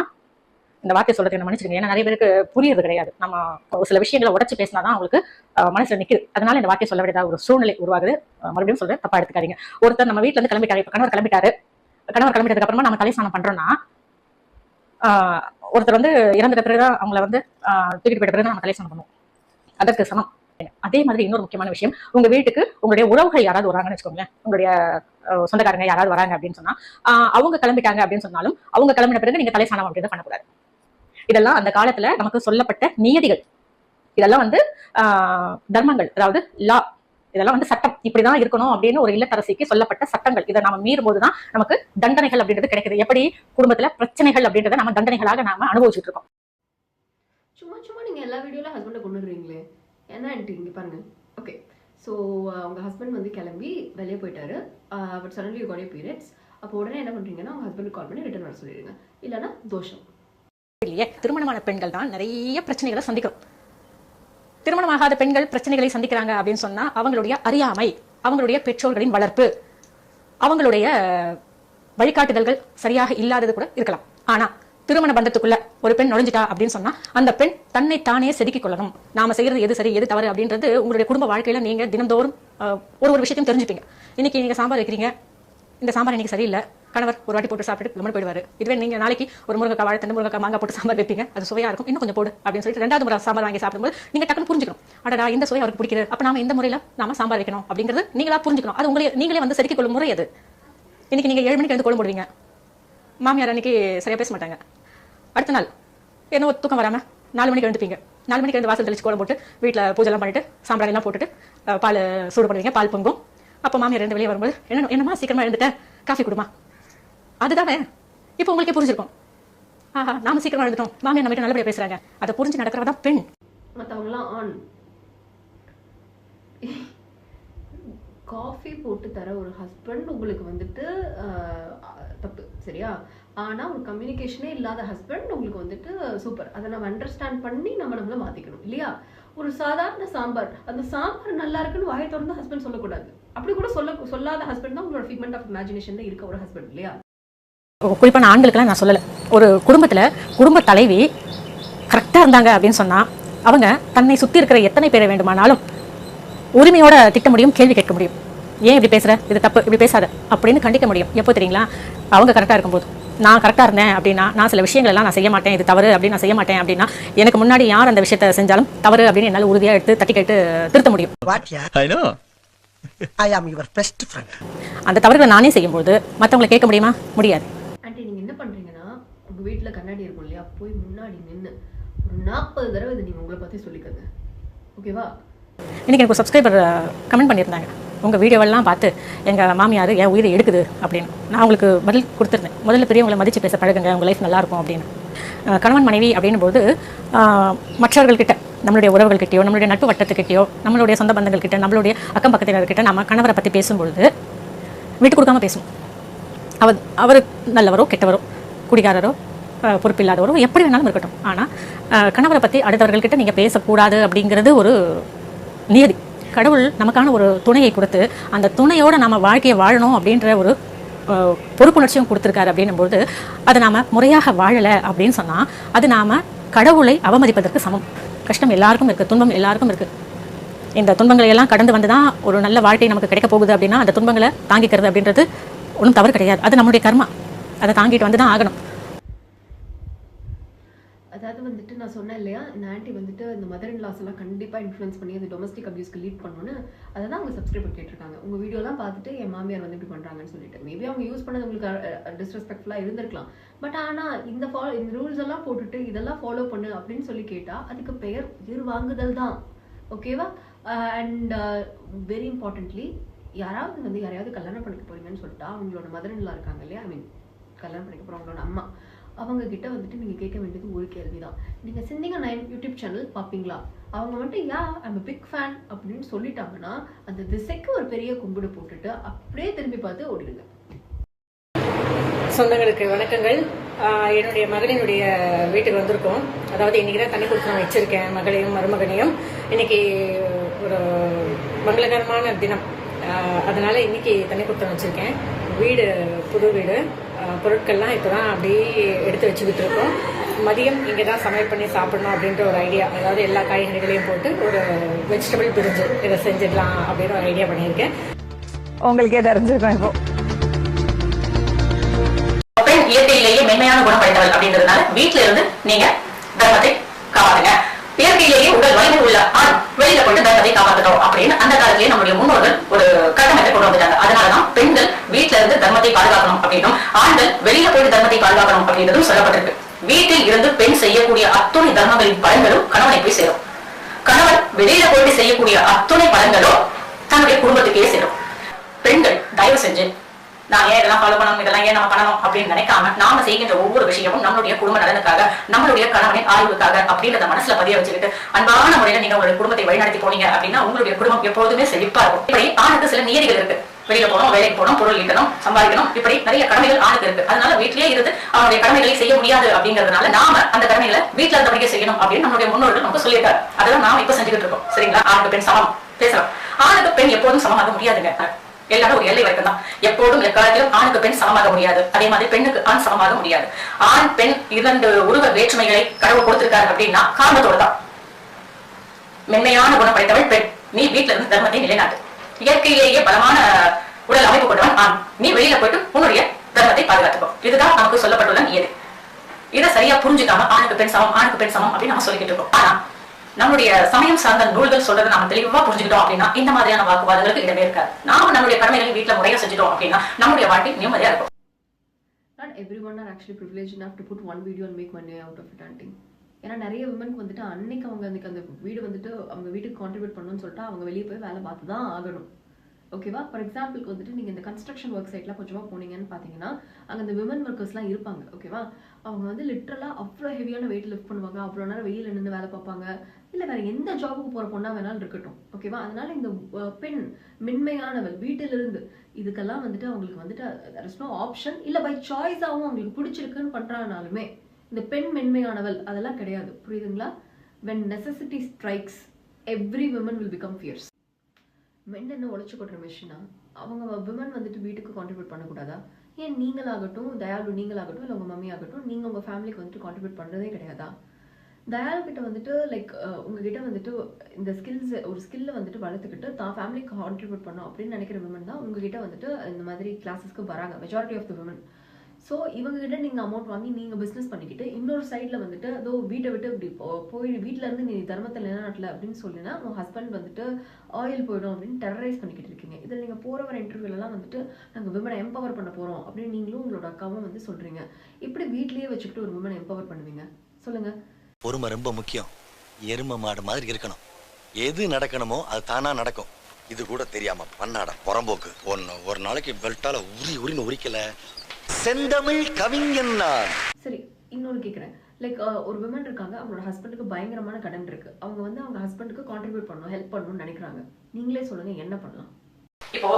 இந்த வார்த்தை சொல்றது என்ன மன்னிச்சிருங்க, ஏன்னா நிறைய பேருக்கு புரியுறது கிடையாது. நம்ம ஒரு சில விஷயங்களை உடச்சு பேசினாதான் அவங்களுக்கு மனசுல நிக்குது. அதனால இந்த வார்த்தை சொல்ல வேண்டியதா ஒரு சூழ்நிலை உருவாகுது. மறுபடியும் சொல்றேன், தப்பா எடுத்துக்காதீங்க. ஒருத்தர் நம்ம வீட்டுல இருந்து கிளம்பிட்டாரு, இப்ப கணவர் கிளம்பிட்டாரு. கணவர் கிளம்பிட்டதுக்கு அப்புறமா நம்ம தலை ஸ்நானம் பண்றோம்னா, ஒருத்தர் இறந்துட்ட பிறகுதான் அவங்கள தூக்கிட்டு போயிட்ட பிறகு நம்ம தலை ஸ்நானம் பண்ணுவோம். அதற்கு சமம். அதே மாதிரி இன்னொரு முக்கியமான விஷயம், உங்க வீட்டுக்கு உங்களுடைய உறவுகள் யாராவது வராங்கன்னு வச்சுக்கோங்களேன், உங்களுடைய சொந்தக்காரங்க யாராவது வராங்க அப்படின்னு சொன்னா, அவங்க கிளம்பிட்டாங்க அப்படின்னு சொன்னாலும் அவங்க கிளம்பின பிறகு நீங்க தலை ஸ்நானம் அப்படின்னு பண்ணக்கூடாது. இதெல்லாம் அந்த காலத்துல நமக்கு சொல்லப்பட்ட நியதிகள். இதெல்லாம் தர்மங்கள், அதாவது லா. இதெல்லாம் சட்டம், இப்படிதான் இருக்கணும் அப்படின்னு ஒரு இல்லத்தரசிக்கு சொல்லப்பட்ட சட்டங்கள். இதை நாம மீறும் போதுதான் நமக்கு தண்டனைகள் அப்படின்றது கிடைக்குது. எப்படி குடும்பத்துல பிரச்சனைகள் அப்படின்றத நம்ம தண்டனைகளாக நாம அனுபவிச்சுட்டு இருக்கோம். சும்மா சும்மா நீங்க எல்லா வீடியோல ஹஸ்பண்டை கொண்டுடுறீங்களே, ஏன்னா இங்க பாருங்க. ஓகே, ஸோ உங்க ஹஸ்பண்ட் கிளம்பி வெளியே போயிட்டாரு, but suddenly you got your periods. அப்போ உடனே என்ன பண்றீங்கன்னா உங்க ஹஸ்பண்ட் கால் பண்ணி ரிட்டர்ன் வர சொல்லிடுங்க, இல்லைன்னா தோஷம். இல்லையே, திருமணமான பெண்கள் தான் நிறைய பிரச்சனைகளை சந்திக்கிறோம். திருமணமாகாத பெண்கள் பிரச்சனைகளை சந்திக்கிறாங்க அப்படின்னு சொன்னா அவங்களுடைய அறியாமை, அவங்களுடைய பெற்றோர்களின் வளர்ப்பு, அவங்களுடைய வழிகாட்டுதல்கள் சரியாக இல்லாதது கூட இருக்கலாம். ஆனா திருமண பந்தத்துக்குள்ள ஒரு பெண் நுழைஞ்சிட்டா அப்படின்னு சொன்னா அந்த பெண் தன்னை தானே செதுக்கிக் கொள்ளணும். நாம செய்யறது எது சரி எது தவறு அப்படின்றது உங்களுடைய குடும்ப வாழ்க்கையில நீங்க தினந்தோறும் ஒரு விஷயத்தையும் தெரிஞ்சுப்பீங்க. இன்னைக்கு நீங்க சாம்பார் வைக்கிறீங்க, இந்த சாம்பார் இன்னைக்கு சரியில்லை, கணவர் ஒரு வாட்டி போட்டு சாப்பிட்டு கம்மன் போயிடுவாரு. இதுவே நீங்க நாளைக்கு ஒரு முருங்கைக்காய் வாழைத்தண்டு முருங்கைக்காய் மாங்காய் போட்டு சாம்பார் வைப்பீங்க, அது சுவையா இருக்கும், இன்னும் கொஞ்சம் போடு அப்படின்னு சொல்லிட்டு ரெண்டாவது முறை சாம்பார் வாங்கி சாப்பிடும்போது நீங்க டக்குனு புரிஞ்சுக்கணும், அடடா இந்த சுவை அவருக்கு பிடிக்குது, அப்ப நாம இந்த முறையில நாம சாம்பார் வைக்கணும் அப்படிங்கிறது நீங்களா புரிஞ்சுக்கணும். அது நீங்களே செதுக்கிக் கொள்ளும் முறை அது. இன்னைக்கு நீங்க 7 மணிக்கு கோலம் போடுவீங்க, மாமியார் அன்னைக்கு சரியா பேச மாட்டாங்க. அடுத்த நாள் என்ன தூக்கம் வராம 4 மணிக்கு எழுந்துப்பீங்க. 4 மணிக்கு எழுந்து வாசல் தெளிச்சு கோலம் போட்டு வீட்டுல பூஜை எல்லாம் பண்ணிட்டு சாம்பிராணி எல்லாம் போட்டுட்டு பால் சூடு பண்ணுவீங்க, பால் பொங்கும். அப்போ மாமியார் வெளியே வரும்போது என்னமா சீக்கிரமா எழுந்துட்டேன், காஃபி கொடுமா. அதுதானே இப்போ உங்களுக்கே புரிஞ்சிருக்கும். ஆஹா, நாம சீக்கிரமா எழுந்துட்டோம், மாமியார் நம்ம நல்லபடியா பேசுறாங்க. அதை புரிஞ்சு நடக்கிறவதான் பெண். மற்றவங்களாம் ஆன். காஃபி போட்டு தர ஒரு ஹஸ்பண்ட் உங்களுக்கு தப்பு, சரியா? ஆனா ஒரு கம்யூனிகேஷனே இல்லாத ஹஸ்பண்ட் உங்களுக்கு சூப்பர். அதை நம்ம அண்டர்ஸ்டாண்ட் பண்ணி நம்மள மாத்திக்கணும், இல்லையா? ஒரு சாதாரண சாம்பார், அந்த சாம்பார் நல்லா இருக்குன்னு வாயை திறந்து ஹஸ்பண்ட் சொல்லக்கூடாது. அப்படி கூட சொல்லாத ஹஸ்பண்ட் தான் உங்களோட ஃபிக்மெண்ட் ஆஃப் இமேஜினேஷன்ல இருக்க ஒரு ஹஸ்பண்ட், இல்லையா? குறிப்பான ஆண்களுக்கெல்லாம் நான் சொல்லலை. ஒரு குடும்பத்துல குடும்ப தலைவி கரெக்டா இருந்தாங்க அப்படின்னு சொன்னா அவங்க தன்னை சுத்தி இருக்கிற எத்தனை பேரை வேண்டுமானாலும் உரிமையோட திட்ட முடியும், கேள்வி கேட்க முடியும். ஏன் இப்படி பேசுற, இது தப்பு, இப்படி பேசாத அப்படின்னு கண்டிக்க முடியும். எப்போ தெரியுங்களா? அவங்க கரெக்டா இருக்கும்போது. நான் கரெக்டா இருந்தேன் அப்படின்னா நான் சில விஷயங்கள் எல்லாம் நான் செய்ய மாட்டேன், இது தவறு அப்படின்னு நான் செய்ய மாட்டேன் அப்படின்னா எனக்கு முன்னாடி யார் அந்த விஷயத்தை செஞ்சாலும் தவறு அப்படின்னு என்னால் உறுதியா எடுத்து தட்டி கேட்டு திருத்த முடியும். அந்த தவறுகளை நானே செய்யும்போது மற்றவங்களை கேட்க முடியுமா? முடியாது. ஆண்டி, நீங்க என்ன பண்றீங்கன்னா உங்க வீட்டுல கண்ணாடி இருக்கும் இல்லையா, போய் முன்னாடி நின்று ஒரு 40 தடவை இதை நீங்க உங்களை பத்தி சொல்லிக்கங்க, ஓகேவா? இன்னைக்கு எனக்கு சப்ஸ்கிரைபர் கமெண்ட் பண்ணியிருந்தாங்க, உங்கள் வீடியோவெல்லாம் பார்த்து எங்கள் மாமியார் என் உயிரை எடுக்குது அப்படின்னு. நான் அவங்களுக்கு பதில் கொடுத்துருந்தேன், முதல்ல பெரியவங்களை மதித்து பேச பழகுங்க, உங்கள் லைஃப் நல்லாயிருக்கும் அப்படின்னு. கணவன் மனைவி அப்படின்போது மற்றவர்கள்கிட்ட, நம்மளுடைய உறவுகள்கிட்டயோ, நம்மளுடைய நட்பு வட்டத்துக்கிட்டயோ, நம்மளுடைய சொந்த பந்தங்கள்கிட்ட, நம்மளுடைய அக்கம் பக்கத்தினர்கிட்ட நம்ம கணவரை பற்றி பேசும்பொழுது விட்டு கொடுக்காம பேசணும். அவர் நல்லவரோ கெட்டவரோ, குடிகாரரோ பொறுப்பில்லாதவரோ, எப்படி வேணாலும் இருக்கட்டும். ஆனால் கணவரை பற்றி அடுத்தவர்கள்கிட்ட நீங்கள் பேசக்கூடாது அப்படிங்கிறது ஒரு நியதி. கடவுள் நமக்கான ஒரு துணையை கொடுத்து அந்த துணையோடு நம்ம வாழ்க்கையை வாழணும் அப்படின்ற ஒரு பொறுப்புணர்ச்சியும் கொடுத்துருக்காரு அப்படின்னும்போது அதை நாம் முறையாக வாழலை அப்படின்னு சொன்னால் அது நாம் கடவுளை அவமதிப்பதற்கு சமம். கஷ்டம் எல்லாருக்கும் இருக்குது, துன்பம் எல்லாருக்கும் இருக்குது. இந்த துன்பங்களை எல்லாம் கடந்து வந்து தான் ஒரு நல்ல வாழ்க்கை நமக்கு கிடைக்க போகுது அப்படின்னா அந்த துன்பங்களை தாங்கிக்கிறது அப்படின்றது ஒன்றும் தவறு கிடையாது. அது நம்மளுடைய கர்மா, அதை தாங்கிட்டு வந்து தான் ஆகணும். அதாவது வந்துட்டு நான் சொன்னேன் இல்லையா, இந்த ஆன்ட்டி வந்துட்டு இந்த மதர் இன் லாஸ் எல்லாம் கண்டிப்பாக இன்ஃப்ளூயன்ஸ் பண்ணி அந்த டொமஸ்டிக் அபியூஸ்க்கு லீட் பண்ணணும்னு அதை தான் அவங்க சப்ஸ்கிரைபர் கேட்டிருக்காங்க. உங்கள் வீடியோலாம் பார்த்துட்டு என் மாமியார் வந்து இப்படி பண்ணுறாங்கன்னு சொல்லிட்டு மேபி அவங்க யூஸ் பண்ணது உங்களுக்கு டிஸ்ரெஸ்பெக்ட்ஃபுல்லாக இருந்திருக்கலாம். பட் ஆனால் இந்த ரூல்ஸ் எல்லாம் போட்டுட்டு இதெல்லாம் ஃபாலோ பண்ணு அப்படின்னு சொல்லி கேட்டால் அதுக்கு பெயர் உயிர் வாங்குதல் தான். ஓகேவா? அண்ட் வெரி இம்பார்ட்டன்ட்லி, யாராவது கல்யாணம் பண்ணிக்க போறீங்கன்னு சொல்லிட்டா அவங்களோட மதர் இன் லா இருக்காங்க இல்லையா, ஐ மீன் கல்யாணம் பண்ணிக்க போகிற அவங்களோட அம்மா, அவங்க கிட்ட வந்துட்டு நீங்கள் கேட்க வேண்டியது ஒரு கேள்வி தான். நீங்கள் சிந்திங்க 9 யூடியூப் சேனல் பார்ப்பீங்களா? அவங்க வந்துட்டு ஐம் பிக் ஃபேன் அப்படின்னு சொல்லிட்டாங்கன்னா அந்த திசைக்கு ஒரு பெரிய கும்பிடு போட்டுட்டு அப்படியே திரும்பி பார்த்து ஓடிடுங்க. சொந்தங்களுக்கு வணக்கங்கள். என்னுடைய மகளினுடைய வீட்டுக்கு வந்திருக்கோம். அதாவது இன்னைக்கு தான் தண்ணி கொடுத்து நான் வச்சிருக்கேன் மகளையும் மருமகனையும். இன்னைக்கு ஒரு மங்களகரமான தினம், அதனால இன்னைக்கு தண்ணி கொடுத்து வச்சிருக்கேன். வீடு புது வீடு, பொருட்கள்லாம் இப்போ தான் அப்படியே எடுத்து வச்சுக்கிட்டு இருக்கோம். மதியம் இங்கே தான் சமையல் பண்ணி சாப்பிடணும் அப்படின்ற ஒரு ஐடியா. அதாவது எல்லா காய்கறிகளையும் போட்டு ஒரு வெஜிடபிள் பிரிஞ்சு இதை செஞ்சிடலாம் அப்படின்னு ஒரு ஐடியா பண்ணியிருக்கேன். உங்களுக்கே தெரிஞ்சிருக்கோம். இப்போ இயற்கையிலேயே மென்மையான குணம் படைத்தவள் அப்படின்றதுனால வீட்டுல இருந்து நீங்க தர்மத்தை காப்பாத்துங்க. இயற்கையிலேயே உடல் வலிமை உள்ள ஆண் வெளியில போட்டு தர்மத்தை காப்பாற்றணும் அப்படின்னு அந்த காலத்திலேயே நம்முடைய முன்னோர்கள் ஒரு கட்டமைப்பை கொண்டு வந்துட்டாங்க. அதனாலதான் பெண்கள் வீட்டுல இருந்து தர்மத்தை பாதுகாக்கணும் அப்படின்னும் ஆண்கள் வெளியில போயிட்டு தர்மத்தை பாதுகாக்கணும் அப்படின்றதும் சொல்லப்பட்டிருக்கு. வீட்டில் இருந்து பெண் செய்யக்கூடிய அத்துணை தர்மங்களின் பலன்களும் கணவனை போய் சேரும். கணவன் வெளியில போயிட்டு செய்யக்கூடிய அத்துணை பலன்களும் தன்னுடைய குடும்பத்துக்கே சேரும். பெண்கள் தயவு செஞ்சு நான் ஏன் இதெல்லாம் ஃபாலோ பண்ணணும், இதெல்லாம் ஏன் நம்ம பண்ணணும் அப்படின்னு நினைக்காம நாம செய்கின்ற ஒவ்வொரு விஷயமும் நம்மளுடைய குடும்ப நலனுக்காக, நம்மளுடைய கணவனின் ஆய்வுக்காக அப்படின்றத மனசுல பதிய வச்சுக்கிட்டு அன்பான முறையில நீங்க உங்களுடைய குடும்பத்தை வழிநடத்தி போனீங்க அப்படின்னா உங்களுடைய குடும்பம் எப்போதுமே செழிப்பா இருக்கும். இப்படி ஆணுக்கு சில நியதிகள் இருக்கு. வெளியில போகணும், வேலைக்கு போகணும், பொருள் ஈட்டணும், சம்பாதிக்கணும், இப்படி நிறைய கடமைகள் ஆணுக்கு இருக்கு. அதனால வீட்டிலேயே இருந்து அவனுடைய கடமைகளை செய்ய முடியாது அப்படிங்கறதுனால நாம அந்த கடமைகளை வீட்டுல இருந்தபடியே செய்யணும் அப்படின்னு நம்மளுடைய முன்னோர்கள் நமக்கு சொல்லியிருக்காரு. அதெல்லாம் நாம இப்ப செஞ்சுக்கிட்டு இருக்கோம். சரிங்களா? ஆணுக்கு பெண் சமம் பேசலாம். ஆணுக்கு பெண் எப்போதும் சமமாக முடியாதுங்க. எல்லாரும் ஒரு எல்லை வரைக்கும் தான். எப்போதும் எக்காலத்திலும் ஆணுக்கு பெண் சமமாக முடியாது. அதே மாதிரி பெண்ணுக்கு ஆண் சமமாக முடியாது. ஆண் பெண் 2 உருவ வேற்றுமைகளை கடவுள் கொடுத்திருக்காரு அப்படின்னா காரணத்தோடு தான். மென்மையான குணம் படைத்தவள் பெண், நீ வீட்டுல இருந்து தர்மத்தை நிலைநாட்டு. இயற்கையிலேயே பலமான உடல் அமைப்பு கொண்டவன் ஆண், நீ வெளியில போயிட்டு உன்னுடைய தர்மத்தை பாதுகாத்துக்கோ. இதுதான் நமக்கு சொல்லப்பட்டுள்ள நியதி. இதை சரியா புரிஞ்சுக்காம ஆணுக்கு பெண் சமம், ஆணுக்கு பெண் சமம் அப்படின்னு நம்ம சொல்லிக்கிட்டு இருக்கோம். ஆனா நம்மளுடைய சமயம் சார்ந்த நூல்கள் சொல்றதை நாம தெளிவா புரிஞ்சுக்கிட்டோம் அப்படின்னா இந்த மாதிரியான வாக்குவாதங்களுக்கு இடமே இருக்காது. நாம நம்மளுடைய கடமைகளை வீட்டுல முறையா செஞ்சுட்டோம் அப்படின்னா நம்மளுடைய வாழ்க்கை நிம்மதியா இருக்கும். Not everyone are actually privileged enough to put one video and make money out of it, auntie. ஏன்னா நிறைய விமனுக்கு வந்துட்டு அன்னைக்கு அவங்க அந்த வீடு வந்துட்டு அவங்க வீட்டுக்கு கான்ட்ரிபியூட் பண்ணணும்னு சொல்லிட்டு அவங்க வெளியே போய் வேலை பார்த்து தான் ஆகணும். ஓகேவா? ஃபார் எக்ஸாம்பிளுக்கு வந்துட்டு நீங்கள் இந்த கன்ஸ்ட்ரக்ஷன் ஒர்க் சைட்லாம் கொஞ்சமாக போனீங்கன்னு பார்த்தீங்கன்னா அங்கே அந்த விமன் ஒர்க்கர்ஸ்லாம் இருப்பாங்க. ஓகேவா? அவங்க வந்து லிட்ரலாக அவ்வளோ ஹெவியான வெயிட் லிஃப்ட் பண்ணுவாங்க, அவ்வளோ நேரம் வெயில் நின்று வேலை பார்ப்பாங்க. இல்லை வேறு எந்த ஜாபுக்கு போகிற பொண்ணா வேணாலும் இருக்கட்டும். ஓகேவா? அதனால இந்த பெண் மென்மையானவள் வீட்டிலிருந்து இதுக்கெல்லாம் வந்துட்டு அவங்களுக்கு வந்துட்டு there is no ஆப்ஷன், இல்லை பை சாய்ஸாகவும் அவங்களுக்கு பிடிச்சிருக்குன்னு பண்ணுறாங்கனாலுமே இந்த பெண் மென்மையானவள் அதெல்லாம் கிடையாது. புரியுதுங்களா? when necessity strikes every woman will become fierce. மென் என்ன உழைச்சி கொட்டுற மிஷினா? அவங்க விமன் வந்துட்டு வீட்டுக்கு கான்ட்ரிபியூட் பண்ணக்கூடாதா? ஏன் நீங்களாகட்டும், தயாலு நீங்களாகட்டும், இல்லை உங்கள் மம்மி ஆகட்டும், நீங்கள் உங்கள் ஃபேமிலிக்கு வந்துட்டு கான்ட்ரிபியூட் பண்ணுறதே கிடையாதா? தயாலு கிட்ட வந்துட்டு லைக் உங்ககிட்ட வந்துட்டு இந்த ஒரு ஸ்கில்லை வந்துட்டு வளர்த்துக்கிட்டு தான் ஃபேமிலிக்கு கான்ட்ரிபியூட் பண்ணோம் அப்படின்னு நினைக்கிற விமன் தான் உங்ககிட்ட வந்துட்டு இந்த மாதிரி கிளாஸஸ்க்கு வராங்க, majority of the women. So இவங்ககிட்ட நீங்கள் அமௌண்ட் வாங்கி நீங்கள் பிஸ்னஸ் பண்ணிக்கிட்டு இன்னொரு சைடில் வந்துட்டு அதோ வீட்டை விட்டு இப்படி போய் வீட்டிலேருந்து நீ தர்மத்தில் நிலைநாட்டல அப்படின்னு சொல்லினா உங்கள் ஹஸ்பண்ட் வந்துட்டு ஆயில் போயிடும் அப்படின்னு டெரரைஸ் பண்ணிக்கிட்டு இருக்கீங்க. இதில் நீங்கள் போகிற வர இன்டர்வியூலலாம் வந்துட்டு நாங்கள் விமனை எம்பவர் பண்ண போகிறோம் அப்படின்னு நீங்களும் உங்களோட அக்காவும் வந்து சொல்கிறீங்க. இப்படி வீட்லேயே வச்சுக்கிட்டு ஒரு விமனை எம்பவர் பண்ணுவீங்க? சொல்லுங்கள். பொறுமை ரொம்ப முக்கியம். எருமை மாடு மாதிரி இருக்கணும். எது நடக்கணுமோ அது தானா நடக்கும். இது கூட தெரியாம பண்ணாட புறம்போக்கு ஒரு நாளைக்கு பெல்ட்டால உரின்னு உரிக்கல. செந்தமிழ் கவிஞன் நான். சரி, இன்னொரு கேட்குறேன். லைக் ஒரு விமன் இருக்காங்க, அவங்களோட ஹஸ்பண்டுக்கு பயங்கரமான கடன் இருக்கு. அவங்க வந்து அவங்க ஹஸ்பண்டுக்கு கான்ட்ரிபியூட் பண்ணணும், ஹெல்ப் பண்ணணும்னு நினைக்கிறாங்க. நீங்களே சொல்லுங்க, என்ன பண்ணலாம்? இப்போ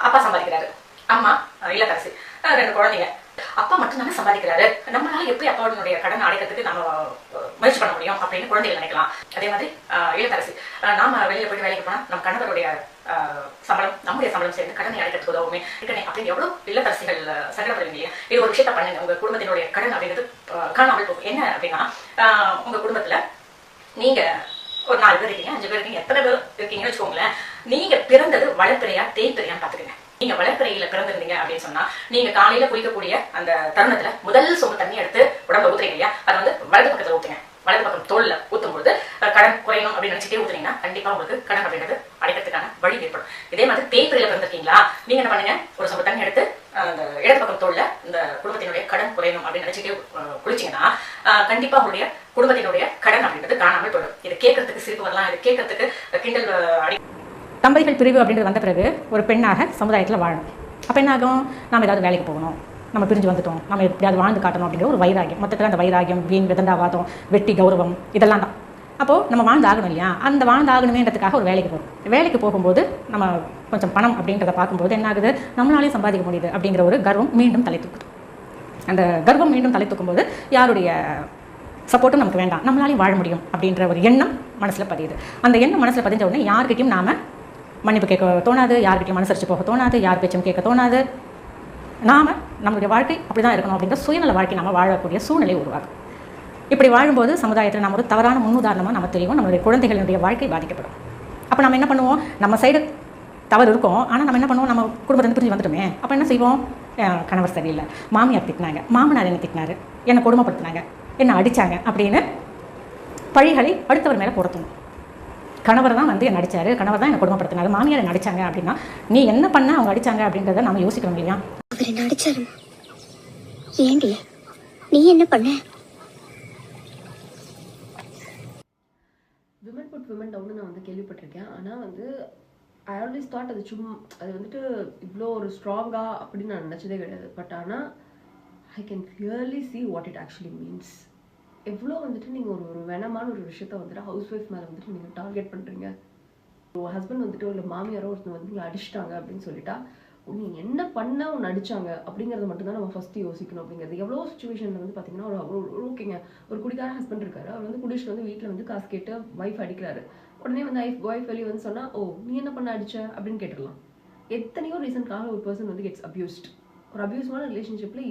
அப்பா சம்பாதிக்கிறாரு, அம்மா இல்லத்தரசி, 2 குழந்தைங்க. அப்பா அப்பா மட்டும் தானே சம்பாதிக்கிறாரு, நம்மளால எப்படி அப்பாவுடைய கடன் அடைக்கிறதுக்கு நம்ம முயற்சி பண்ண முடியும் அப்படின்னு குழந்தைகள் நினைக்கலாம். அதே மாதிரி இல்லத்தரசி, நாம வெளியில போயிட்டு வேலைக்கு போனா நம்ம கணவருடைய சம்பளம் நம்முடைய சம்பளம் சேர்ந்து கடனை அடைக்கிறதுக்கு உதவுமே அப்படின்னு எவ்வளவு இல்லத்தரசிகள் சங்கடப்படுவீங்க. இது ஒரு விஷயத்த பண்ணுங்க, உங்க குடும்பத்தினுடைய கடன் அப்படிங்கிறது காணாமல் போகும். என்ன அப்படின்னா, உங்க குடும்பத்துல நீங்க ஒரு 4 பேர் இருக்கீங்க, 5 பேர் இருக்கீங்க, எத்தனை பேர் இருக்கீங்கன்னு வச்சுக்கோங்களேன். நீங்க பிறந்தது வளர்ப்பிறையா தேய்பிறையான்னு பாத்துக்கங்க. நீங்க வளர்ப்பிறையில பிறந்திருந்தீங்க அப்படின்னு சொன்னா, நீங்க காலையில குளிக்கக்கூடிய அந்த தருணத்துல முதல் சொம்பு தண்ணி எடுத்து உடம்புல ஊத்துறீங்க இல்லையா, அதை வந்து வலது பக்கத்துல ஊத்துங்க. வலது பக்கம் தோல்ல ஊத்தும் பொழுது கடன் குறையணும் அப்படின்னு நினைச்சிட்டே ஊத்துனீங்கன்னா கண்டிப்பா உங்களுக்கு கடன் அப்படின்றது அடைக்கிறதுக்கான வழி ஏற்படும். இதே மாதிரி தேய்பிறையில பிறந்திருக்கீங்களா, நீங்க என்ன பண்ணுங்க, ஒரு சொம்பு தண்ணி எடுத்து அந்த இடது பக்கம் தோல்ல இந்த குடும்பத்தினுடைய கடன் குறையணும் அப்படின்னு நினைச்சிட்டே குளிச்சீங்கன்னா கண்டிப்பா உங்களுடைய குடும்பத்தினுடைய கடன் அப்படின்றது காணாமல் போயிடும். இது கேட்கறதுக்கு சிரிப்பு வரலாம், இது கேட்கறதுக்கு கிண்டல் அடி. தம்பதிகள் பிரிவு அப்படின்றது வந்த பிறகு ஒரு பெண்ணாக சமுதாயத்தில் வாழணும். அப்போ என்ன ஆகும், நம்ம ஏதாவது வேலைக்கு போகணும், நம்ம பிரிஞ்சு வந்துட்டோம், நம்ம எப்படியாவது வாழ்ந்து காட்டணும் அப்படிங்கிற ஒரு வைராகியம். மொத்தத்தில் அந்த வைராகியம், வீண் விதண்டாவாதம், வெட்டி கௌரவம் இதெல்லாம் தான். அப்போது நம்ம வாழ்ந்து ஆகணும் இல்லையா, அந்த வாழ்ந்து ஆகணுமேன்றதுக்காக ஒரு வேலைக்கு போகிறோம். வேலைக்கு போகும்போது நம்ம கொஞ்சம் பணம் அப்படின்றத பார்க்கும்போது என்ன ஆகுது, நம்மளாலேயும் சம்பாதிக்க முடியுது அப்படிங்கிற ஒரு கர்வம் மீண்டும் தலை தூக்குது. அந்த கர்வம் மீண்டும் தலை தூக்கும் போது யாருடைய சப்போர்ட்டும் நமக்கு வேண்டாம், நம்மளாலையும் வாழ முடியும் அப்படின்ற ஒரு எண்ணம் மனசில் பதியுது. அந்த எண்ணம் மனசில் பதிஞ்ச உடனே யார்கிட்டையும் நாம் மன்னிப்பு கேட்க தோணாது, யார்கிட்டையும் மனசரிச்சு போக தோணாது, யார் பேச்சும் கேட்க தோணாது. நாம் நம்மளுடைய வாழ்க்கை அப்படி தான் இருக்கணும் அப்படிங்கிற சுயநல வாழ்க்கை நம்ம வாழக்கூடிய சூழ்நிலை உருவாகும். இப்படி வாழும்போது சமுதாயத்தில் நம்ம ஒரு தவறான முன்னுதாரணமாக நம்ம தெரியும், நம்மளுடைய குழந்தைகளுடைய வாழ்க்கை பாதிக்கப்படும். அப்போ நம்ம என்ன பண்ணுவோம், நம்ம சைடு தவறு இருக்கும், ஆனால் நம்ம என்ன பண்ணுவோம், நம்ம குடும்பத்தை பிரிஞ்சு வந்துட்டோமே, அப்போ என்ன செய்வோம், கணவர் சரியில்லை, மாமியார் திட்டினாங்க, மாமனார் என்ன திட்டினாரு, என்னை கொடுமைப்படுத்தினாங்க, என்னை அடித்தாங்க அப்படின்னு பழிகளை அடுத்தவர் மேலே போடத்தணும். கணவர் தான் வந்து என்ன அடித்தாரு, கணவர் தான் என்னை கொடுமைப்படுத்தினாரு, மாமியார் என்ன அடித்தாங்க அப்படின்னா நீ என்ன பண்ண அவங்க அடித்தாங்க அப்படின்றத நம்ம யோசிக்கணும் இல்லையா. அவர் என்ன அடிச்சாருமா, ஏண்டி நீ என்ன பண்ண? விமன் புட் விமன் டவுன் நான் வந்து கேள்விப்பட்டிருக்கேன். ஆனால் வந்து ஐ ஆல்வேஸ் தாட் அது அது வந்துட்டு இவ்வளோ ஒரு ஸ்ட்ராங்காக அப்படின்னு நான் நினச்சதே கிடையாது. பட் ஆனால் I can clearly see what it actually means. எவ்வளோ வந்துட்டு நீங்கள் ஒரு வெனமான ஒரு விஷயத்த வந்துட்டு ஹவுஸ் ஒய்ஃப் மேலே வந்துட்டு நீங்கள் டார்கெட் பண்ணுறீங்க. ஒரு ஹஸ்பண்ட் வந்துட்டு இல்லை மாமியாரோ ஒருத்தர் வந்து நீங்கள் அடிச்சிட்டாங்க அப்படின்னு சொல்லிட்டா நீ என்ன பண்ண ஒன்று அடிச்சாங்க அப்படிங்கிறத மட்டும்தான் நம்ம ஃபஸ்ட்டு யோசிக்கணும். அப்படிங்கிறது எவ்வளோ சுச்சுவேஷனில் வந்து பார்த்தீங்கன்னா ஒரு ஓகேங்க, ஒரு குடிக்கார ஹஸ்பண்ட் இருக்காரு, அவர் வந்து குடிச்சிட்டு வந்து வீட்டில் வந்து காசு கேட்டு ஒய்ஃப் அடிக்கிறாரு. உடனே வந்து ஒய்ஃப் வெளியே வந்து சொன்னால் ஓ நீ என்ன பண்ண அடிச்ச அப்படின்னு கேட்டுடலாம். எத்தனையோ ரீசனுக்காக ஒரு பர்சன் வந்து கெட்ஸ் அப்யூஸ்ட். ஒரு அப்யூஸ்மான ரிலேஷன்ஷிப்பில்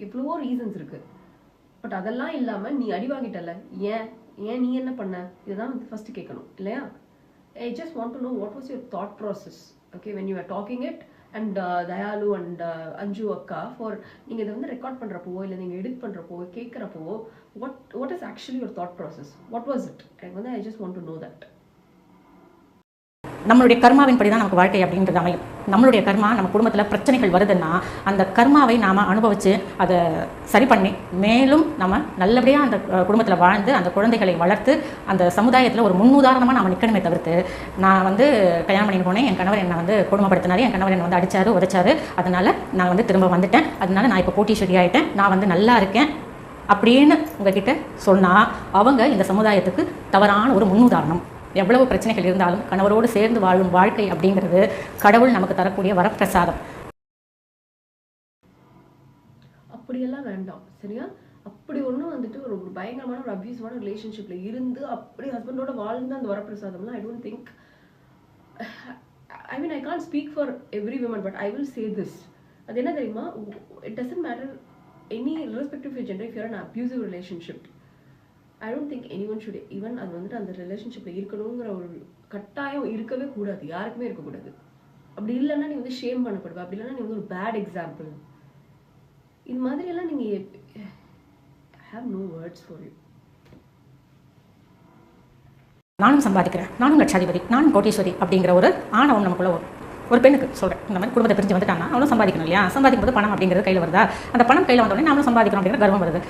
எவ்வளவோ ரீசன்ஸ் இருக்குது. பட் அதெல்லாம் இல்லாமல் நீ அடி வாங்கிட்டல, ஏன் நீ என்ன பண்ண, இதுதான் வந்து ஃபஸ்ட்டு கேட்கணும் இல்லையா. I just want to know what was your thought process okay when you are talking it. And Dayalu and Anju அக்கா ஃபார் நீங்கள் இதை வந்து ரெக்கார்ட் பண்ணுறப்போ இல்லை நீங்கள் எடிட் பண்ணுறப்போ கேட்குறப்போ what is actually your thought process, what was it? எனக்கு வந்து ஐ just want to know that. நம்மளுடைய கர்மாவின் படி தான் நமக்கு வாழ்க்கை அப்படின்றது அமையும். நம்மளுடைய கர்மா நம்ம குடும்பத்தில் பிரச்சனைகள் வருதுன்னா அந்த கர்மாவை நாம் அனுபவித்து அதை சரி பண்ணி மேலும் நம்ம நல்லபடியாக அந்த குடும்பத்தில் வாழ்ந்து அந்த குழந்தைகளை வளர்த்து அந்த சமுதாயத்தில் ஒரு முன்னுதாரணமாக நம்ம நிற்கணுமே தவிர்த்து நான் வந்து கல்யாணம் பண்ணி போனேன், என் கணவர் என்னை வந்து கொடுமைப்படுத்தினாரு, என் கணவர் என்னை வந்து அடித்தாரு உதைச்சாரு, அதனால் நான் வந்து திரும்ப வந்துட்டேன், அதனால நான் இப்போ கோட்டீஸ்வரி ஆகிட்டேன், நான் வந்து நல்லா இருக்கேன் அப்படின்னு உங்ககிட்ட சொன்னால் அவங்க இந்த சமுதாயத்துக்கு தவறான ஒரு முன்னுதாரணம். எவ்வளவு பிரச்சனைகள் இருந்தாலும் கணவரோடு சேர்ந்து வாழும் வாழ்க்கை அப்படிங்கிறது கடவுள் நமக்கு தரக்கூடிய வரப்பிரசாதம். அப்படியெல்லாம் வேண்டாம் சரியா. அப்படி ஒன்றும் வந்துட்டு ஒரு பயங்கரமான ஒரு அபியூஸான ரிலேஷன்ஷிப்ல இருந்து அப்படி ஹஸ்பண்டோட வாழ்ந்து அந்த வரப்பிரசாதம்லாம் I don't think. I mean I can't speak for every women but I will say this. அது என்ன தெரியுமா, it doesn't matter any irrespective of gender, if you're in an abusive relationship I don't think anyone should even அது வந்துட்டு அந்த ரிலேஷன்ஷிப்பில் இருக்கணுங்கிற ஒரு கட்டாயம் இருக்கவே கூடாது, யாருக்குமே இருக்கக்கூடாது. அப்படி இல்லைன்னா நீ வந்து ஷேம் பண்ணப்படுவ, அப்படி இல்லைன்னா நீ வந்து ஒரு பேட் எக்ஸாம்பிள். இது மாதிரியெல்லாம் நீங்கள் have no words for you. நானும் சம்பாதிக்கிறேன், நானும் லட்சாதிபதி, நானும் கோட்டீஸ்வரி அப்படிங்கிற ஒரு ஆணவம் நமக்குள்ள ஒரு பெண்ணுக்கு சொல்கிறேன். இந்த மாதிரி குடும்பத்தை பிரிஞ்சு வந்துட்டாங்கன்னா அவளும் சம்பாதிக்கணும் இல்லையா. சம்பாதிக்கும் போது பணம் அப்படிங்கிறது கையில் வருதா, அந்த பணம் கையில் வந்தோடனே நாமளும் சம்பாதிக்கணும் அப்படிங்கிற கர்வம் வருது.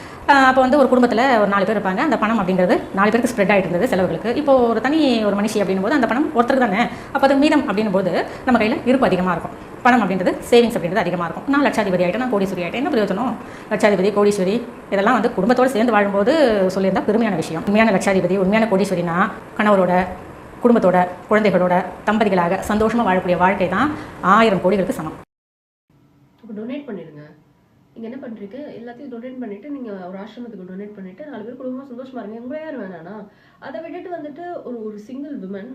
அப்போ வந்து ஒரு குடும்பத்தில் ஒரு 4 பேர் இருப்பாங்க, அந்த பணம் அப்படிங்கிறது 4 பேருக்கு ஸ்ப்ரெட் ஆகிட்டு இருந்தது செலவுகளுக்கு. இப்போ ஒரு தனி ஒரு மனுஷி அப்படின்னும் போது அந்த பணம் ஒருத்தருக்கு தானே, அப்போ அது மீதம் அப்படின்னும் போது நம்ம கையில் இருப்பு அதிகமாக இருக்கும், பணம் அப்படின்றது சேவிங்ஸ் அப்படின்றது அதிகமாக இருக்கும். நான் லட்சாதிபதி ஆகிட்டேன், நான் கோடீஸ்வரி ஆகிட்டேன், என்ன பிரயோஜனம்? லட்சாதிபதி கோடீஸ்வரி இதெல்லாம் வந்து குடும்பத்தோடு சேர்ந்து வாழும்போது சொல்லியிருந்தால் பெருமையான விஷயம். உண்மையான லட்சாதிபதி உண்மையான கோடீஸ்வரினா கணவரோட குடும்பத்தோட குழந்தைகளோட தம்பதிகளாக சந்தோஷமாக வாழக்கூடிய வாழ்க்கை தான் 1000 கோடிகளுக்கு சமம். டொனேட் பண்ணிடுங்க, நீங்கள் என்ன பண்ணுறீங்க, எல்லாத்தையும் டொனேட் பண்ணிவிட்டு நீங்கள் ஒரு ஆசிரமத்துக்கு டொனேட் பண்ணிவிட்டு 4 பேர் குடும்பமாக சந்தோஷமாக இருங்க. உங்களே யார் வேணானா? அதை விட்டுட்டு வந்துட்டு ஒரு சிங்கிள் விமன்,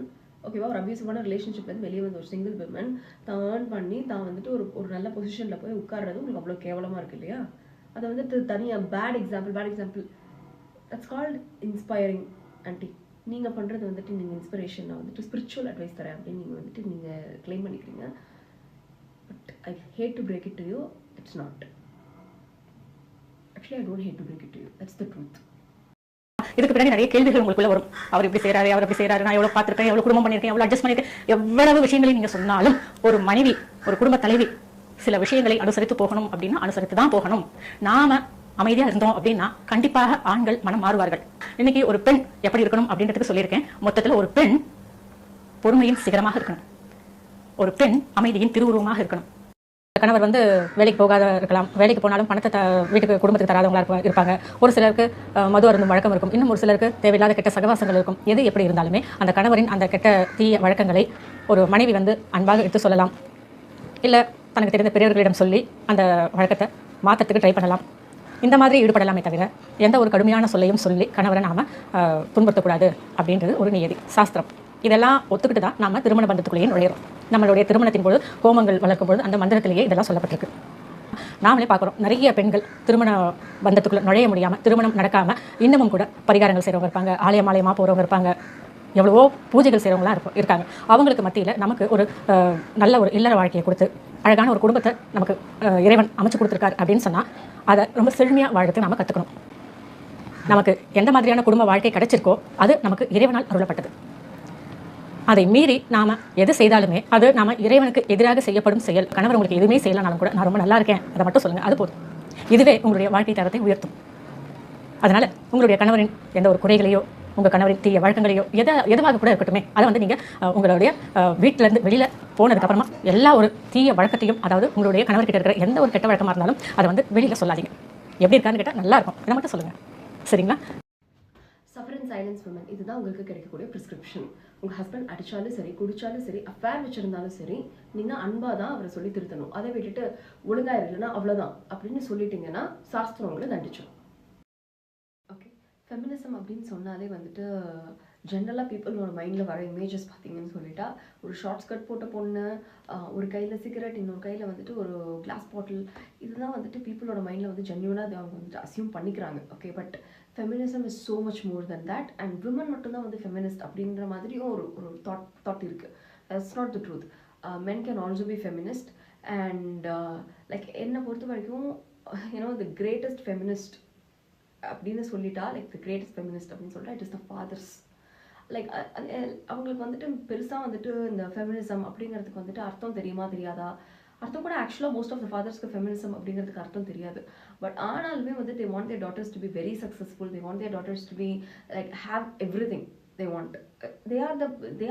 ஓகேவா, ஒரு அபியூசிவான ரிலேஷன்ஷிப்லேருந்து வெளியே வந்து ஒரு சிங்கிள் விமன் தான் ஏர்ன் பண்ணி தான் வந்துட்டு ஒரு நல்ல பொசிஷனில் போய் உட்கார்றது உங்களுக்கு அவ்வளோ கேவலமாக இருக்குது இல்லையா? அதை வந்துட்டு தனியாக bad example that's called inspiring. Aunty, நீங்கள் பண்ணுறது வந்துட்டு நீங்கள் இன்ஸ்பிரேஷன், நான் வந்துட்டு ஸ்பிரிச்சுவல் அட்வைஸ் தரேன் அப்படின்னு நீங்கள் வந்துட்டு நீங்கள் கிளைம் பண்ணிக்கிறீங்க. But I hate to break it to you, it's not. Actually, I don't hate to break it to you. That's the truth. இதுக்கு பின்னாடி நிறைய கேள்விகள் உங்களுக்குள்ள வரும். அவர் இப்படி செய்யறாரு, அவர் இப்படி செய்யறாரு, நான் எவ்வளவு பார்த்திருக்கேன், எவ்வளவு குடும்பம் பண்ணியிருக்கேன், எவ்வளவு அட்ஜஸ்ட் பண்ணியிருக்கேன், எவ்வளவு விஷயங்களையும் நீங்க சொன்னாலும் ஒரு மனைவி, ஒரு குடும்ப தலைவி சில விஷயங்களை அனுசரித்து போகணும் அப்படின்னா அனுசரித்து தான் போகணும். நாம அமைதியா இருந்தோம் அப்படின்னா கண்டிப்பாக ஆண்கள் மனம் மாறுவார்கள். இன்னைக்கு ஒரு பெண் எப்படி இருக்கணும் அப்படின்றதுக்கு சொல்லியிருக்கேன். மொத்தத்துல ஒரு பெண் பொறுமையின் சிகரமாக இருக்கணும். ஒரு பெண் அமைதியின் திருவுருவமாக இருக்கணும். கணவர் வந்து வேலைக்கு போகாத இருக்கலாம், வேலைக்கு போனாலும் பணத்தை வீட்டுக்கு குடும்பத்துக்கு தராதவங்களா இருப்பாங்க. ஒரு சிலருக்கு மது அருந்தும் வழக்கம் இருக்கும், இன்னும் ஒரு சிலருக்கு தேவையில்லாத கெட்ட சகவாசங்கள் இருக்கும். எது எப்படி இருந்தாலுமே அந்த கணவரின் அந்த கெட்ட தீய வழக்கங்களை ஒரு மனைவி வந்து அன்பாக எடுத்து சொல்லலாம். இல்லை தனக்கு தெரிந்த பெரியவர்களிடம் சொல்லி அந்த வழக்கத்தை மாற்றத்துக்கு ட்ரை பண்ணலாம். இந்த மாதிரி ஈடுபடலாமே தவிர எந்த ஒரு கடுமையான சொல்லையும் சொல்லி கணவரை நாம் துன்புறுத்தக்கூடாது அப்படின்றது ஒரு நியதி, சாஸ்திரம். இதெல்லாம் ஒத்துக்கிட்டு தான் நாம் திருமண பந்தத்துக்குள்ளேயே நுழையிறோம். நம்மளுடைய திருமணத்தின் போது ஹோமங்கள் வளர்க்கும் போது அந்த மந்திரத்திலேயே இதெல்லாம் சொல்லப்பட்டிருக்கு. நாமளே பார்க்குறோம், நிறைய பெண்கள் திருமண பந்தத்துக்குள்ளே நுழைய முடியாமல், திருமணம் நடக்காமல் இன்னமும் கூட பரிகாரங்கள் செய்கிறவங்க இருப்பாங்க, ஆலயமாக போகிறவங்க இருப்பாங்க, எவ்வளவோ பூஜைகள் செய்கிறவங்களாம் இருக்காங்க. அவங்களுக்கு மத்தியில் நமக்கு ஒரு நல்ல ஒரு இல்லற வாழ்க்கையை கொடுத்து அழகான ஒரு குடும்பத்தை நமக்கு இறைவன் அமைச்சு கொடுத்துருக்காரு அப்படின்னு சொன்னால் அதை ரொம்ப செழுமையாக வாழ்க்கை நாம் கற்றுக்கணும். நமக்கு எந்த மாதிரியான குடும்ப வாழ்க்கை கிடைச்சிருக்கோ அது நமக்கு இறைவனால் அருளப்பட்டது. அதை மீறி நாம் எது செய்தாலுமே அது நாம் இறைவனுக்கு எதிராக செய்யப்படும் செயல். கணவர் உங்களுக்கு எதுவுமே செய்யலாம்னாலும் கூட நான் ரொம்ப நல்லா இருக்கேன் அதை மட்டும் சொல்லுங்கள், அது போதும். இதுவே உங்களுடைய வாழ்க்கை தரத்தை உயர்த்தும். அதனால் உங்களுடைய கணவரின் எந்த ஒரு குறைகளையோ உங்கள் கணவரின் தீய வழக்கங்களையோ எதுவாக கூட இருக்கட்டுமே, அதை வந்து நீங்கள் உங்களுடைய வீட்டிலேருந்து வெளியில் போனதுக்கப்புறமா எல்லா ஒரு தீய வழக்கத்தையும், அதாவது உங்களுடைய கணவர்கிட்ட இருக்கிற எந்த ஒரு கெட்ட வழக்கமாக இருந்தாலும் அதை வந்து வெளியில் சொல்லாதீங்க. எப்படி இருக்கான்னு கேட்டால் நல்லா இருக்கும், இதை மட்டும் சொல்லுங்கள். சரிங்களா? சஃபர் இன் சைலன்ஸ் விமன், இதுதான் உங்களுக்கு கிடைக்கக்கூடிய ப்ரிஸ்கிரிப்ஷன். உங்கள் ஹஸ்பண்ட் அடித்தாலும் சரி, குடித்தாலும் சரி, அஃபேர் வச்சுருந்தாலும் சரி, நீங்கள் அன்பாக தான் அவரை சொல்லி திருத்தணும். அதை விட்டுட்டு ஒழுங்காக இல்லைன்னா அவ்வளோதான் அப்படின்னு சொல்லிட்டீங்கன்னா சாஸ்திரம் உங்களை தண்டிச்சோம். ஓகே, ஃபெமினிசம் அப்படின்னு சொன்னாலே வந்துட்டு ஜென்ரலாக பீப்புளோட மைண்டில் வர இமேஜஸ் பார்த்தீங்கன்னு சொல்லிட்டா, ஒரு ஷார்ட் ஸ்கர்ட் போட்ட பொண்ணு, ஒரு கையில் சிகரெட், இன்னொரு கையில் வந்துட்டு ஒரு கிளாஸ் பாட்டில், இதுதான் வந்துட்டு பீப்புளோட மைண்டில் வந்து ஜென்யூனாக அதை அவங்க வந்துட்டு அசியூம் பண்ணிக்கிறாங்க. Okay, but feminism is so much more then that. And women மட்டும்தான் வந்து ஃபெமினிஸ்ட் அப்படின்ற மாதிரியும் ஒரு தாட் இருக்குது. That's not the truth. Men can also be feminist. And like என்னை பொறுத்த வரைக்கும் த கிரேட்டஸ்ட் ஃபெமினிஸ்ட் அப்படின்னு சொல்லிட்டா, லைக் த கிரேட்டஸ்ட் ஃபெமினிஸ்ட் அப்படின்னு சொல்லிட்டா it is the fathers. Like அவங்களுக்கு வந்துட்டு பெருசாக வந்துட்டு இந்த ஃபெமினிசம் அப்படிங்கிறதுக்கு வந்துட்டு அர்த்தம் தெரியுமா தெரியாதா? அர்த்தம் கூட ஆக்சுவலாக மோஸ்ட் ஆஃப் த ஃபாதர்ஸ்க்கு ஃபெமினிசம் அப்படிங்கிறதுக்கு அர்த்தம் தெரியாது. பட் ஆனாலுமே வந்து they want there daughters to be very successful. They want there daughters to be like have everything they want. They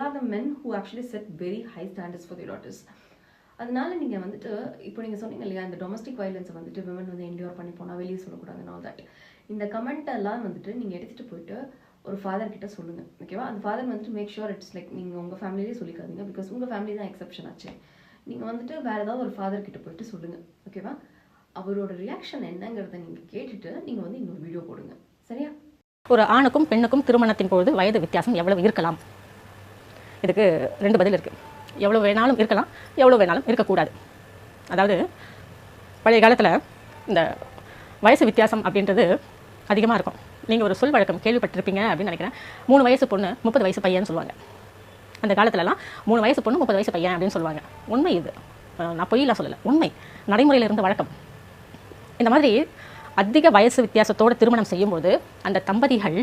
are the men who actually set very high standards for their daughters. அதனால நீங்கள் வந்துட்டு இப்போ நீங்கள் சொன்னீங்க இல்லையா, இந்த domestic வயலன்ஸை வந்துட்டு women வந்து என்டியோர் பண்ணி போனால் வெளியே சொல்லக்கூடாதுன்னு ஆல் தட். இந்த கமெண்ட்டெல்லாம் வந்துட்டு நீங்கள் எடுத்துகிட்டு போயிட்டு ஒரு ஃபாதர் கிட்ட சொல்லுங்கள், ஓகேவா? அந்த ஃபாதர் வந்துட்டு மேக் ஷுர் இட்ஸ் லைக் நீங்கள் உங்கள் ஃபேமிலியே சொல்லிக்காதீங்க, பிகாஸ் உங்கள் ஃபேமிலி தான் எக்ஸப்ஷன் ஆச்சு. நீங்கள் வந்துட்டு வேறு ஏதாவது ஒரு ஃபாதர் கிட்ட போயிட்டு சொல்லுங்கள், ஓகேவா? அவரோட ரியாக்ஷன் என்னங்கிறத நீங்கள் கேட்டுட்டு நீங்கள் வந்து இன்னொரு வீடியோ போடுங்க, சரியா? ஒரு ஆணுக்கும் பெண்ணுக்கும் திருமணத்தின் பொழுது வயது வித்தியாசம் எவ்வளவு இருக்கலாம்? இதுக்கு 2 பதில் இருக்குது. எவ்வளோ வேணாலும் இருக்கலாம், எவ்வளோ வேணாலும் இருக்கக்கூடாது. அதாவது பழைய காலத்தில் இந்த வயசு வித்தியாசம் அப்படின்றது அதிகமாக இருக்கும். நீங்கள் ஒரு சொல் வழக்கம் கேள்விப்பட்டிருப்பீங்க அப்படின்னு நினைக்கிறேன். 3 வயசு பொண்ணு 30 வயசு பையன்னு சொல்லுவாங்க. அந்த காலத்துலலாம் 3 வயசு பொண்ணு 30 வயசு பையன் அப்படின்னு சொல்லுவாங்க. உண்மை இது, நான் பொய்யெல்லாம் சொல்லலை, உண்மை. நடைமுறையில் இருந்த வழக்கம். இந்த மாதிரி அதிக வயசு வித்தியாசத்தோடு திருமணம் செய்யும்போது அந்த தம்பதிகள்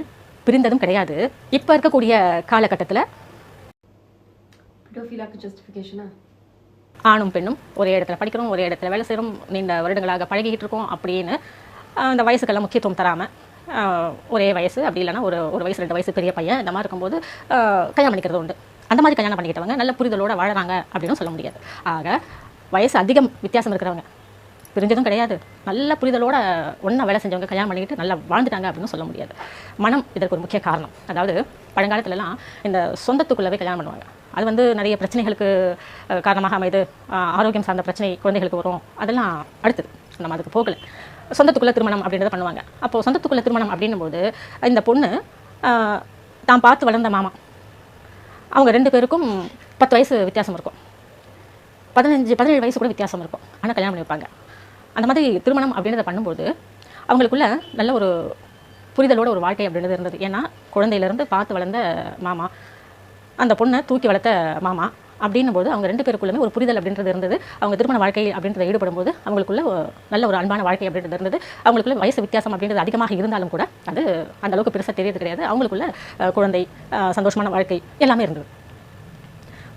பிரிந்ததும் கிடையாது. இப்போ இருக்கக்கூடிய காலகட்டத்தில் ஆணும் பெண்ணும் ஒரே இடத்துல படிக்கிறோம், ஒரே இடத்துல வேலை செய்கிறோம், நீண்ட வருடங்களாக பழகிக்கிட்டு இருக்கோம் அப்படின்னு அந்த வயசுக்கெல்லாம் முக்கியத்துவம் தராமல் ஒரே வயசு அப்படி இல்லைன்னா ஒரு வயசு 2 வயசு பெரிய பையன் இந்த மாதிரி இருக்கும்போது கல்யாணம் பண்ணிக்கிறது உண்டு. அந்த மாதிரி கல்யாணம் பண்ணிக்கிட்டவங்க நல்ல புரிதலோடு வாழறாங்க அப்படின்னு சொல்ல முடியாது. ஆக வயசு அதிகம் வித்தியாசம் இருக்கிறவங்க பிரிஞ்சதும் கிடையாது, நல்ல புரிதலோட ஒன்றா வேலை செஞ்சவங்க கல்யாணம் பண்ணிக்கிட்டு நல்லா வாழ்ந்துட்டாங்க அப்படின்னு சொல்ல முடியாது. மனம் இதற்கு ஒரு முக்கிய காரணம். அதாவது பழங்காலத்துலலாம் இந்த சொந்தத்துக்குள்ளவே கல்யாணம் பண்ணுவாங்க. அது வந்து நிறைய பிரச்சனைகளுக்கு காரணமாக அமைது. ஆரோக்கியம் சார்ந்த பிரச்சனை குழந்தைகளுக்கு வரும். அதெல்லாம் அடுத்தது, நம்ம அதுக்கு போகலை. சொந்தத்துக்குள்ள திருமணம் அப்படின்றத பண்ணுவாங்க. அப்போது சொந்தத்துக்குள்ள திருமணம் அப்படின்னும்போது இந்த பொண்ணு தான் பார்த்து வளர்ந்த மாமா, அவங்க 2 பேருக்கும் 10 வயசு வித்தியாசம் இருக்கும், 15-17 வயசு கூட வித்தியாசம் இருக்கும். ஆனால் கல்யாணம் பண்ணி வைப்பாங்க. அந்த மாதிரி திருமணம் அப்படின்றத பண்ணும்போது அவங்களுக்குள்ள நல்ல ஒரு புரிதலோட ஒரு வாழ்க்கை அப்படின்றது இருந்தது. ஏன்னா குழந்தையிலேருந்து பார்த்து வளர்ந்த மாமா, அந்த பொண்ணை தூக்கி வளர்த்த மாமா அப்படின்னும் போது அவங்க 2 பேருக்குள்ளுமே ஒரு புரிதல் அப்படின்றது இருந்தது. அவங்க திருமண வாழ்க்கை அப்படின்றத ஈடுபடும் போது அவங்களுக்குள்ள நல்ல ஒரு அன்பான வாழ்க்கை அப்படின்றது இருந்தது. அவங்களுக்குள்ள வயசு வித்தியாசம் அப்படின்றது அதிகமாக இருந்தாலும் கூட அது அந்த அளவுக்கு பெருசாக தெரியறது கிடையாது. அவங்களுக்குள்ள குழந்தை, சந்தோஷமான வாழ்க்கை எல்லாமே இருந்தது.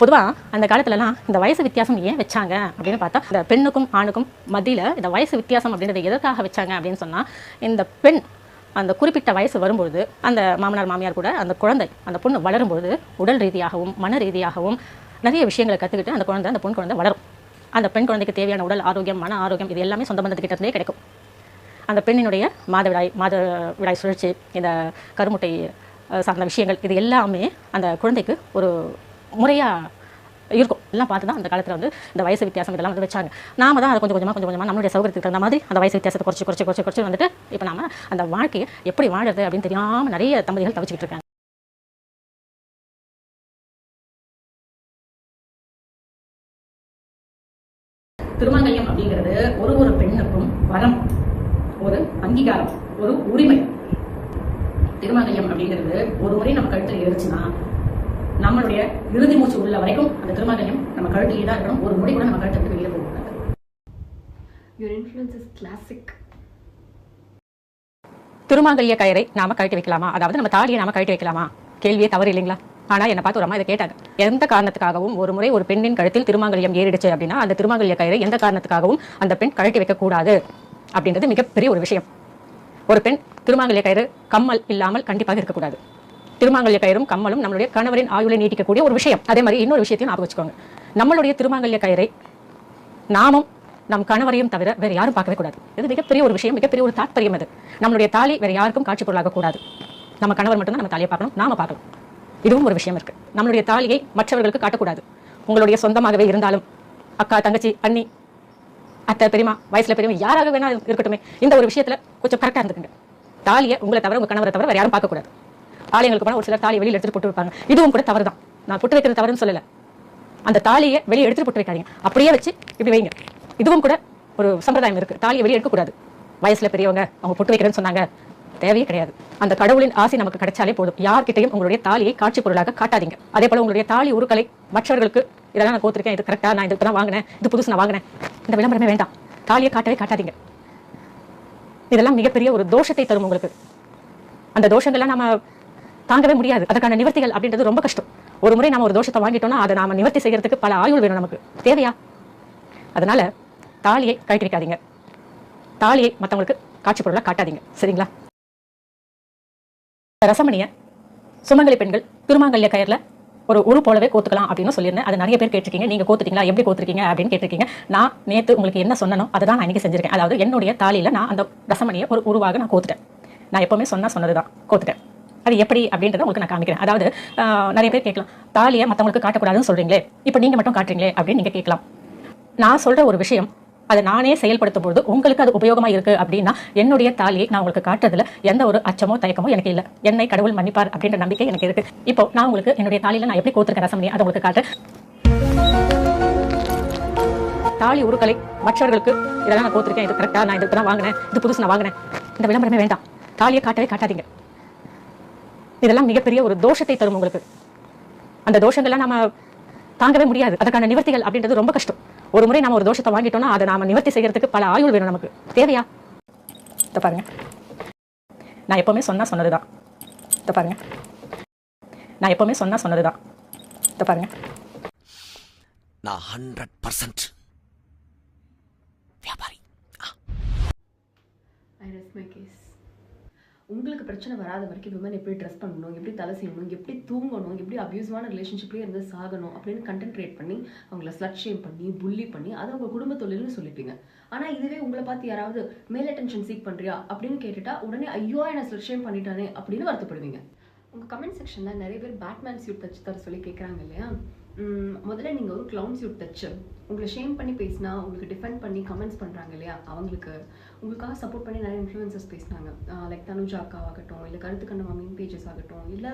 பொதுவாக அந்த காலத்துலலாம் இந்த வயசு வித்தியாசம் ஏன் வச்சாங்க அப்படின்னு பார்த்தா, இந்த பெண்ணுக்கும் ஆணுக்கும் மத்தியில் இந்த வயசு வித்தியாசம் அப்படின்றத எதற்காக வச்சாங்க அப்படின்னு சொன்னால், இந்த பெண் அந்த குறிப்பிட்ட வயசு வரும்பொழுது அந்த மாமனார் மாமியார் கூட அந்த குழந்தை, அந்த பொண்ணு வளரும்பொழுது உடல் ரீதியாகவும் மன ரீதியாகவும் நிறைய விஷயங்களை கற்றுக்கிட்டு அந்த பொன் குழந்தை வளரும். அந்த பெண் குழந்தைக்கு தேவையான உடல் ஆரோக்கியம், மன ஆரோக்கியம் இது எல்லாமே சொந்த பந்தத்துக்கிட்டே கிடைக்கும். அந்த பெண்ணினுடைய மாதவிடாய் சுழற்சி, இந்த கருமுட்டை சார்ந்த விஷயங்கள் இது எல்லாமே அந்த குழந்தைக்கு ஒரு முறையாக இருக்கும். எல்லாம் பார்த்து தான் அந்த காலத்தில் வந்து இந்த வயசு வித்தியாசம் இதெல்லாம் வந்து வச்சாங்க. நாம தான் அதை கொஞ்சம் கொஞ்சமாக நம்மளுடைய சௌகரியத்துக்கு தகுந்த மாதிரி அந்த வயசு வித்தியாசத்தை குறைச்சி வந்துட்டு இப்போ நாம அந்த வாழ்க்கையை எப்படி வாழறது அப்படின்னு தெரியாமல் நிறைய தம்பதிகள் தவிச்சிக்கிட்டு இருக்காங்க. திருமங்கல்யம் அப்படிங்கிறது ஒரு பெண்ணுக்கும் வரம், ஒரு அங்கீகாரம், ஒரு உரிமை. திருமங்கல்யம் அப்படிங்கிறது ஒரு முறை நம்ம கழுத்தில் ஏறிச்சுன்னா நம்மளுடைய இறுதி மூச்சு உள்ள வரைக்கும் அந்த திருமங்கல்யம் நம்ம கழுத்திலே தான் இருக்கணும். ஒரு முறை கூட நம்ம கழுத்தை விட்டு வெளியே போகக்கூடாது. Your influence is classic. திருமங்கல்ய கயிறை நாம கழட்டி வைக்கலாமா, அதாவது நம்ம தாலியை நாம கழட்டி வைக்கலாமா, கேள்வியே தவறு இல்லைங்களா? ஆனா என்ன பார்த்து ஒரு அம்மா இதை கேட்டாங்க. எந்த காரணத்துக்காகவும் ஒரு முறை ஒரு பெண்ணின் கழுத்தில் திருமங்கல்யம் ஏறிடுச்சு அப்படின்னா அந்த திருமங்கல்ய கயிறை எந்த காரணத்துக்காகவும் அந்த பெண் கழட்டி வைக்க கூடாது அப்படின்றது மிகப்பெரிய ஒரு விஷயம். ஒரு பெண் திருமங்கல்ய கயிறு கம்மல் இல்லாமல் கண்டிப்பாக இருக்கக்கூடாது. திருமங்கல்ய கயிறும் கம்மலும் நம்மளுடைய கணவரின் ஆயுளை நீட்டிக்கக்கூடிய ஒரு விஷயம். அதே மாதிரி இன்னொரு விஷயத்தையும் ஞாபகம் வச்சுக்கோங்க. நம்மளுடைய திருமங்கல்ய கயிறை நாமும் நம் கணவரையும் தவிர வேற யாரும் பார்க்கவே கூடாது. இது மிகப்பெரிய ஒரு விஷயம், மிகப்பெரிய ஒரு தாற்பயம். அது நம்மளுடைய தாலி வேற யாருக்கும் காட்சி பொருளாக கூடாது. நம்ம கணவர் மட்டும்தான் நம்ம தாலியை பார்க்கணும், நாம பார்க்கணும். இதுவும் ஒரு விஷயம் இருக்கு. நம்மளுடைய தாலியை மற்றவர்களுக்கு காட்டக்கூடாது. உங்களுடைய சொந்தமாகவே இருந்தாலும், அக்கா, தங்கச்சி, அண்ணி, அத்தை, பெரியமா, வயசுல பெரியமா, யாராக வேணா இருக்கட்டுமே, இந்த ஒரு விஷயத்துல கொஞ்சம் கரெக்டா இருந்துக்குங்க. தாலியை உங்களை தவிர உங்க கணவரை தவிர வேற யாரும் பார்க்கக்கூடாது. ஆலயங்களுக்கு போனால் ஒரு சிலர் தாலியை வெளியில் எடுத்துட்டு போட்டு வைப்பாங்க. இதுவும் கூட தவறு தான். நான் போட்டு வைக்கிறது தவறுன்னு சொல்லல. அந்த தாலியை வெளியே எடுத்துட்டு போட்டு வைக்காதீங்க, அப்படியே வச்சு இப்படி வைங்க. இதுவும் கூட ஒரு சம்பிரதாயம் இருக்கு. தாலியை வெளியே எடுக்கக்கூடாது. வயசுல பெரியவங்க அவங்க போட்டு வைக்கிறேன்னு சொன்னாங்க, தேவையே கிடையாது. அந்த கடவுளின் ஆசை நமக்கு கிடைச்சாலே போதும். யார்கிட்டையும் உங்களுடைய தாலியை காட்சி பொருளாக காட்டாதீங்க. அதே போல உங்களுடைய தாலி உருக்களை மற்றவர்களுக்கு இதெல்லாம் நான் கோத்திருக்கேன், இது கரெக்டா, நான் இதுக்கு தான் வாங்கினேன், இது புதுசு நான் வாங்கினேன், இந்த விளம்பரமே வேண்டாம். தாலியை காட்டவே காட்டாதீங்க. இதெல்லாம் மிகப்பெரிய ஒரு தோஷத்தை தரும் உங்களுக்கு. அந்த தோஷங்கள்லாம் நம்ம தாங்கவே முடியாது. அதற்கான நிவர்த்திகள் அப்படின்றது ரொம்ப கஷ்டம். ஒரு முறை நாம ஒரு தோஷத்தை வாங்கிட்டோம்னா அதை நாம நிவர்த்தி செய்யறதுக்கு பல ஆயுள் வேணும் நமக்கு. தேவையா? அதனால தாலியை கழட்டி வைக்காதீங்க. தாலியை மற்றவங்களுக்கு காட்சி பொருளா காட்டாதீங்க. சரிங்களா? ரசமணியை சுமங்கலி பெண்கள் திருமங்கல்ய கயிறுல ஒரு உரு போலவே கோத்துக்கலாம் அப்படின்னு சொல்லியிருந்தேன். அது நிறைய பேர் கேட்டிருக்கீங்க. நீங்க கோத்துட்டீங்களா, எப்படி கோத்துருக்கீங்க அப்படின்னு கேட்டிருக்கீங்க. நான் நேற்று உங்களுக்கு என்ன சொன்னனோ அதை தான் நான் இன்னைக்கு செஞ்சிருக்கேன். அதாவது என்னுடைய தாலியில நான் அந்த ரசமணியை ஒரு உருவாக நான் கோத்துட்டேன். நான் எப்பவுமே சொன்னதுதான் கோத்துட்டேன். அது எப்படி அப்படின்றத உங்களுக்கு நான் காமிக்கிறேன். அதாவது நிறைய பேர் கேட்கலாம், தாலியை மற்றவங்களுக்கு காட்டக்கூடாதுன்னு சொல்றீங்களே, இப்போ நீங்க மட்டும் காட்டுறீங்களே அப்படின்னு நீங்க கேட்கலாம். நான் சொல்ற ஒரு விஷயம் அதை நானே செயல்படுத்தும் பொழுது உங்களுக்கு அது உபயோகமா இருக்கு அப்படின்னா என்னுடைய தாலியை நான் உங்களுக்கு காட்டுறதுல எந்த ஒரு அச்சமோ தயக்கமோ எனக்கு இல்லை. என்னை கடவுள் மன்னிப்பார் அப்படின்ற நம்பிக்கை எனக்கு இருக்கு. இப்போ நான் உங்களுக்கு என்னுடைய தாலியில நான் எப்படி கோத்திருக்கேன் ரசமணி அதை உங்களுக்கு காட்டுறேன். தாலி உருக்களை மற்றவர்களுக்கு இதெல்லாம் நான் கோத்திருக்கேன், இது கரெக்டா, நான் இதுக்கு தான் வாங்கினேன், இது புதுசு நான் வாங்கினேன், இந்த விளம்பரமே வேண்டாம். தாலியை காட்டவே காட்டாதீங்க. இதெல்லாம் மிகப்பெரிய ஒரு தோஷத்தை தரும் உங்களுக்கு. அந்த தோஷங்கள்லாம் நாம தாங்கவே முடியாது. அதற்கான நிவர்த்திகள் அப்படின்றது ரொம்ப கஷ்டம். ஒரு முறை நாம ஒரு தோஷத்தை வாங்கிட்டோம்னா அதை நாம நிவர்த்தி செய்யறதுக்கு பல ஆயுள் வேணும் நமக்கு. தேவையா? இத பாருங்க, நான் எப்பவுமே சொன்னதுதான். இத பாருங்க, நான் எப்பவுமே சொன்னதுதான். இத பாருங்க, நான் 100% வியாபாரி. I rest my case. உங்களுக்கு பிரச்சனை வராத வரைக்கும் விமன் எப்படி ட்ரெஸ் பண்ணணும், எப்படி தலை செய்யணும், எப்படி தூங்கணும், எப்படி அபியூசிவான ரிலேஷன்ஷிப்லேயே இருந்து சாகணும் அப்படின்னு கண்டென்ட் கிரியேட் பண்ணி அவங்கள ஸ்லட் ஷேம் பண்ணி புள்ளி பண்ணி அதை உங்கள் குடும்ப தொழில்னு சொல்லிப்பீங்க. ஆனால் இதுவே உங்களை பார்த்து யாராவது மேல் அட்டென்ஷன் சீக் பண்ணுறியா அப்படின்னு கேட்டுட்டா உடனே ஐயோ என்னை ஸ்லட் ஷேம் பண்ணிட்டானே அப்படின்னு வருத்தப்படுவீங்க. உங்கள் கமெண்ட் செக்ஷனில் நிறைய பேர் பேட்மேன் சூட் தச்சு தர சொல்லி கேட்குறாங்க இல்லையா? முதல்ல நீங்கள் ஒரு க்ளவுன் சூட் தச்சு உங்களை ஷேம் பண்ணி பேசினா, உங்களுக்கு டிஃபெண்ட் பண்ணி கமெண்ட்ஸ் பண்ணுறாங்க இல்லையா, அவங்களுக்கு உங்களுக்காக சப்போர்ட் பண்ணி நிறைய இன்ஃப்ளூயன்சர்ஸ் பேசினாங்க. லைக் தனுஜா அக்காவாகட்டும், இல்லை கருத்துக்கண்ண மம்மின் பேஜஸ் ஆகட்டும், இல்லை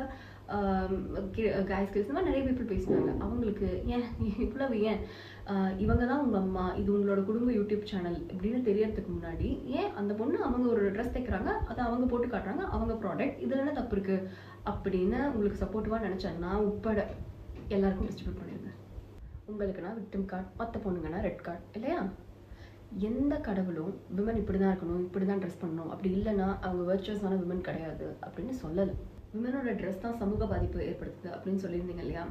கைஸ் கில்ஸ், இந்த மாதிரி நிறைய பீப்புள் பேசினாங்க. அவங்களுக்கு ஏன் இவ்வளவு ஏன் இவங்க தான் உங்கள் அம்மா, இது உங்களோட குடும்ப யூடியூப் சேனல் இப்படின்னு தெரியறதுக்கு முன்னாடி ஏன் அந்த பொண்ணு அவங்க ஒரு ட்ரெஸ் தைக்கிறாங்க, அதை அவங்க போட்டு காட்டுறாங்க, அவங்க ப்ராடக்ட், இதில் என்ன தப்பு இருக்குது அப்படின்னு உங்களுக்கு சப்போர்ட்டிவாக நினச்சேன்னா உட்பட எல்லாருக்கும் டிஸ்ட்ரிபியூட் பண்ணிடுங்க. உங்களுக்குன்னா விக்டிம் கார்டு, மற்ற பொண்ணுங்கன்னா ரெட் கார்டு இல்லையா? எந்த கடவுளும் விமன் இப்படி தான் இருக்கணும், இப்படி தான் ட்ரெஸ் பண்ணணும், அப்படி இல்லைன்னா அவங்க வர்ச்சுவஸான விமன் கிடையாது அப்படின்னு சொல்லலை. விமனோட ட்ரெஸ் தான் சமூக பாதிப்பு ஏற்படுத்துது அப்படின்னு சொல்லியிருந்தீங்க இல்லையா?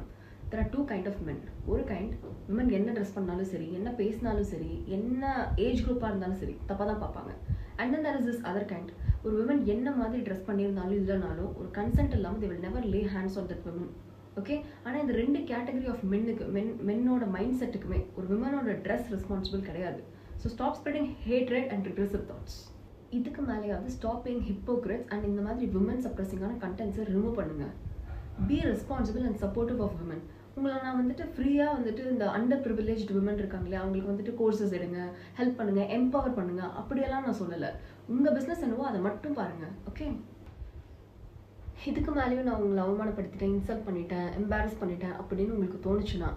there are two kind of men. ஒரு கைண்ட் விமன் என்ன ட்ரெஸ் பண்ணாலும் சரி, என்ன பேசினாலும் சரி, என்ன ஏஜ் குரூப்பாக இருந்தாலும் சரி தப்பாக தான் பார்ப்பாங்க. And then there is this other kind. ஒரு விமன் என்ன மாதிரி ட்ரெஸ் பண்ணியிருந்தாலும் இல்லைனாலும் ஒரு கன்சென்ட் இல்லாமல் they will never lay hands on that woman. Okay, ஆனால் இந்த ரெண்டு கேட்டகரி ஆஃப் மென்னோட மைண்ட் செட்டுக்குமே ஒரு விமனோட ட்ரெஸ் ரெஸ்பான்சிபிள் கிடையாது. So stop spreading hatred and regressive thoughts. இதுக்கு மேலேயாவது ஸ்டாப் பீயிங் ஹிப்போக்ரிட்ஸ் அண்ட் இந்த மாதிரி விமன் சப்ரெஸிங்கான கண்டென்ட்ஸை ரிமூவ் பண்ணுங்க. Be responsible and supportive of women. உங்களை நான் வந்துட்டு ஃப்ரீயாக வந்துட்டு இந்த அண்டர் ப்ரிவிலேஜ்டு விமன் இருக்காங்களே அவங்களுக்கு வந்துட்டு கோர்சஸ் எடுங்க, ஹெல்ப் பண்ணுங்க, எம்பவர் பண்ணுங்க அப்படியெல்லாம் நான் சொல்லலை. உங்கள் பிஸ்னஸ் என்னவோ அதை மட்டும் பாருங்கள். ஓகே, இதுக்கு மேலேயும் நான் உங்களை அவமானப்படுத்திட்டேன், இன்சல்ட் பண்ணிட்டேன், எம்பாரஸ் பண்ணிட்டேன் அப்படின்னு உங்களுக்கு தோணுச்சுன்னா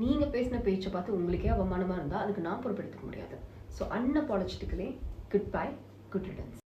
நீங்கள் பேசின பேச்சை பார்த்து உங்களுக்கே அவமானமாக இருந்தால் அதுக்கு நான் பொறுப்பெடுத்துக்க முடியாது. So unapologetically good bye, good returns.